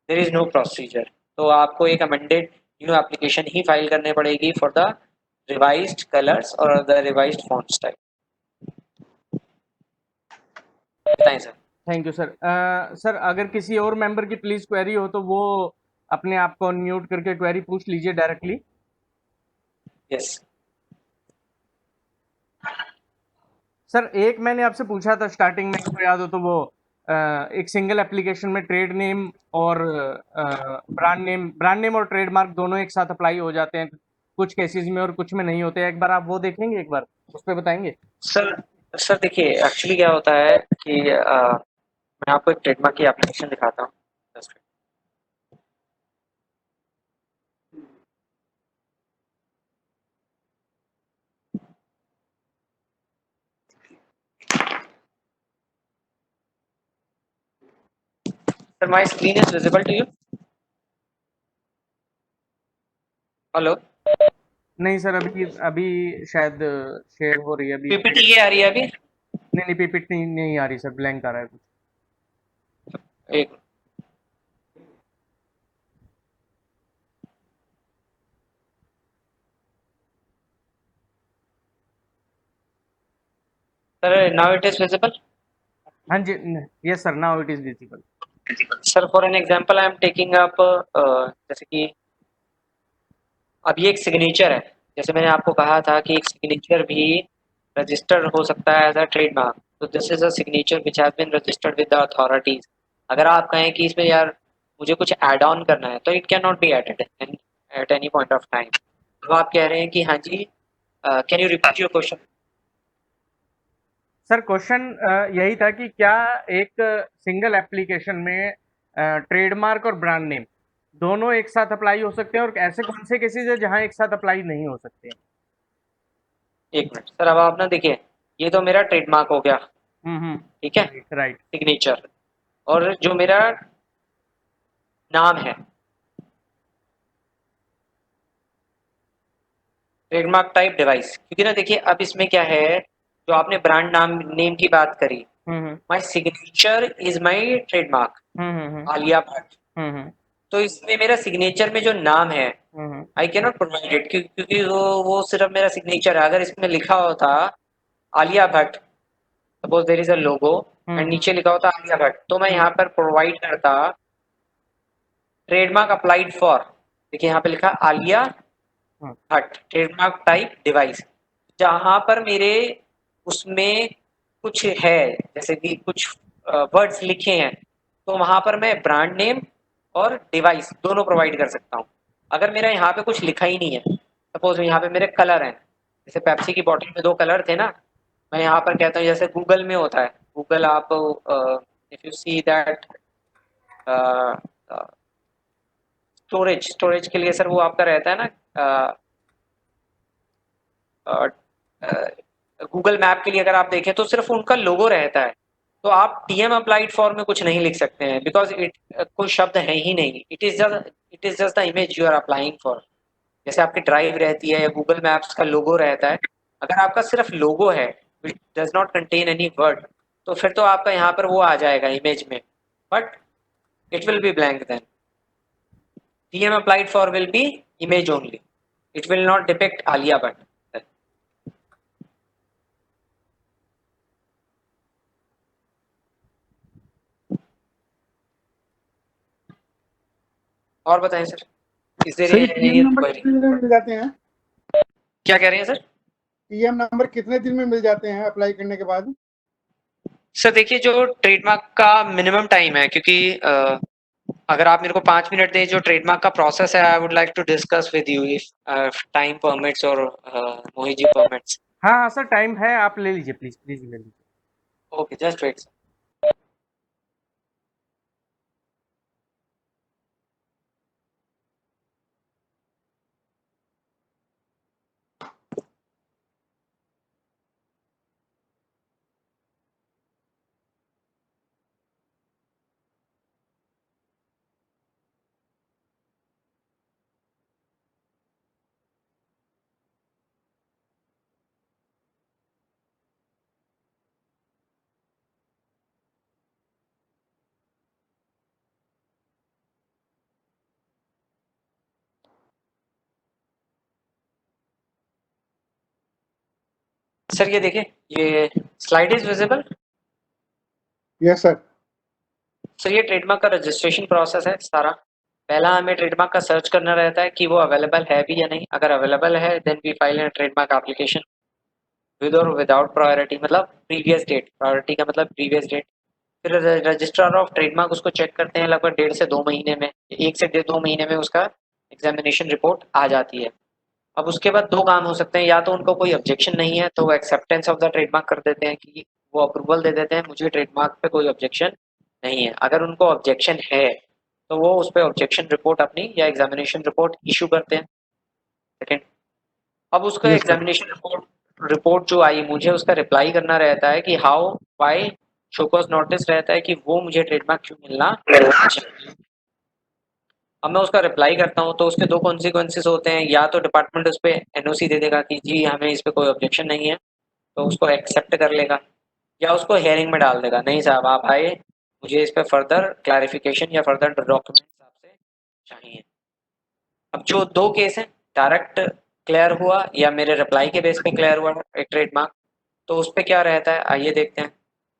there is no procedure. तो आपको एक अमेंडेड न्यू एप्लीकेशन ही फाइल करनी पड़ेगी फॉर द रिवाइज्ड कलर्स और द रिवाइज्ड फॉन्ट स्टाइल। बताएं sir. Thank you sir. Sir अगर किसी और मेंबर की प्लीज क्वेरी हो तो वो अपने आप को अनम्यूट करके क्वेरी पूछ लीजिए डायरेक्टली। यस सर एक मैंने आपसे पूछा था स्टार्टिंग में, आपको याद हो तो, वो एक सिंगल एप्लीकेशन में ट्रेड नेम और ब्रांड नेम और ट्रेडमार्क दोनों एक साथ अप्लाई हो जाते हैं कुछ केसेस में और कुछ में नहीं होते। एक बार आप वो देखेंगे, एक बार उस पर बताएंगे। सर। सर देखिए एक्चुअली क्या होता है कि मैं आपको एक ट्रेडमार्क की एप्लीकेशन दिखाता हूँ। Just wait. Sir, my screen is visible to you? Hello. नहीं सर, अभी अभी शायद शेयर हो रही है अभी। पीपीटी ये आ रही है अभी? नहीं नहीं, पीपीटी नहीं आ रही सर, ब्लैंक आ रहा है कुछ। एक sir, now it is visible. हाँ जी, yes sir, now it is visible. Sir for an example I am taking up, जैसे कि अब ये एक सिग्नेचर है। जैसे मैंने आपको कहा था कि एक सिग्नेचर भी रजिस्टर हो सकता है एज अ ट्रेडमार्क। तो this is a signature which has been registered with the authorities. अगर आप कहें कि इसमें यार मुझे कुछ ऐड ऑन करना है तो it can not be added at any point of time. तो आप कह रहे हैं कि हाँ जी, can you repeat your question? Sir question यही था कि क्या एक सिंगल एप्लीकेशन में ट्रेडमार्क और ब्रांड नेम दोनों एक साथ अप्लाई हो सकते हैं, और ऐसे कौन से केसेस है जहां एक साथ अप्लाई नहीं हो सकते हैं। एक मिनट सर, अब आप ना देखिए, ये तो मेरा ट्रेडमार्क हो गया, ठीक है, राइट राइट। सिग्नेचर। और जो मेरा नाम है ट्रेडमार्क टाइप डिवाइस, क्योंकि ना देखिए अब इसमें क्या है, जो आपने ब्रांड नाम नेम की बात करी, hmm my signature is my trademark hmm Alia Bhatt. Hmm तो इसमें मेरा सिग्नेचर में जो नाम है hmm I can not provide it, क्योंकि वो सिर्फ मेरा सिग्नेचर है। अगर इसमें लिखा होता Alia Bhatt, suppose there is a logo and hmm नीचे लिखा होता आलिया भट्ट, तो मैं यहाँ पर प्रोवाइड करता ट्रेडमार्क अप्लाइड फॉर, देखिए यहाँ पे लिखा आलिया हम्म भट्ट ट्रेडमार्क टाइप डिवाइस। जहां पर मेरे उसमें कुछ है, जैसे कि कुछ वर्ड्स लिखे हैं, तो वहां पर मैं ब्रांड नेम और डिवाइस दोनों प्रोवाइड कर सकता हूँ। अगर मेरा यहाँ पे कुछ लिखा ही नहीं है, सपोज यहाँ पे मेरे कलर हैं, जैसे पेप्सी की बोतल में दो कलर थे ना, मैं यहाँ पर कहता हूँ जैसे गूगल में होता है, गूगल आप if you see that storage के लिए सर वो आपका रहता है ना, गूगल मैप के लिए अगर आप देखें तो सिर्फ उनका लोगो रहता है। तो आप टीएम अप्लाइड फॉर में कुछ नहीं लिख सकते हैं, बिकॉज इट कोई शब्द है ही नहीं, it is just the image you are applying for. जैसे आपकी ड्राइव रहती है या गूगल मैप्स का लोगो रहता है, अगर आपका सिर्फ लोगो है which does not contain any word, तो फिर तो आपका यहाँ पर वो आ जाएगा इमेज में, but it will be blank then. TM applied for will be image only, it will not depict Alia Bhatt. और बताएं सर, इज देयर सर ये any PM other number query? कितने दिन में मिल जाते हैं? क्या कह रहे हैं सर? पीएम नंबर कितने दिन में मिल जाते हैं अप्लाई करने के बाद? सर देखिए, जो ट्रेडमार्क का मिनिमम टाइम है, क्योंकि अगर आप मेरे को 5 मिनट दें, जो ट्रेडमार्क का प्रोसेस है, I would like to discuss with you if time permits और मोहित जी परमिट्स। हाँ हाँ सर, टाइम है, आप ले लीजिए, प्लीज प्लीज ले लीजिए। Okay, just wait. सर ये देखिए, ये slide is visible. Yes sir. Sir ये ट्रेडमार्क का रजिस्ट्रेशन प्रोसेस है सारा। पहला हमें ट्रेडमार्क का सर्च करना रहता है कि वो अवेलेबल है भी या नहीं। अगर अवेलेबल है then we file a trademark application with और विदाउट प्रायोरिटी, मतलब प्रीवियस डेट, प्रायोरिटी का मतलब प्रीवियस डेट। फिर रजिस्ट्रार ऑफ ट्रेडमार्क उसको चेक करते हैं लगभग 1.5 से 2 महीने में, 1 से 2 महीने में उसका एग्जामिनेशन रिपोर्ट आ जाती है। अब उसके बाद दो काम हो सकते हैं, या तो उनको कोई ऑब्जेक्शन नहीं है तो वो एक्सेप्टेंस ऑफ द ट्रेडमार्क कर देते हैं कि वो अप्रूवल दे देते हैं, मुझे ट्रेडमार्क पे कोई ऑब्जेक्शन नहीं है। अगर उनको ऑब्जेक्शन है तो वो उस पर ऑब्जेक्शन रिपोर्ट अपनी या एग्जामिनेशन रिपोर्ट इशू करते हैं। सेकेंड, अब उसका yes sir. Examination report report जो आई, मुझे उसका रिप्लाई करना रहता है कि हाउ वाई शोकॉज नोटिस रहता है कि वो मुझे ट्रेडमार्क क्यों मिलना चाहिए। अब मैं उसका रिप्लाई करता हूँ तो उसके दो कॉन्सिक्वेंसेस होते हैं, या तो डिपार्टमेंट उस पर एनओसी दे देगा कि जी हमें इस पर कोई ऑब्जेक्शन नहीं है, तो उसको एक्सेप्ट कर लेगा, या उसको हेयरिंग में डाल देगा, नहीं साहब आप आए, मुझे इस पर फर्दर क्लैरिफिकेशन या फर्दर डॉक्यूमेंट्स आपसे चाहिए। अब जो दो केस हैं, डायरेक्ट क्लियर हुआ या मेरे रिप्लाई के बेस पे क्लियर हुआ एक ट्रेडमार्क, तो उस पर क्या रहता है आइए देखते हैं।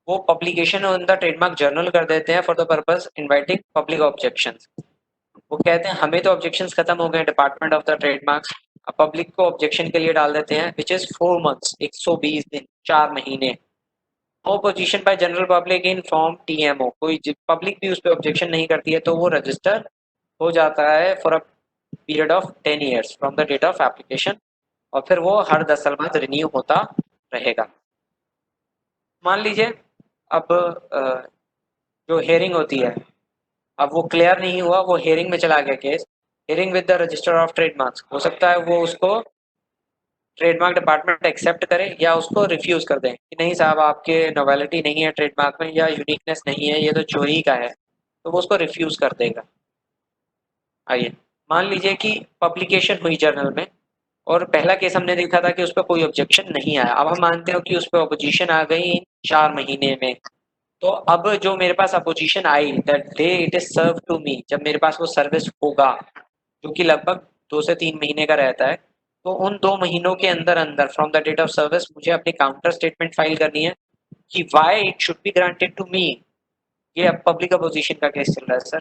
वो publication on the trademark journal कर देते हैं for the purpose inviting public objections. वो कहते हैं हमें तो ऑब्जेक्शंस खत्म हो गए डिपार्टमेंट ऑफ द ट्रेडमार्क्स, अब पब्लिक को ऑब्जेक्शन के लिए डाल देते हैं विच इज 4 मंथ्स, 120 दिन, 4 महीने। Opposition bye general public in form टीएमओ, कोई पब्लिक भी उस पर ऑब्जेक्शन नहीं करती है तो वो रजिस्टर हो जाता है for a period of 10 years from the date of application, और फिर वो हर 10 साल बाद रिन्यू होता रहेगा। मान लीजिए अब जो हेयरिंग होती है, अब वो क्लियर नहीं हुआ, वो हेयरिंग में चला गया case, hearing with the register of trademarks, हो सकता है वो उसको ट्रेडमार्क डिपार्टमेंट एक्सेप्ट करे या उसको रिफ्यूज कर दें कि नहीं साहब आपके नोवेलिटी नहीं है ट्रेडमार्क में या यूनिकनेस नहीं है, ये तो चोरी का है, तो वो उसको रिफ्यूज कर देगा। आइए मान लीजिए कि पब्लिकेशन हुई जर्नल में और पहला केस हमने देखा था कि उस पर कोई ऑब्जेक्शन नहीं आया, अब हम मानते हो कि उस पर अपोजिशन आ गई इन 4 महीने में। तो अब जो मेरे पास opposition I that day it is serve to me, जब मेरे पास वो सर्विस होगा जो कि लगभग 2 से 3 महीने का रहता है, तो उन 2 महीनों के अंदर अंदर from the date of service मुझे अपनी काउंटर स्टेटमेंट फाइल करनी है कि why it should be granted to me. ये अब पब्लिक अपोजिशन का केस चल रहा है सर,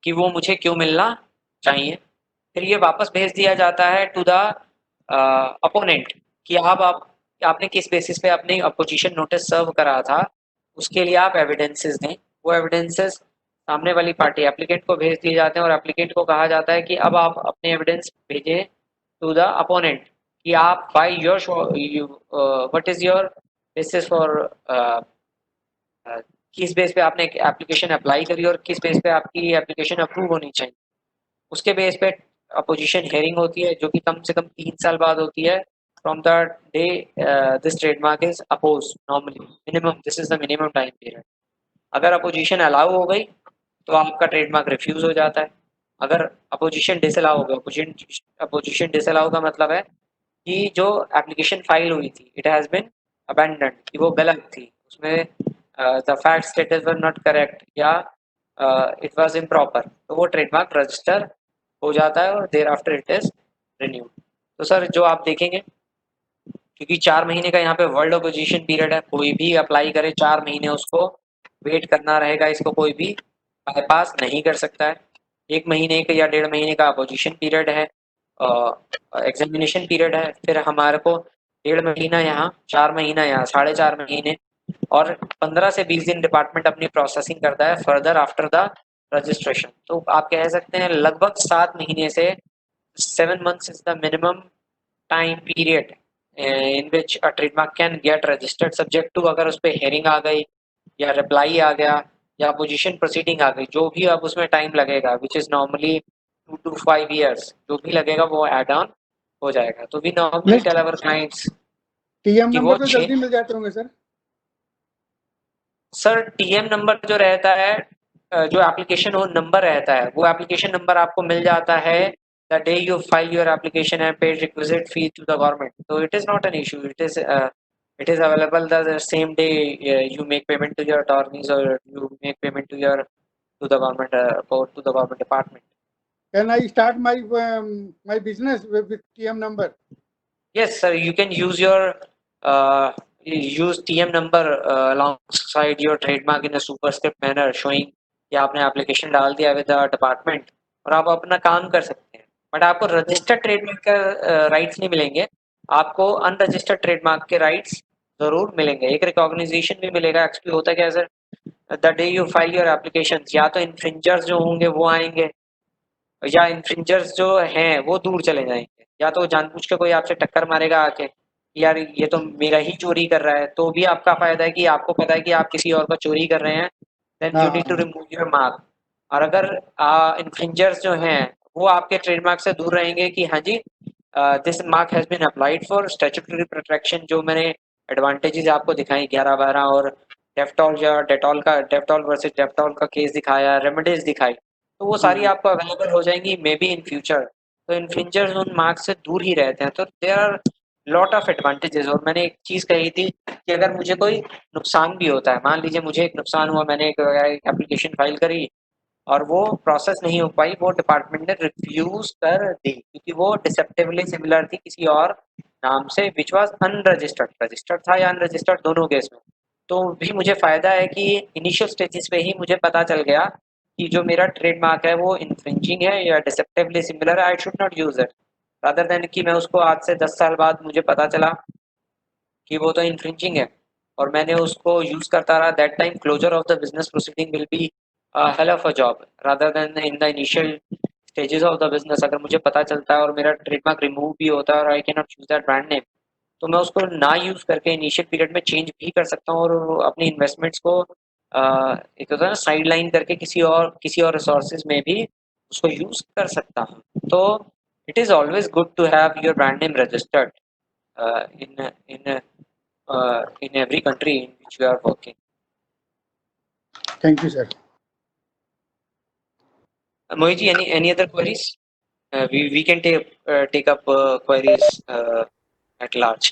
कि वो मुझे क्यों मिलना चाहिए। फिर ये वापस भेज दिया जाता है टू द अपोनेंट कि आप आपने किस बेसिस पे अपने अपोजिशन नोटिस सर्व करा था, उसके लिए आप एविडेंसेस दें। वो एविडेंसेस सामने वाली पार्टी एप्लीकेंट को भेज दिए जाते हैं और एप्लीकेंट को कहा जाता है कि अब आप अपने एविडेंस भेजें टू द अपोनेंट कि आप by your what is your basis for किस बेस पे आपने एप्लीकेशन अप्लाई करी और किस बेस पे आपकी एप्लीकेशन अप्रूव होनी चाहिए। उसके बेस पे अपोजिशन हेयरिंग होती है जो कि कम से कम 3 साल बाद होती है from the day this trademark is oppose, normally minimum this is the minimum time period. अगर अपोजिशन अलाउ हो गई तो आपका ट्रेडमार्क रिफ्यूज हो जाता है। अगर अपोजिशन डिसअलाउ हो गया, अपोजिशन डिसअलाउ का मतलब है कि जो एप्लीकेशन फाइल हुई थी इट हैज बीन अबैंडन्ड, कि वो गलत थी, उसमें the fact status were not correct या इट वाज इम्प्रॉपर, तो वो ट्रेडमार्क रजिस्टर हो जाता है और there after it is renewed. तो सर जो आप देखेंगे, क्योंकि 4 महीने का यहाँ पे वर्ल्ड अपोजिशन पीरियड है, कोई भी अप्लाई करे 4 महीने उसको वेट करना रहेगा, इसको कोई भी बाईपास नहीं कर सकता है। 1 महीने का या 1.5 महीने का अपोजिशन पीरियड है, एग्जामिनेशन पीरियड है, फिर हमारे को 1.5 महीना यहाँ, 4 महीना यहाँ, 4.5 महीने, और 15 से 20 दिन डिपार्टमेंट अपनी प्रोसेसिंग करता है फर्दर आफ्टर द रजिस्ट्रेशन। तो आप कह सकते हैं लगभग 7 महीने से 7 months is the minimum time period in which a trademark can get registered subject to, अगर उस पर हेयरिंग आ गई या रिप्लाई आ गया या अपोजिशन प्रोसीडिंग आ गई, जो भी अब उसमें टाइम लगेगा which is normally 2 to 5 years, जो भी लगेगा वो एड ऑन हो जाएगा। तो we normally tell our clients TM कि वो नंबर तो जल्दी मिल जाते होंगे सर। सर टीएम नंबर जो रहता है, जो एप्लीकेशन वो नंबर रहता है, वो एप्लीकेशन नंबर आपको मिल जाता है the day you file your application and paid requisite fee to the government, तो it is not an issue, it is available the same day you make payment to your attorneys or you make payment to your to the government or to the government department. Can I start my business with TM number? Yes sir, you can use your use TM number alongside your trademark in a superscript manner showing कि आपने एप्लीकेशन डाल दिया विद द डिपार्टमेंट और आप अपना काम कर सकते हैं। बट आपको रजिस्टर्ड ट्रेडमार्क का राइट्स नहीं मिलेंगे, आपको अनरजिस्टर्ड ट्रेडमार्क के राइट्स जरूर मिलेंगे। एक रिकॉग्नाइजेशन भी मिलेगा। एक्चुअली होता क्या है sir, the day you file your application, या तो इन्फ्रिंजर्स जो होंगे वो आएंगे, या इन्फ्रिंजर्स जो हैं वो दूर चले जाएंगे, या तो जानबूझ के कोई आपसे टक्कर मारेगा आके, यार ये तो मेरा ही चोरी कर रहा है, तो भी आपका फायदा है कि आपको पता है कि आप किसी और का चोरी कर रहे हैं, then you need to remove your mark. और अगर इन्फ्रिंजर्स जो हैं वो आपके ट्रेडमार्क से दूर रहेंगे कि हाँ जी this mark has been applied for statutory protection, जो मैंने एडवांटेजेस आपको दिखाई 11-12 और डेफ्टॉल या डेटॉल का, डेफ्टॉल वर्सेस डेफ्टॉल का केस दिखाया, रेमेडीज दिखाई, तो वो सारी आपको अवेलेबल हो जाएंगी मे बी इन फ्यूचर। तो इन्फ्रिंजर्स उन मार्क्स से दूर ही रहते हैं, तो there are lot of advantages. और मैंने एक चीज़ कही थी कि अगर मुझे कोई नुकसान भी होता है, मान लीजिए मुझे एक नुकसान हुआ, मैंने एक एप्लीकेशन फाइल करी और वो प्रोसेस नहीं हो पाई, वो डिपार्टमेंट ने रिफ्यूज कर दी क्योंकि वो डिसेप्टिवली सिमिलर थी किसी और नाम से विच वाज अनरजिस्टर्ड, रजिस्टर्ड था या अनरजिस्टर्ड दोनों केस में। तो भी मुझे फायदा है कि इनिशियल स्टेजेस पे ही मुझे पता चल गया कि जो मेरा ट्रेडमार्क है वो इन्फ्रिंजिंग है या डिसेप्टिवली सिमिलर है, I should not use it, rather than कि मैं उसको आज से 10 साल बाद मुझे पता चला कि वो तो इन्फ्रिंजिंग है और मैंने उसको यूज करता रहा। That time closure of the business proceeding will be hell of a job rather than in the initial stages of the business. अगर मुझे पता चलता है और मेरा ट्रेडमार्क रिमूव भी होता है और आई can not use that brand name, तो मैं उसको ना यूज करके इनिशियल पीरियड में चेंज भी कर सकता हूँ और अपनी इन्वेस्टमेंट्स को एक होता है ना साइड लाइन करके किसी और रिसोर्सेज में भी उसको यूज कर सकता हूँ। तो it is always good to have your brand name registered in every country in which we are working. Thank you, sir. Mohit ji, any other queries? We can take up queries at large.